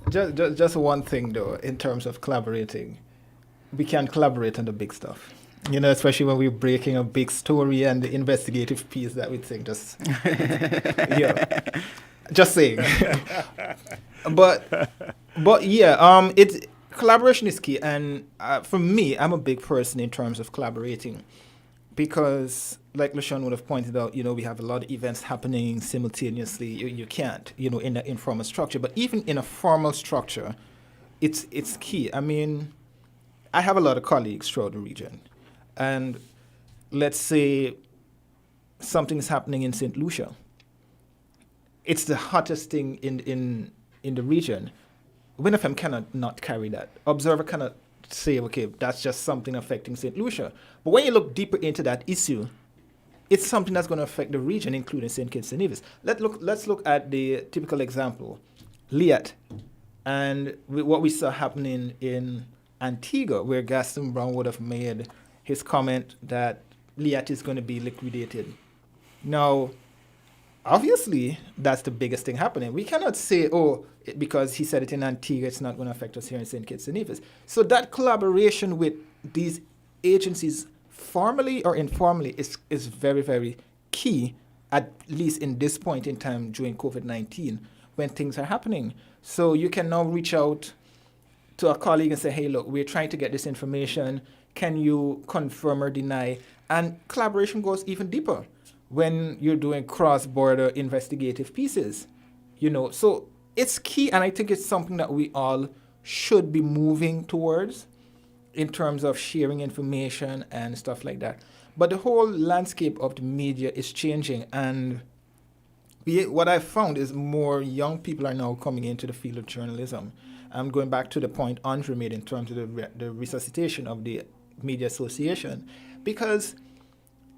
Just one thing, though, in terms of collaborating. We can collaborate on the big stuff. Especially when we're breaking a big story and the investigative piece that we think just, just saying. But yeah, collaboration is key, and for me, I'm a big person in terms of collaborating, because, like LaShawn would have pointed out, we have a lot of events happening simultaneously. You can't, in an informal structure, but even in a formal structure, it's key. I mean, I have a lot of colleagues throughout the region, and let's say something is happening in St. Lucia. it's the hottest thing in the region. Win FM cannot not carry that. Observer cannot say, okay, that's just something affecting St. Lucia. But when you look deeper into that issue, it's something that's going to affect the region, including St. Kitts and Nevis. Let's look at the typical example, Liat, and what we saw happening in Antigua, where Gaston Brown would have made his comment that Liat is going to be liquidated. Now, obviously, that's the biggest thing happening. We cannot say, because he said it in Antigua, it's not going to affect us here in St. Kitts and Nevis. So that collaboration with these agencies, formally or informally, is very, very key, at least in this point in time during COVID-19, when things are happening. So you can now reach out to a colleague and say, hey, look, we're trying to get this information. Can you confirm or deny? And collaboration goes even deeper when you're doing cross-border investigative pieces, So it's key, and I think it's something that we all should be moving towards in terms of sharing information and stuff like that. But the whole landscape of the media is changing, and what I've found is more young people are now coming into the field of journalism. I'm going back to the point Andre made in terms of the resuscitation of the Media Association, because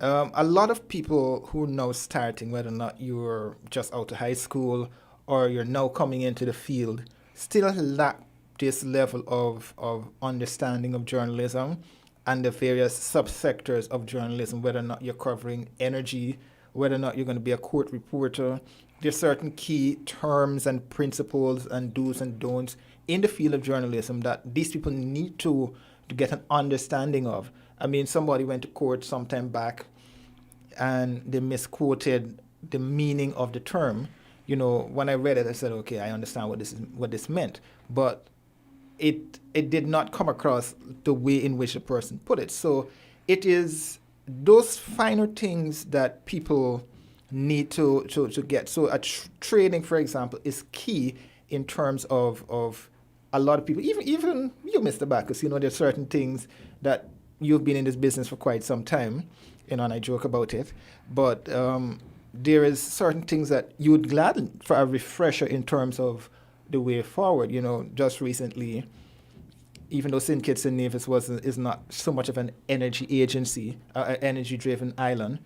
a lot of people who are now starting, whether or not you're just out of high school or you're now coming into the field, still lack this level of understanding of journalism and the various subsectors of journalism, whether or not you're covering energy, whether or not you're going to be a court reporter. There's certain key terms and principles and do's and don'ts in the field of journalism that these people need to get an understanding of. I mean, somebody went to court some time back and they misquoted the meaning of the term. When I read it, I said, okay, I understand what this meant. But it did not come across the way in which the person put it. So it is those finer things that people need to get. So training, for example, is key in terms of a lot of people, even you, Mr. Bacchus, there's certain things that you've been in this business for quite some time, and I joke about it, but there is certain things that you would gladden for a refresher in terms of the way forward. Just recently, even though St. Kitts and Nevis is not so much of an energy agency, an energy-driven island,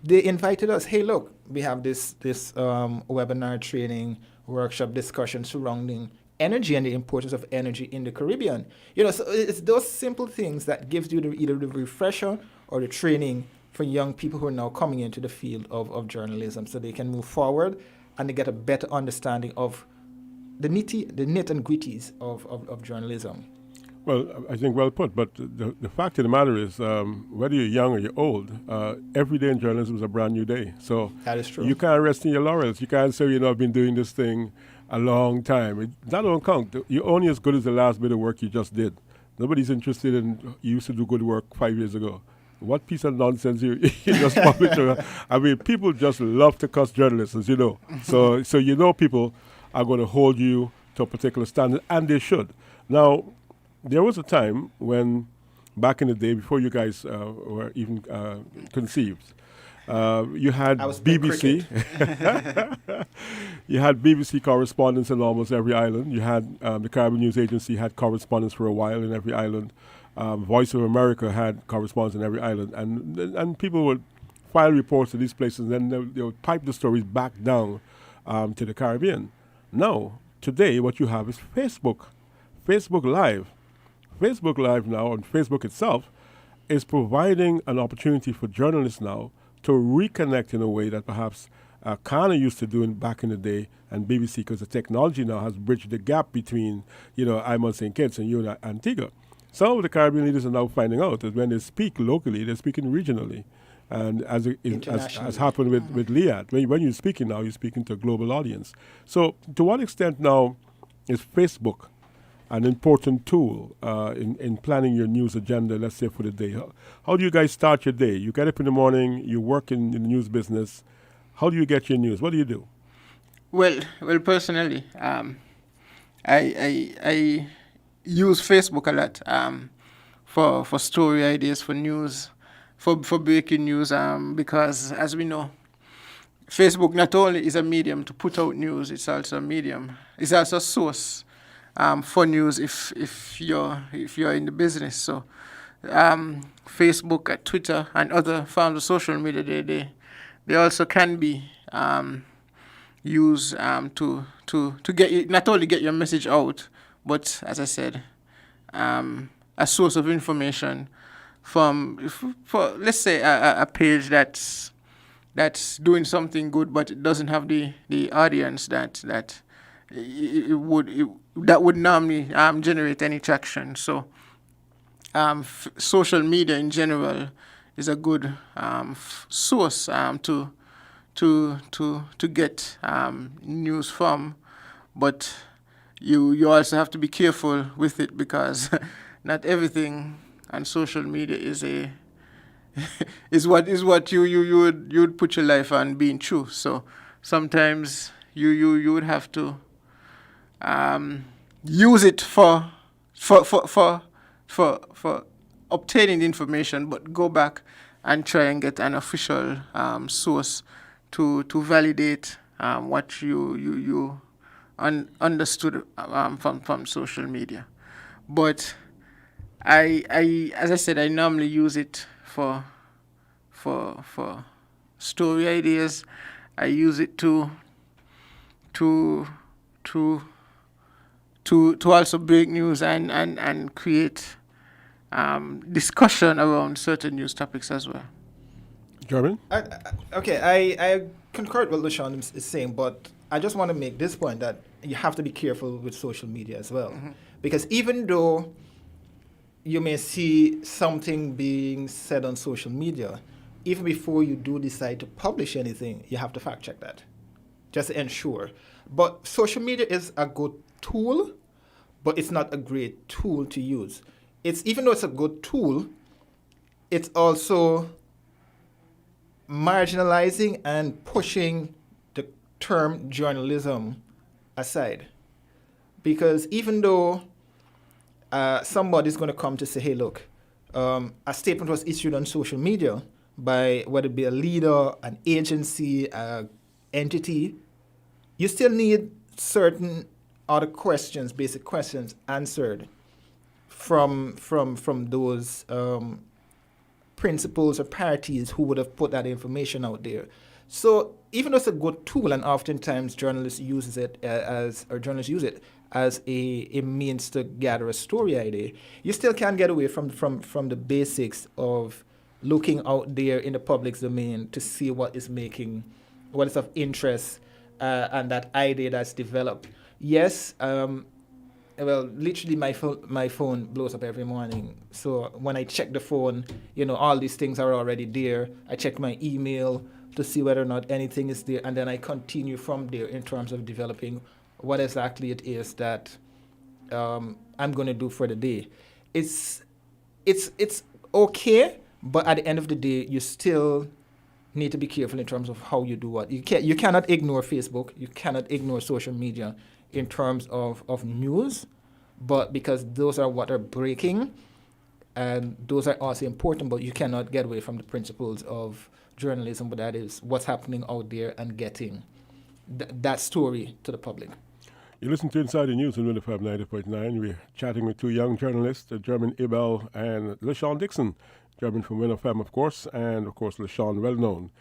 they invited us, hey, look, we have this webinar training workshop discussion surrounding energy and the importance of energy in the Caribbean. So it's those simple things that gives you either the refresher or the training for young people who are now coming into the field of journalism, so they can move forward and they get a better understanding of the nit and gritties of journalism. Well, I think well put, but the fact of the matter is, whether you're young or you're old, every day in journalism is a brand new day. So that is true. You can't rest in your laurels. You can't say, I've been doing this thing a long time. That don't count. You're only as good as the last bit of work you just did. Nobody's interested in, you used to do good work 5 years ago. What piece of nonsense you just published. I mean, people just love to cuss journalists, as you know. So people are going to hold you to a particular standard, and they should. Now, there was a time when, back in the day, before you guys were even conceived, you had BBC. You had BBC correspondents in almost every island. You had the Caribbean News Agency had correspondents for a while in every island. Voice of America had correspondents in every island, and people would file reports to these places, and then they would pipe the stories back down to the Caribbean. Now, today, what you have is Facebook Live. Facebook Live now, on Facebook itself, is providing an opportunity for journalists now to reconnect in a way that perhaps Kana used to do back in the day, and BBC, because the technology now has bridged the gap between, I'm on St. Kitts and you in Antigua. Some of the Caribbean leaders are now finding out that when they speak locally, they're speaking regionally. And as happened with Liat, when you're speaking now, you're speaking to a global audience. So to what extent now is Facebook an important tool in planning your news agenda, let's say, for the day? How do you guys start your day? You get up in the morning, you work in the news business. How do you get your news? What do you do? Well, personally, I use Facebook a lot for story ideas, for news, for breaking news, because as we know, Facebook not only is a medium to put out news, it's also a medium. It's also a source for news if you're in the business. So Facebook, Twitter, and other forms of social media, they also can be used to get not only get your message out, but as I said, a source of information for let's say a page that's doing something good, but it doesn't have the audience that would normally generate any traction. So social media in general is a good source to get news from, but you also have to be careful with it, because not everything on social media is what you would put your life on being true. So sometimes you would have to use it for obtaining the information, but go back and try and get an official source to validate what you understood from social media. But I as I said, I normally use it for story ideas. I use it to also break news and create discussion around certain news topics as well. German? I concur with what LaShawn is saying, but I just want to make this point that you have to be careful with social media as well. Mm-hmm. Because even though you may see something being said on social media, even before you do decide to publish anything, you have to fact check that, just to ensure. But social media is a good tool, but it's not a great tool to use. Even though it's a good tool, it's also marginalizing and pushing the term journalism aside. Because even though somebody's going to come to say, hey, look, a statement was issued on social media by whether it be a leader, an agency, an entity, you still need certain other questions, basic questions answered from those principals or parties who would have put that information out there. So even though it's a good tool, and oftentimes journalists use it as a means to gather a story idea, you still can't get away from the basics of looking out there in the public domain to see what is of interest and that idea that's developed. Yes, literally my phone blows up every morning. So when I check the phone, all these things are already there. I check my email to see whether or not anything is there, and then I continue from there in terms of developing what exactly it is that I'm going to do for the day. It's okay, but at the end of the day, you still need to be careful in terms of how you do what. You cannot ignore Facebook. You cannot ignore social media in terms of news, but because those are what are breaking, and those are also important, but you cannot get away from the principles of journalism, but that is what's happening out there and getting that story to the public. You listen to Inside the News on Winter 90.9. We're chatting with two young journalists, German Abel and LaShawn Dixon. German from Winter FM, of course, and of course LaShawn, well known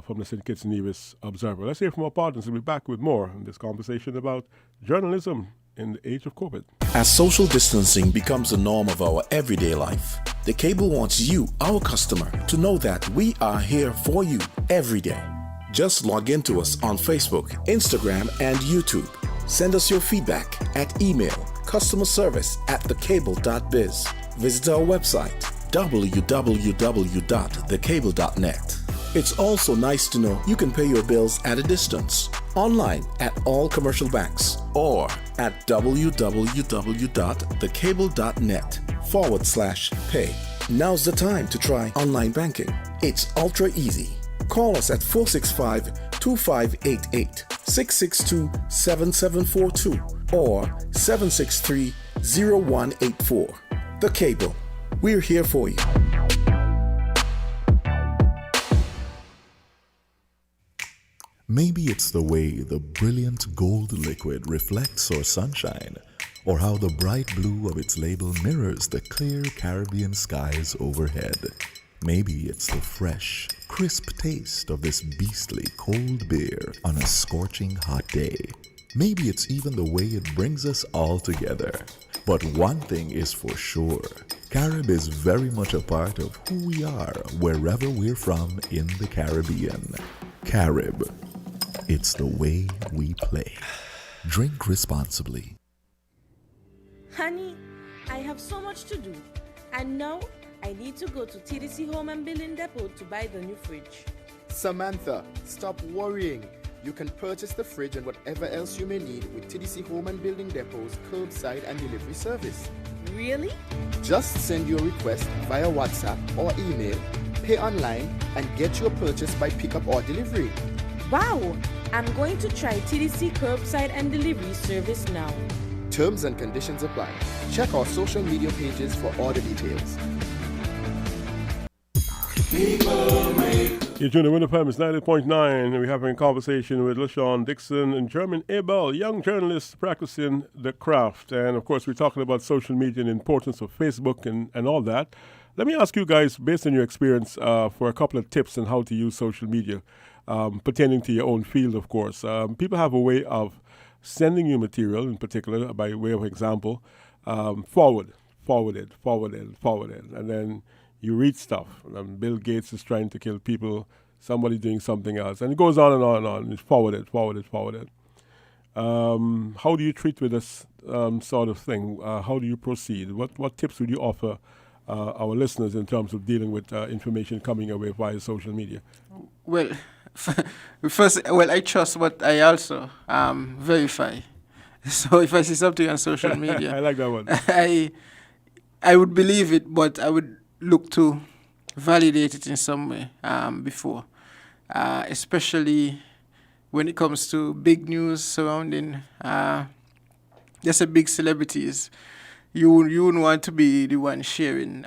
from the St. Kitts and Nevis Observer. Let's hear from our partners. We'll be back with more in this conversation about journalism in the age of COVID. As social distancing becomes the norm of our everyday life, The Cable wants you, our customer, to know that we are here for you every day. Just log into us on Facebook, Instagram, and YouTube. Send us your feedback at email customerservice@thecable.biz. Visit our website www.thecable.net. It's also nice to know you can pay your bills at a distance, online at all commercial banks, or at www.thecable.net/pay. Now's the time to try online banking. It's ultra easy. Call us at 465-2588, 662-7742, or 763-0184. The Cable. We're here for you. Maybe it's the way the brilliant gold liquid reflects our sunshine, or how the bright blue of its label mirrors the clear Caribbean skies overhead. Maybe it's the fresh, crisp taste of this beastly cold beer on a scorching hot day. Maybe it's even the way it brings us all together. But one thing is for sure, Carib is very much a part of who we are wherever we're from in the Caribbean. Carib, it's the way we play. Drink responsibly. Honey, I have so much to do, and now I need to go to TDC Home and Building Depot to buy the new fridge. Samantha, stop worrying. You can purchase the fridge and whatever else you may need with TDC Home and Building Depot's curbside and delivery service. Really? Just send your request via WhatsApp or email, pay online, and get your purchase by pickup or delivery. Wow! I'm going to try TDC curbside and delivery service now. Terms and conditions apply. Check our social media pages for all the details. You're tuning to Wind FM, it's 90.9. We're having a conversation with LaShawn Dixon and German Abel, young journalists practicing the craft. And of course, we're talking about social media and the importance of Facebook and all that. Let me ask you guys, based on your experience, for a couple of tips on how to use social media, pertaining to your own field, of course. People have a way of sending you material, in particular, by way of example, forwarded, and then you read stuff. Bill Gates is trying to kill people, somebody doing something else, and it goes on and on and on. It's forwarded. How do you treat with this sort of thing? How do you proceed? What tips would you offer our listeners in terms of dealing with information coming away via social media? Well, first, I trust, but I also verify. So if I see something on social media, I like that one. I would believe it, but I would look to validate it in some way before, especially when it comes to big news surrounding just big celebrities. You wouldn't want to be the one sharing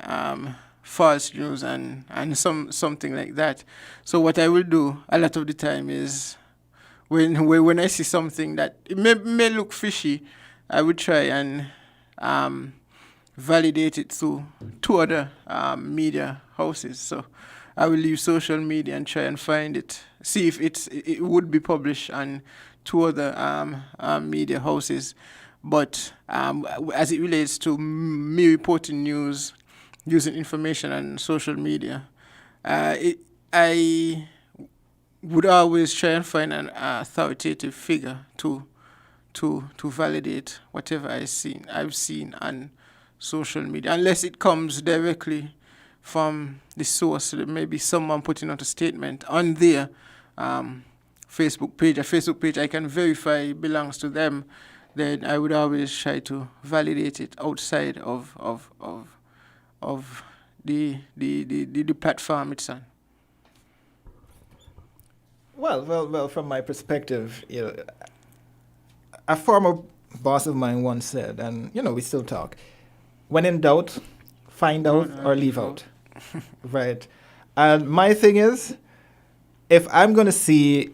false news and something like that. So what I will do a lot of the time is when I see something that it may look fishy, I would try and validate it through two other media houses. So I will use social media and try and find it, see if it would be published on two other media houses. But as it relates to me reporting news using information on social media, I would always try and find an authoritative figure to validate whatever I've seen on social media, unless it comes directly from the source. Maybe someone putting out a statement on their Facebook page, a Facebook page I can verify belongs to them. Then I would always try to validate it outside of the platform it's on. Well. From my perspective, a former boss of mine once said, and we still talk, when in doubt, find out or leave out, right? And my thing is, if I'm going to see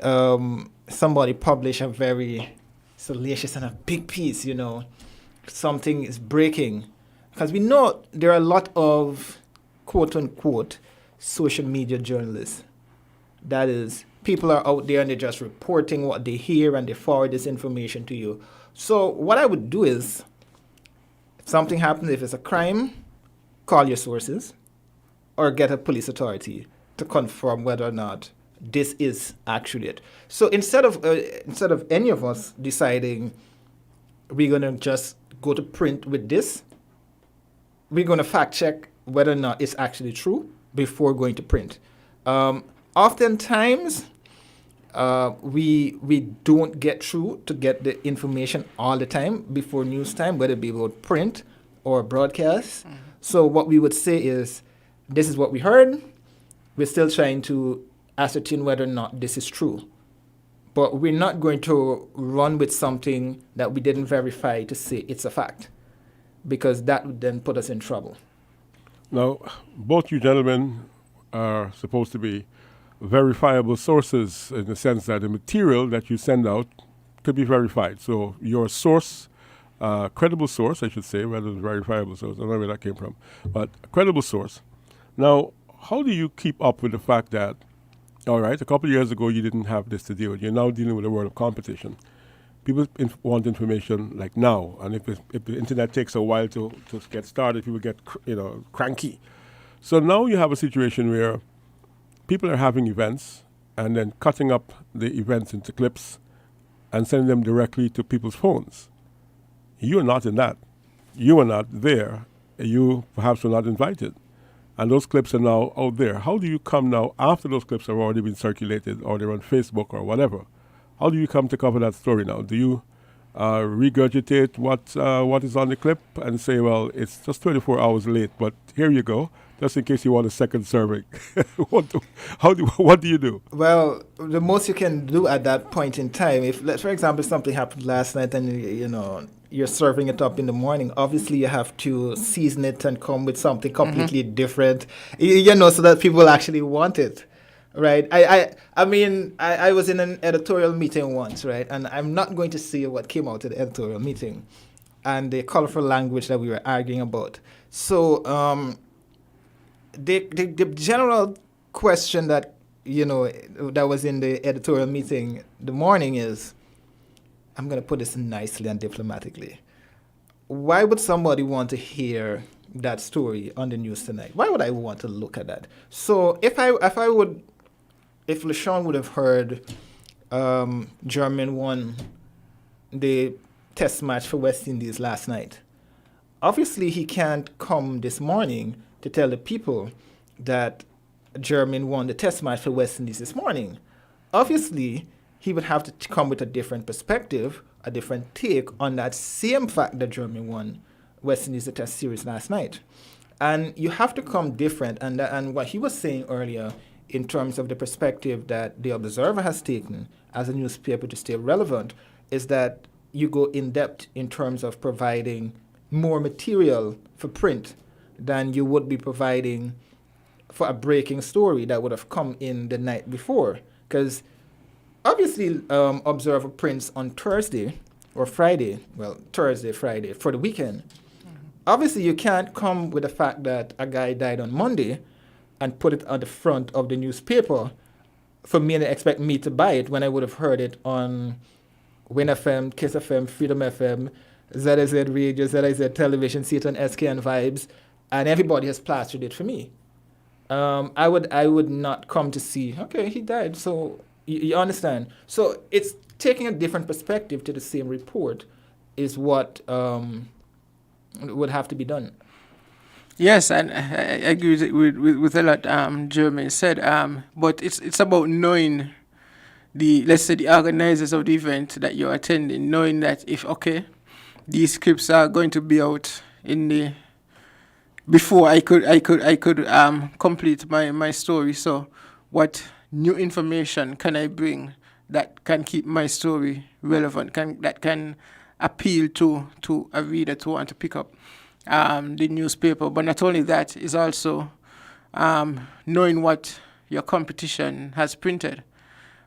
somebody publish a very salacious and a big piece, something is breaking, because we know there are a lot of quote-unquote social media journalists. That is, people are out there and they're just reporting what they hear and they forward this information to you. So what I would do is, if something happens, if it's a crime, call your sources or get a police authority to confirm whether or not this is actually it. So instead of any of us deciding we're going to just go to print with this, we're going to fact check whether or not it's actually true before going to print. Oftentimes, we don't get through to get the information all the time before news time, whether it be about print or broadcast. Mm-hmm. So what we would say is, this is what we heard. We're still trying to ascertain whether or not this is true. But we're not going to run with something that we didn't verify to say it's a fact, because that would then put us in trouble. Now, both you gentlemen are supposed to be verifiable sources in the sense that the material that you send out could be verified. So your source, credible source, I should say, rather than verifiable source. I don't know where that came from, but a credible source. Now, how do you keep up with the fact that, all right, a couple of years ago you didn't have this to deal with. You're now dealing with a world of competition. People want information like now, and if the internet takes a while to get started, people get cranky. So now you have a situation where people are having events and then cutting up the events into clips and sending them directly to people's phones. You are not in that. You are not there. You perhaps were not invited. And those clips are now out there. How do you come now after those clips have already been circulated or they're on Facebook or whatever? How do you come to cover that story now? Do you regurgitate what is on the clip and say, well, it's just 24 hours late, but here you go, just in case you want a second serving? What do you do? Well, the most you can do at that point in time, if, for example, something happened last night and you're serving it up in the morning, obviously you have to season it and come with something completely different, so that people actually want it. Right. I mean, I was in an editorial meeting once, right? And I'm not going to say what came out of the editorial meeting and the colorful language that we were arguing about. So the general question that, that was in the editorial meeting the morning is, I'm going to put this nicely and diplomatically. Why would somebody want to hear that story on the news tonight? Why would I want to look at that? So if LeSean would have heard Germany won the test match for West Indies last night, obviously he can't come this morning to tell the people that Germany won the test match for West Indies this morning. Obviously, he would have to come with a different perspective, a different take on that same fact that Germany won West Indies the test series last night. And you have to come different. And what he was saying earlier in terms of the perspective that the Observer has taken as a newspaper to stay relevant is that you go in depth in terms of providing more material for print than you would be providing for a breaking story that would have come in the night before. Because obviously Observer prints on Thursday or Friday, Thursday, Friday, for the weekend. Obviously you can't come with the fact that a guy died on Monday and put it on the front of the newspaper for me and expect me to buy it when I would have heard it on Win FM, Kiss FM, Freedom FM, ZIZ Radio, ZIZ Television, see it on SKN Vibes, and everybody has plastered it for me. I would not come to see, okay, he died, so you understand. So it's taking a different perspective to the same report is what would have to be done. Yes, and I agree with a lot Jermaine said. But it's about knowing the organizers of the event that you're attending, knowing that if these scripts are going to be out before I could complete my story. So what new information can I bring that can keep my story relevant, that can appeal to a reader to want to pick up the newspaper? But not only that, is also knowing what your competition has printed,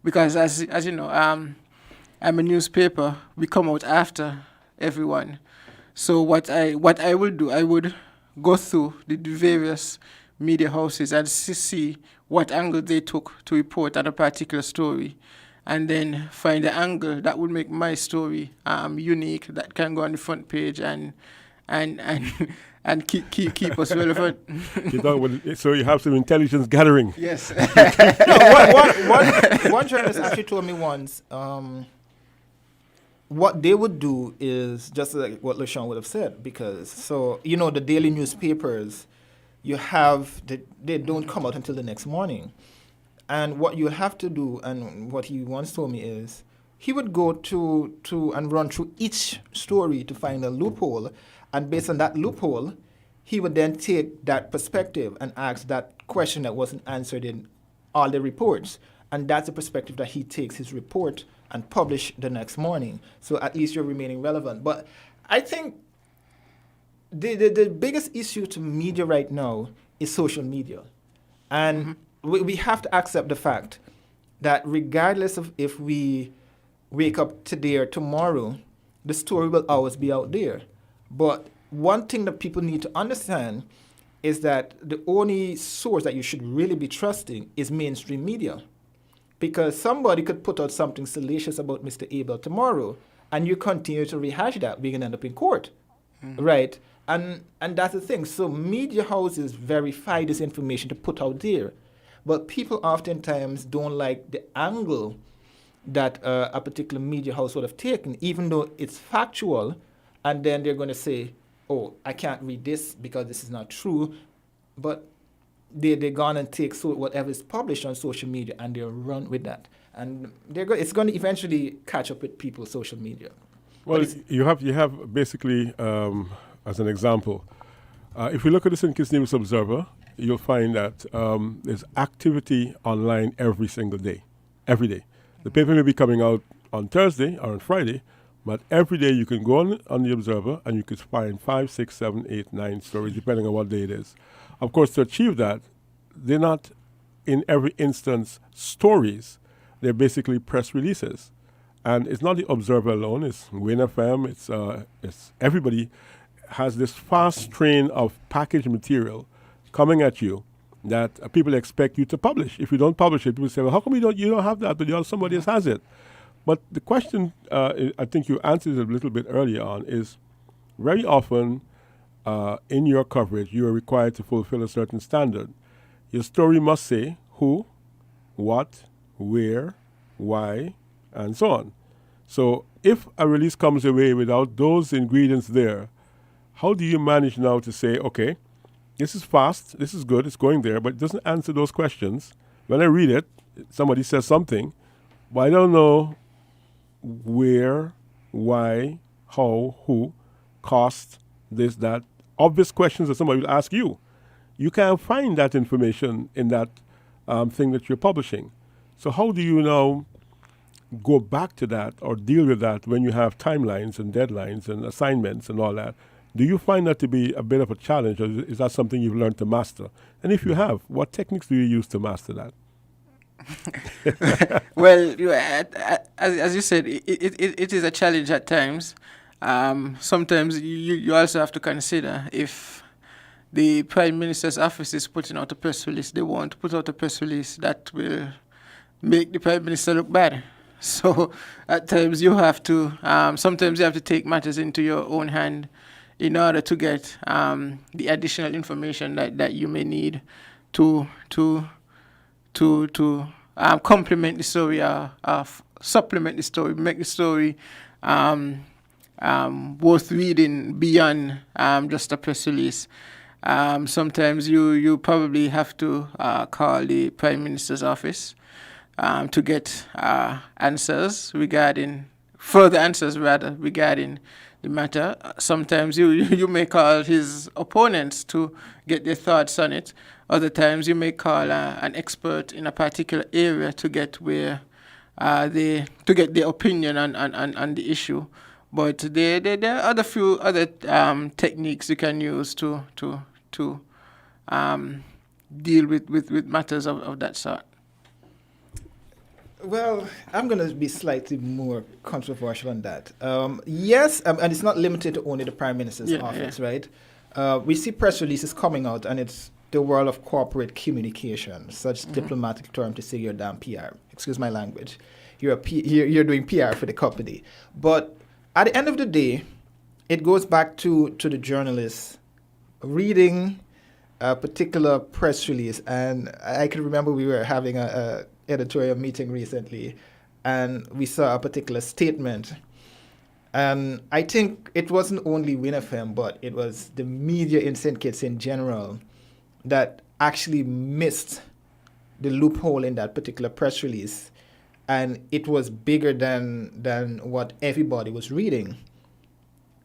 because as you know, I'm a newspaper. We come out after everyone. So what I will do, I would go through the various media houses and see what angle they took to report on a particular story, and then find the angle that would make my story unique, that can go on the front page and keep us relevant. So you have some intelligence gathering. Yes. One journalist actually told me once, what they would do is just like what LeSean would have said, because the daily newspapers, they don't come out until the next morning. And what you have to do, and what he once told me is, he would go to and run through each story to find a loophole, and based on that loophole, he would then take that perspective and ask that question that wasn't answered in all the reports. And that's the perspective that he takes his report and publish the next morning. So at least you're remaining relevant. But I think the biggest issue to media right now is social media. And we have to accept the fact that regardless of if we wake up today or tomorrow, the story will always be out there. But one thing that people need to understand is that the only source that you should really be trusting is mainstream media. Because somebody could put out something salacious about Mr. Abel tomorrow, and you continue to rehash that, we're going to end up in court, right? And that's the thing. So media houses verify this information to put out there. But people oftentimes don't like the angle that a particular media house would have taken, even though it's factual, and then they're going to say, oh, I can't read this because this is not true. But they're going to take whatever is published on social media and they'll run with that. And it's going to eventually catch up with people's social media. Well, you have basically, as an example, if you look at the St. Kitts News Observer, you'll find that there's activity online every single day, every day. The paper may be coming out on Thursday or on Friday, but every day you can go on the Observer and you could find 5, 6, 7, 8, 9 stories, depending on what day it is. Of course, to achieve that, they're not, in every instance, stories. They're basically press releases. And it's not the Observer alone. It's Win FM. It's everybody has this fast train of packaged material coming at you that people expect you to publish. If you don't publish it, people say, well, how come you don't have that, but somebody else has it? But the question, I think you answered it a little bit earlier on, is very often in your coverage, you are required to fulfill a certain standard. Your story must say who, what, where, why, and so on. So if a release comes away without those ingredients there, how do you manage now to say, okay, this is fast, this is good, it's going there, but it doesn't answer those questions. When I read it, somebody says something, but I don't know where, why, how, who, cost, this, that. Obvious questions that somebody will ask you. You can't find that information in that thing that you're publishing. So how do you now go back to that or deal with that when you have timelines and deadlines and assignments and all that? Do you find that to be a bit of a challenge, or is that something you've learned to master? And if you have, what techniques do you use to master that? Well, as you said, it is a challenge at times. Sometimes you also have to consider if the Prime Minister's office is putting out a press release, they want to put out a press release that will make the Prime Minister look bad. So at times you have to, sometimes you have to take matters into your own hand in order to get the additional information that you may need to complement the story, supplement the story, make the story worth reading beyond just a press release. Sometimes you probably have to call the Prime Minister's office to get further answers regarding the matter. Sometimes you may call his opponents to get their thoughts on it. Other times you may call an expert in a particular area to get their opinion on the issue. But there are few other techniques you can use to deal with matters of that sort. Well, I'm going to be slightly more controversial on that. Yes, and it's not limited to only the Prime Minister's office, right? We see press releases coming out, and it's the world of corporate communication, such diplomatic term to say you're damn PR. Excuse my language. You're doing PR for the company. But at the end of the day, it goes back to the journalists reading a particular press release. And I can remember we were having a editorial meeting recently, and we saw a particular statement. And I think it wasn't only Win FM, but it was the media in St. Kitts in general that actually missed the loophole in that particular press release. And it was bigger than what everybody was reading.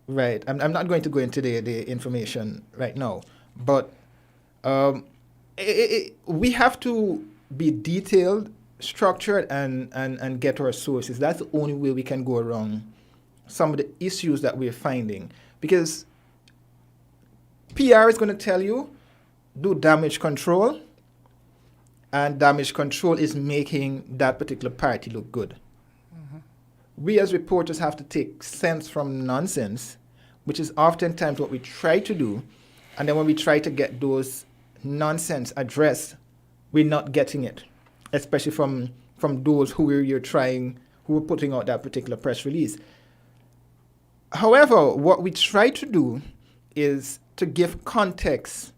Right. I'm not going to go into the information right now, but we have to be detailed, structured, and get our sources. That's the only way we can go around some of the issues that we're finding. Because PR is going to tell you, do damage control, and damage control is making that particular party look good. We as reporters have to take sense from nonsense, which is oftentimes what we try to do, and then when we try to get those nonsense addressed, we're not getting it, especially from those who were putting out that particular press release. However, what we try to do is to give context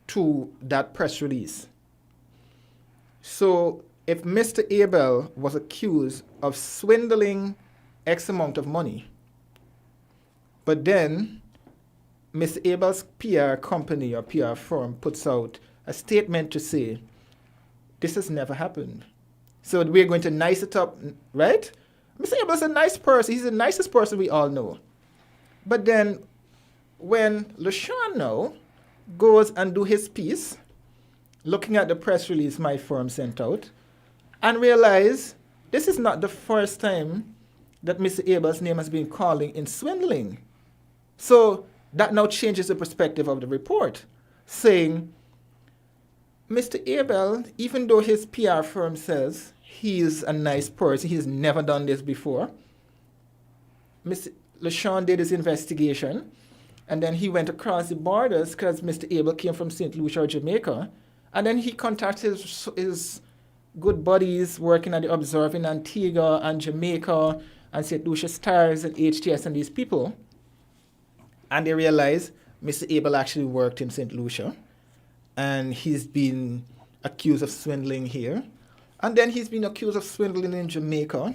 to that press release. So if Mr. Abel was accused of swindling X amount of money, but then Mr. Abel's PR company or PR firm puts out a statement to say, this has never happened. So we're going to nice it up, right? Mr. Abel's a nice person. He's the nicest person we all know. But then when LaShawn now goes and do his piece, looking at the press release my firm sent out, and realize this is not the first time that Mr. Abel's name has been calling in swindling. So that now changes the perspective of the report, saying Mr. Abel, even though his PR firm says he is a nice person, he's never done this before, Mr. LaShawn did his investigation, and then he went across the borders because Mr. Abel came from St. Lucia or Jamaica, and then he contacted his good buddies working at the Observer in Antigua and Jamaica and St. Lucia Stars and HTS and these people, and they realized Mr. Abel actually worked in St. Lucia, and he's been accused of swindling here, and then he's been accused of swindling in Jamaica,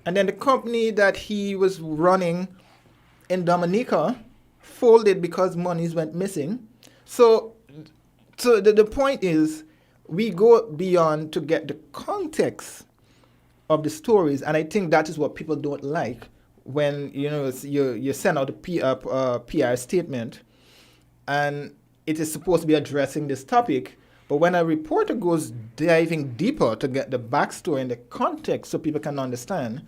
and then the company that he was running in Dominica folded because monies went missing. So the point is, we go beyond to get the context of the stories, and I think that is what people don't like when you send out a PR statement, and it is supposed to be addressing this topic, but when a reporter goes diving deeper to get the backstory and the context so people can understand,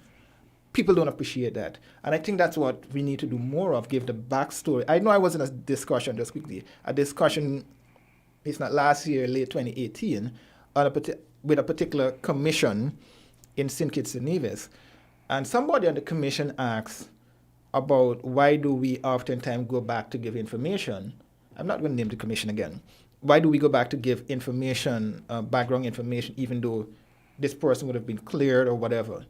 people don't appreciate that. And I think that's what we need to do more of, give the backstory. I know I was in a discussion, just quickly, it's not last year, late 2018, with a particular commission in St. Kitts and Nevis. And somebody on the commission asked about why do we oftentimes go back to give information. I'm not going to name the commission again. Why do we go back to give information, background information, even though this person would have been cleared or whatever?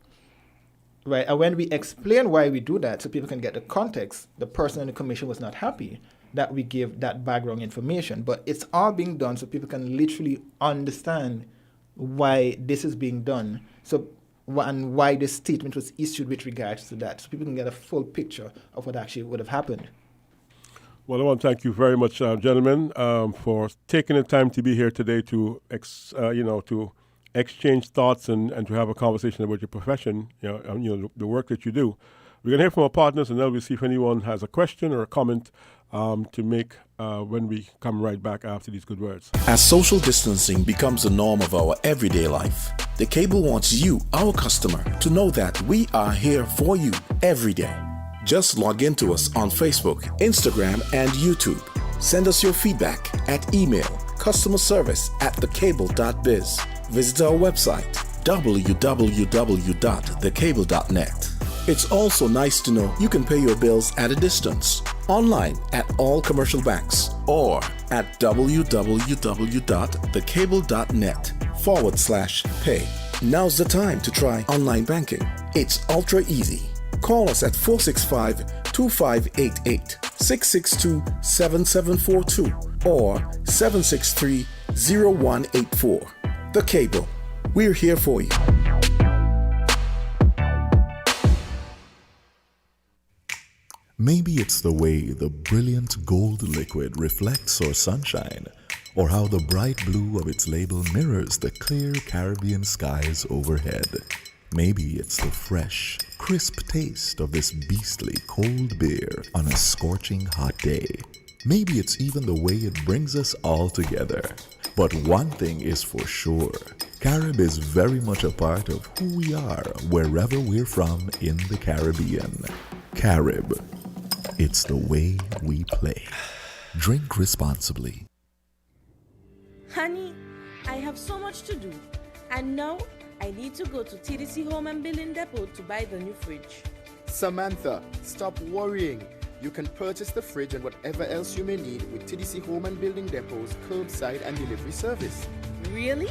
Right? And when we explain why we do that so people can get the context, the person in the commission was not happy that we give that background information. But it's all being done so people can literally understand why this is being done. And why this statement was issued with regards to that, so people can get a full picture of what actually would have happened. Well, I want to thank you very much, gentlemen, for taking the time to be here today to exchange thoughts and to have a conversation about your profession, the work that you do. We're going to hear from our partners, and then we'll see if anyone has a question or a comment to make when we come right back after these good words. As social distancing becomes the norm of our everyday life, the Cable wants you, our customer, to know that we are here for you every day. Just log in to us on Facebook, Instagram, and YouTube. Send us your feedback at email customerservice@thecable.biz. Visit our website www.thecable.net. It's also nice to know you can pay your bills at a distance, online at all commercial banks, or at www.thecable.net/pay. Now's the time to try online banking. It's ultra easy. Call us at 465-2588, 662-7742, or 763-0184. The Cable. We're here for you. Maybe it's the way the brilliant gold liquid reflects our sunshine, or how the bright blue of its label mirrors the clear Caribbean skies overhead. Maybe it's the fresh, crisp taste of this beastly cold beer on a scorching hot day. Maybe it's even the way it brings us all together. But one thing is for sure, Carib is very much a part of who we are wherever we're from in the Caribbean. Carib. It's the way we play. Drink responsibly. Honey, I have so much to do. And now I need to go to TDC Home and Building Depot to buy the new fridge. Samantha, stop worrying. You can purchase the fridge and whatever else you may need with TDC Home and Building Depot's curbside and delivery service. Really?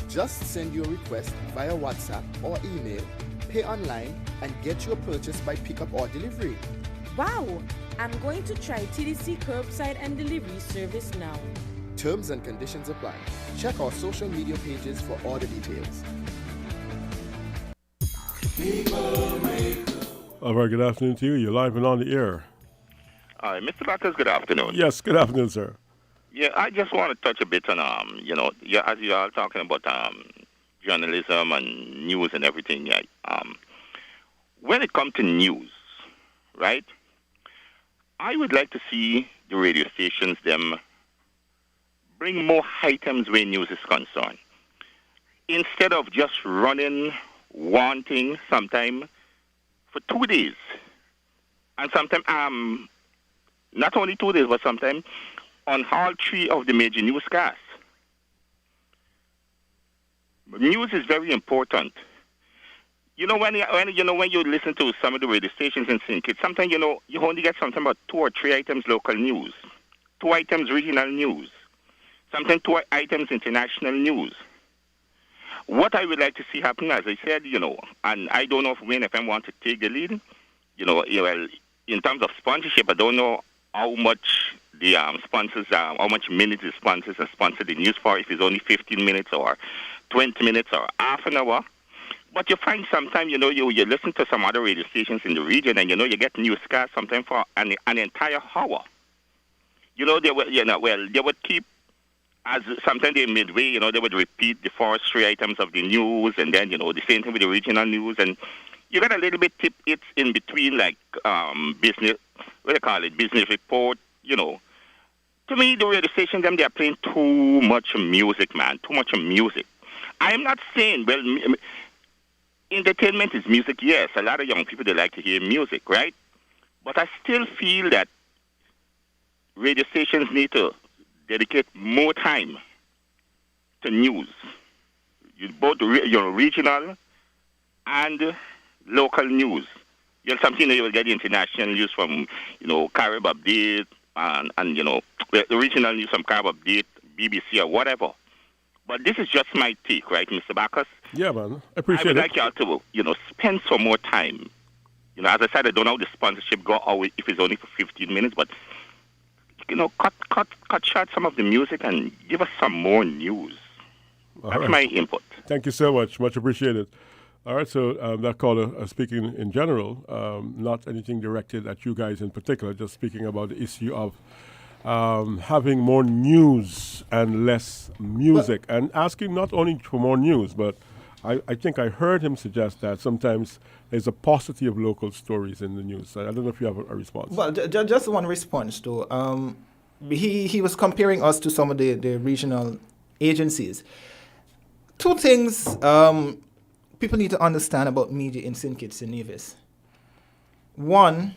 Just send your request via WhatsApp or email, pay online, and get your purchase by pickup or delivery. Wow! I'm going to try TDC curbside and delivery service now. Terms and conditions apply. Check our social media pages for all the details. A very good afternoon to you. You're live and on the air. Hi, Mr. Bacchus, good afternoon. Yes, good afternoon, sir. Yeah, I just want to touch a bit on, as you are talking about journalism and news and everything, when it comes to news, right, I would like to see the radio stations, them bring more items where news is concerned. Instead of just running one thing sometime for 2 days. And sometimes, not only 2 days, but sometimes on all three of the major newscasts. News is very important. You know, when you listen to some of the radio stations in St. Kitts, sometimes, you only get something about 2 or 3 items local news, 2 items regional news, sometimes 2 items international news. What I would like to see happen, as I said, and I don't know if Wayne FM want to take the lead, well, in terms of sponsorship, I don't know how much the sponsors, how much minutes the sponsors are sponsored the news for, if it's only 15 minutes or 20 minutes or half an hour. But you find sometimes, you listen to some other radio stations in the region and, you get newscasts sometimes for an entire hour. They would keep, as sometimes they midway, they would repeat the first 3 items of the news and then, the same thing with the regional news. And you got a little bit tip it's in between, like business, business report, To me, the radio station, they are playing too much music, man, too much music. I'm not saying, entertainment is music, yes. A lot of young people, they like to hear music, right? But I still feel that radio stations need to dedicate more time to news, both regional and local news. Something you will get international news from, Carib Update and the regional news from Carib Update, BBC or whatever. But this is just my take, right, Mr. Bacchus? Yeah, man. I appreciate it. I would like y'all to, spend some more time. As I said, I don't know how the sponsorship go out if it's only for 15 minutes, but cut short some of the music and give us some more news. That's my input. Thank you so much. Much appreciated. All right, so that caller speaking in general, not anything directed at you guys in particular, just speaking about the issue of having more news and less music, and asking not only for more news, but I think I heard him suggest that sometimes there's a paucity of local stories in the news. I don't know if you have a response. Well, just one response to he was comparing us to some of the regional agencies. 2 things people need to understand about media in St. Kitts and Nevis. One,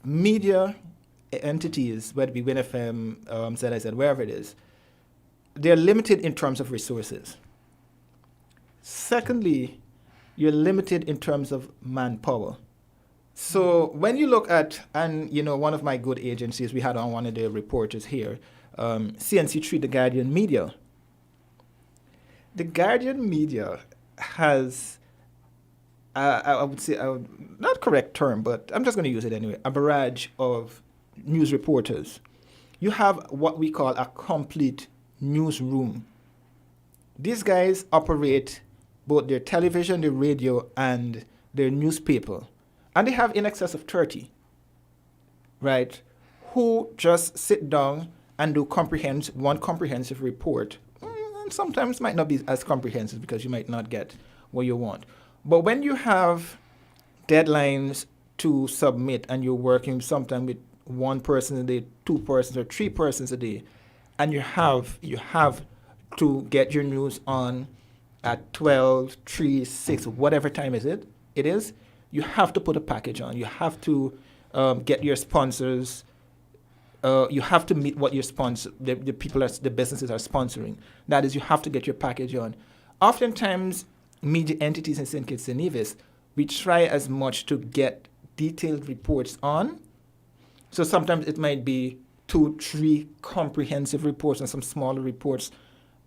media entities, whether it be Win FM, ZIZ, wherever it is, they're limited in terms of resources. Secondly, you're limited in terms of manpower. So when you look at, and one of my good agencies, we had on one of the reporters here, CNC3, the Guardian Media. The Guardian Media has, I would say, not correct term, but I'm just going to use it anyway, a barrage of news reporters. You have what we call a complete newsroom. These guys operate both their television, their radio, and their newspaper. And they have in excess of 30, right, who just sit down and do one comprehensive report. And sometimes might not be as comprehensive because you might not get what you want. But when you have deadlines to submit and you're working sometimes with 1 person a day, 2 persons, or 3 persons a day, and you have to get your news on at 12, 3, 6, whatever time it is, you have to put a package on. You have to get your sponsors you have to meet what your sponsor, the businesses are sponsoring. That is, you have to get your package on. Oftentimes, media entities in St. Kitts and Nevis, we try as much to get detailed reports on. So sometimes it might be 2-3 comprehensive reports and some smaller reports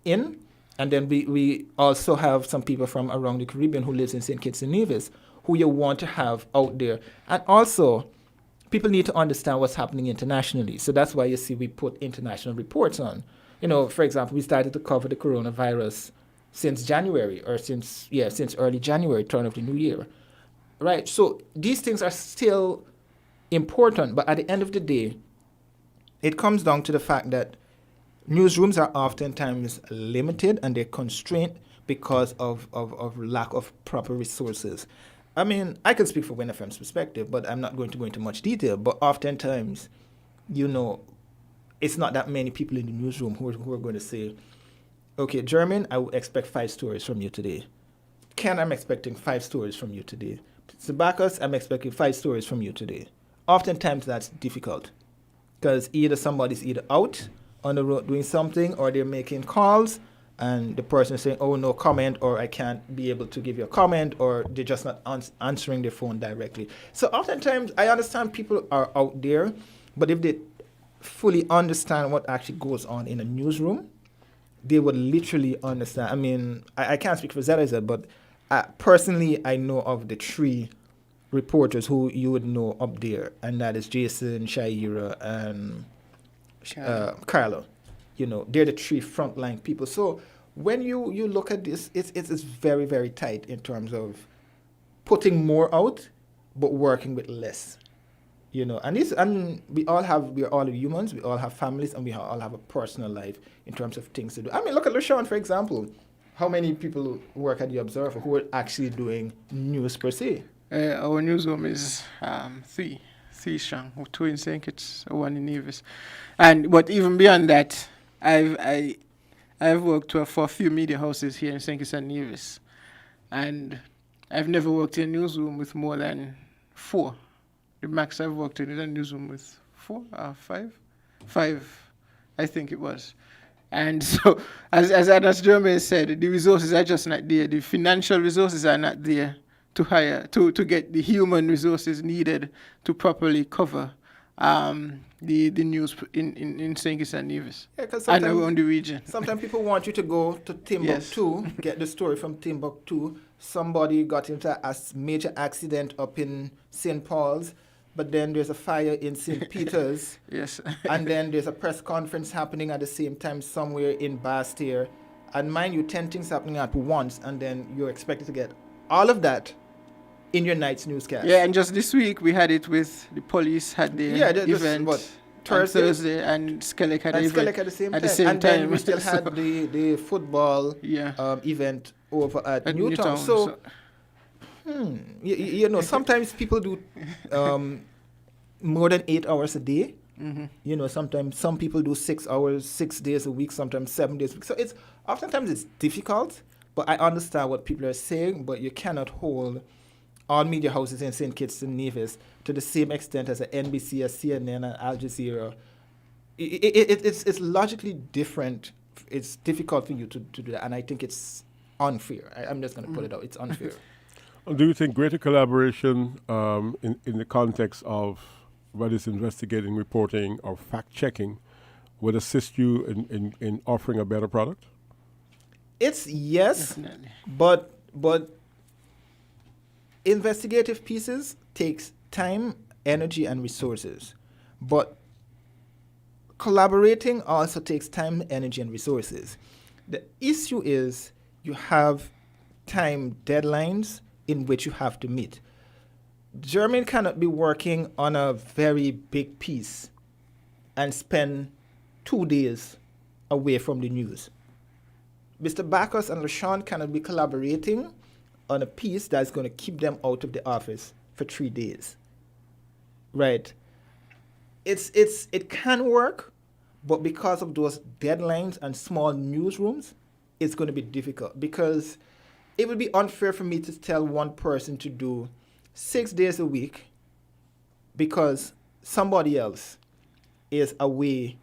in. And then we also have some people from around the Caribbean who lives in St. Kitts and Nevis who you want to have out there. And also, people need to understand what's happening internationally. So that's why you see we put international reports on. For example, we started to cover the coronavirus since January, or since early January, turn of the new year. Right? So these things are still important, but at the end of the day, it comes down to the fact that newsrooms are oftentimes limited and they're constrained because of lack of proper resources. I mean, I can speak for WinFM's perspective, but I'm not going to go into much detail. But oftentimes, it's not that many people in the newsroom who are going to say, okay, Jermaine, I would expect 5 stories from you today. Ken, I'm expecting 5 stories from you today. Bacchus, I'm expecting 5 stories from you today. Oftentimes, that's difficult because either somebody's out on the road doing something, or they're making calls, and the person is saying, oh, no comment, or I can't be able to give you a comment, or they're just not answering their phone directly. So oftentimes, I understand people are out there, but if they fully understand what actually goes on in a newsroom, they would literally understand. I mean, I can't speak for ZZ, but personally, I know of the 3 reporters who you would know up there, and that is Jason, Shaira, and Carlo. They're the 3 frontline people. So when you look at this, it's very, very tight in terms of putting more out, but working with less. And we are all humans, we all have families, and we all have a personal life in terms of things to do. I mean, look at LaShawn, for example. How many people work at the Observer who are actually doing news per se? Our newsroom is 3 strong, 2 in St. Kitts, 1 in Nevis. But even beyond that, I've worked for a few media houses here in St. Kitts and Nevis, and I've never worked in a newsroom with more than 4. The max I've worked in is a newsroom with 4 or 5? 5, I think it was. And so, as Jermaine said, the resources are just not there. The financial resources are not there to hire, to get the human resources needed to properly cover the news in St. Kitts and Nevis and around the region. Sometimes people want you to go to Timbuktu, get the story from Timbuktu. Somebody got into a major accident up in St. Paul's, but then there's a fire in St. Peter's. Yes. And then there's a press conference happening at the same time somewhere in Bastia. And mind you, 10 things happening at once, and then you're expected to get all of that in your night's newscast. Yeah, and just this week we had it with the police had their event Thursday, and Skellig had the event at the same time. And then we still had the football event over at Newtown. So sometimes people do more than 8 hours a day. Mm-hmm. Sometimes some people do 6 hours, 6 days a week, sometimes 7 days a week. So oftentimes it's difficult, but I understand what people are saying, but you cannot hold all media houses in St. Kitts and Nevis to the same extent as a NBC, a CNN, and Al Jazeera. It's logically different. It's difficult for you to do that, and I think it's unfair. I'm just going to put it out. It's unfair. Do you think greater collaboration in the context of whether it's investigating, reporting, or fact-checking would assist you in offering a better product? It's yes, Definitely. but investigative pieces takes time, energy, and resources. But collaborating also takes time, energy, and resources. The issue is you have time deadlines in which you have to meet. Jermaine cannot be working on a very big piece and spend 2 days away from the news. Mr. Bacchus and LaShawn cannot be collaborating on a piece that's going to keep them out of the office for 3 days. Right? It can work, but because of those deadlines and small newsrooms, it's going to be difficult, because it would be unfair for me to tell one person to do 6 days a week because somebody else is away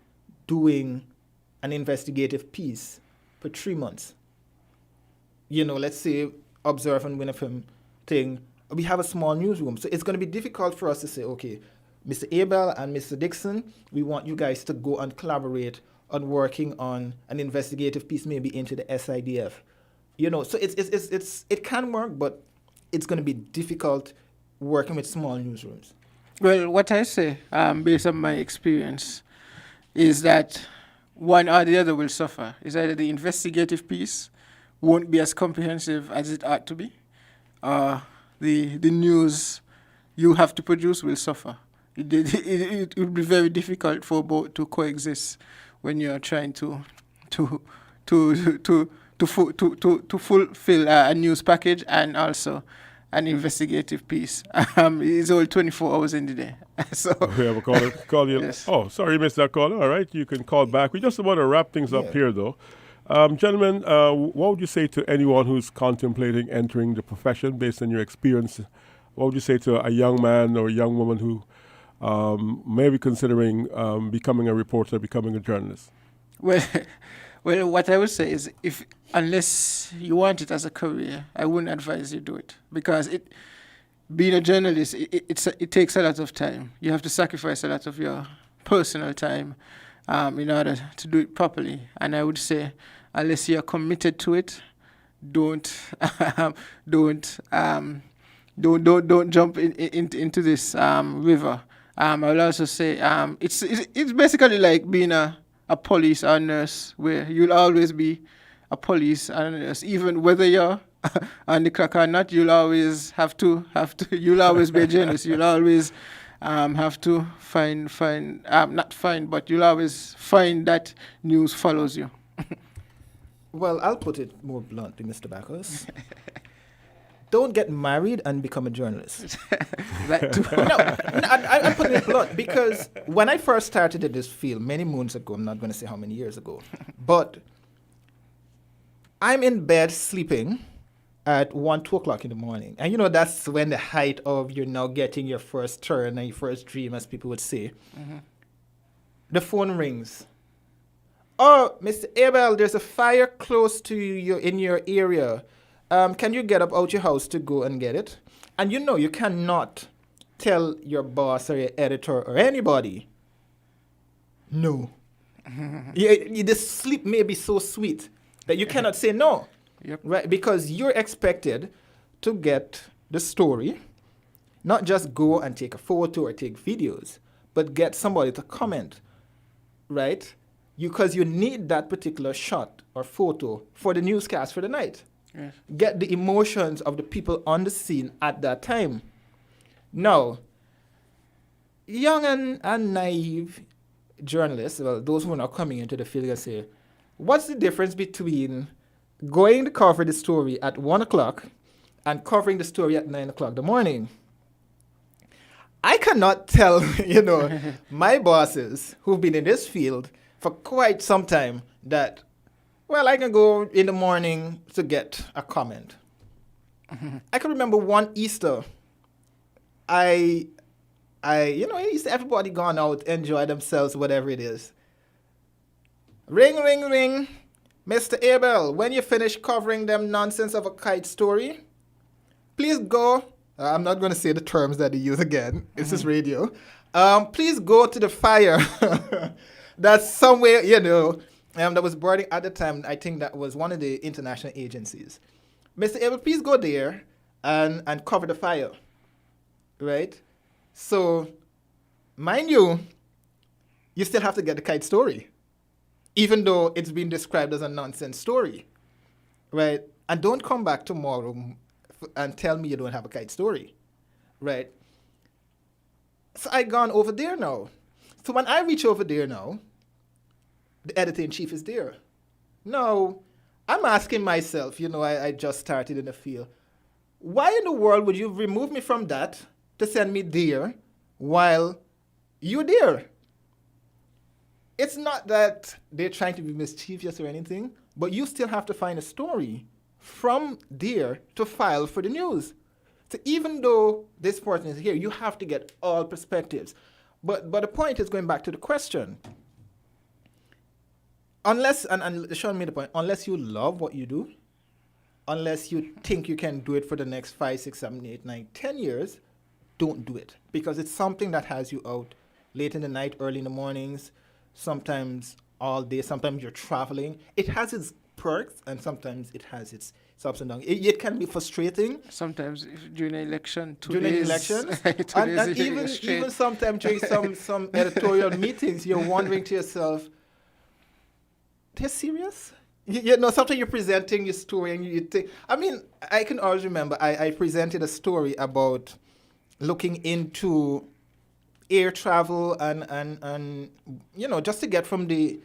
doing an investigative piece for 3 months. Let's say Observe and Winifem thing, we have a small newsroom. So it's going to be difficult for us to say, okay, Mr. Abel and Mr. Dixon, we want you guys to go and collaborate on working on an investigative piece, maybe into the SIDF. So it can work, but it's going to be difficult working with small newsrooms. Well, what I say, based on my experience, is that one or the other will suffer. Is either the investigative piece won't be as comprehensive as it ought to be, or the news you have to produce will suffer. It would be very difficult for both to coexist when you're trying to fulfill a news package and also an investigative piece. It's all 24 hours in the day. So we have a caller. Call you. Yes. Oh, sorry, you missed that call. All right, you can call back. We just want to wrap things up here, though. Gentlemen, what would you say to anyone who's contemplating entering the profession based on your experience? What would you say to a young man or a young woman who may be considering becoming a reporter, becoming a journalist? Well, what I would say is, unless you want it as a career, I wouldn't advise you do it, because being a journalist, it takes a lot of time. You have to sacrifice a lot of your personal time in order to do it properly. And I would say, unless you are committed to it, don't jump into this river. I will also say it's basically like being a police or a nurse, where you'll always be a police and a nurse, even whether you're on the clock or not. You'll always you'll always be a journalist. You'll always have to but you'll always find that news follows you. Well, I'll put it more bluntly, Mr. Bacchus. Don't get married and become a journalist. I'm putting it blunt, because when I first started in this field many moons ago, I'm not going to say how many years ago, but I'm in bed sleeping at 1, 2 o'clock in the morning. And that's when the height of you're now getting your first turn and your first dream, as people would say. Mm-hmm. The phone rings. Oh, Mr. Abel, there's a fire close to you in your area. Can you get up out your house to go and get it? And you cannot tell your boss or your editor or anybody, no. The sleep may be so sweet that you cannot say no. Yep. Right? Because you're expected to get the story, not just go and take a photo or take videos, but get somebody to comment, right? Because you need that particular shot or photo for the newscast for the night. Yes. Get the emotions of the people on the scene at that time. Now, young and naive journalists, well, those who are not coming into the field, and say, what's the difference between going to cover the story at 1 o'clock and covering the story at 9 o'clock in the morning? I cannot tell, my bosses who've been in this field for quite some time that, well, I can go in the morning to get a comment. I can remember one Easter, I Easter, everybody gone out, enjoy themselves, whatever it is. Ring, ring, ring. Mr. Abel, when you finish covering them nonsense of a kite story, please go. I'm not going to say the terms that they use again. This is radio. Please go to the fire. That's somewhere, that was burning at the time. I think that was one of the international agencies. Mr. Abel, please go there and cover the fire. Right? So, mind you still have to get the kite story, even though it's been described as a nonsense story. Right? And don't come back tomorrow and tell me you don't have a kite story. Right? So I gone over there now. So when I reach over there now, the editor-in-chief is there. Now, I'm asking myself, I just started in the field, why in the world would you remove me from that to send me there while you're there? It's not that they're trying to be mischievous or anything, but you still have to find a story from there to file for the news. So even though this person is here, you have to get all perspectives. But the point is going back to the question. Unless, and Sean made the point, unless you love what you do, unless you think you can do it for the next 5, 6, 7, 8, 9, 10 years, don't do it. Because it's something that has you out late in the night, early in the mornings, sometimes all day, sometimes you're traveling. It has its perks and sometimes it has its ups and downs. It can be frustrating. Sometimes during an election, and even sometimes during some editorial meetings, you're wondering to yourself, they're serious? You know, sometimes you're presenting your story and you think, I mean, I can always remember I presented a story about looking into air travel and you know, just to get from the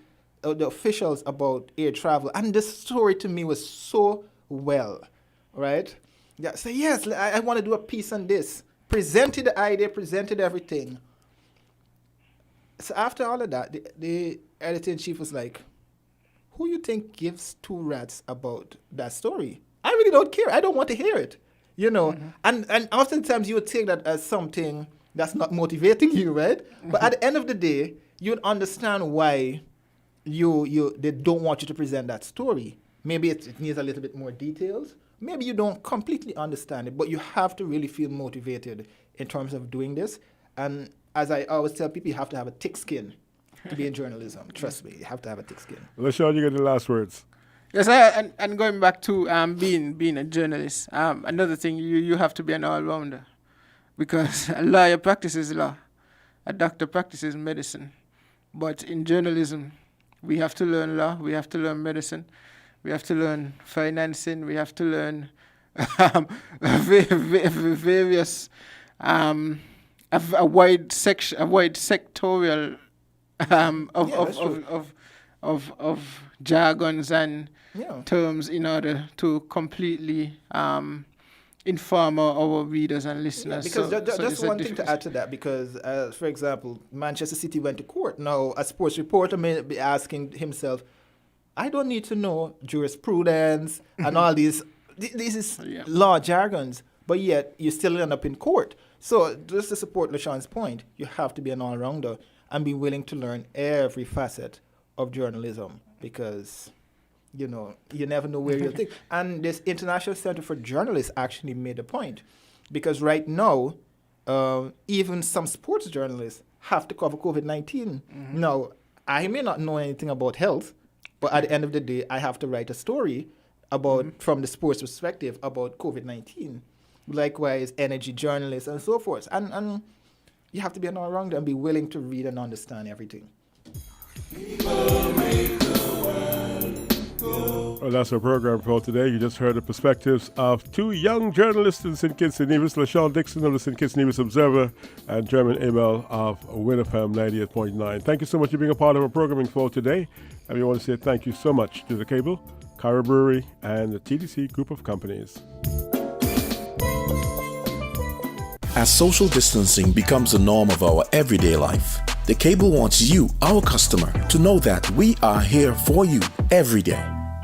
officials about air travel. And this story to me was so well, right? Yeah, so yes, I want to do a piece on this. Presented the idea, presented everything. So after all of that, the editor-in-chief was like, who you think gives two rats about that story? I really don't care. I don't want to hear it. You know, and oftentimes you would take that as something that's not motivating you, right? But at the end of the day, you'd understand why they don't want you to present that story. Maybe it needs a little bit more details. Maybe you don't completely understand it, but you have to really feel motivated in terms of doing this. And as I always tell people, you have to have a thick skin to be in journalism. Trust me, you have to have a thick skin. LaShawn, you get the last words. Yes, and going back to being a journalist, another thing, you have to be an all-rounder. Because a lawyer practices law, a doctor practices medicine. But in journalism, we have to learn law, we have to learn medicine, we have to learn financing, we have to learn various, a wide sectorial of jargons and terms in order to completely inform our readers and listeners. Yeah, because just one thing to add to that, because for example, Manchester City went to court. Now, a sports reporter may be asking himself, I don't need to know jurisprudence and all these. This is law jargons, but yet you still end up in court. So just to support LaShawn's point, you have to be an all-rounder and be willing to learn every facet of journalism, because you know, you never know where you'll think. And this International Center for Journalists actually made a point, because right now, even some sports journalists have to cover COVID-19. Now, I may not know anything about health, but at the end of the day, I have to write a story about, from the sports perspective, about COVID-19. Likewise, energy journalists and so forth. And you have to be an all-rounder and be willing to read and understand everything. Well, that's our program for today. You just heard the perspectives of two young journalists in St. Kitts and Nevis, LaShawn Dixon of the St. Kitts and Nevis Observer and German Emil of WinFM 98.9. Thank you so much for being a part of our programming for today. And we want to say thank you so much to the Cable, Cara Brewery, and the TDC Group of Companies. As social distancing becomes the norm of our everyday life, the Cable wants you, our customer, to know that we are here for you every day.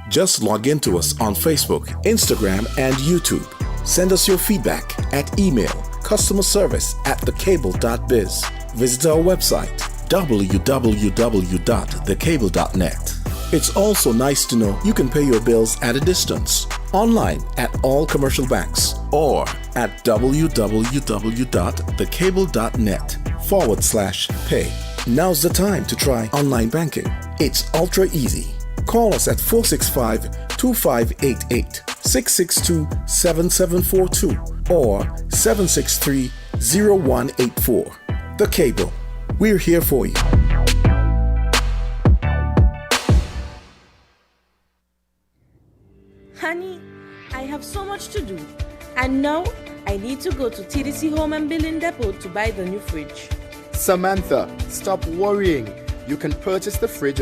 Just log in to us on Facebook, Instagram, and YouTube. Send us your feedback at email customerservice@thecable.biz. Visit our website www.thecable.net. It's also nice to know you can pay your bills at a distance, online at all commercial banks, or at www.thecable.net/pay. Now's the time to try online banking. It's ultra easy. Call us at 465-2588, 662-7742, or 763-0184. The Cable. We're here for you. Honey, I have so much to do. And now I need to go to TDC Home and Building Depot to buy the new fridge. Samantha, stop worrying. You can purchase the fridge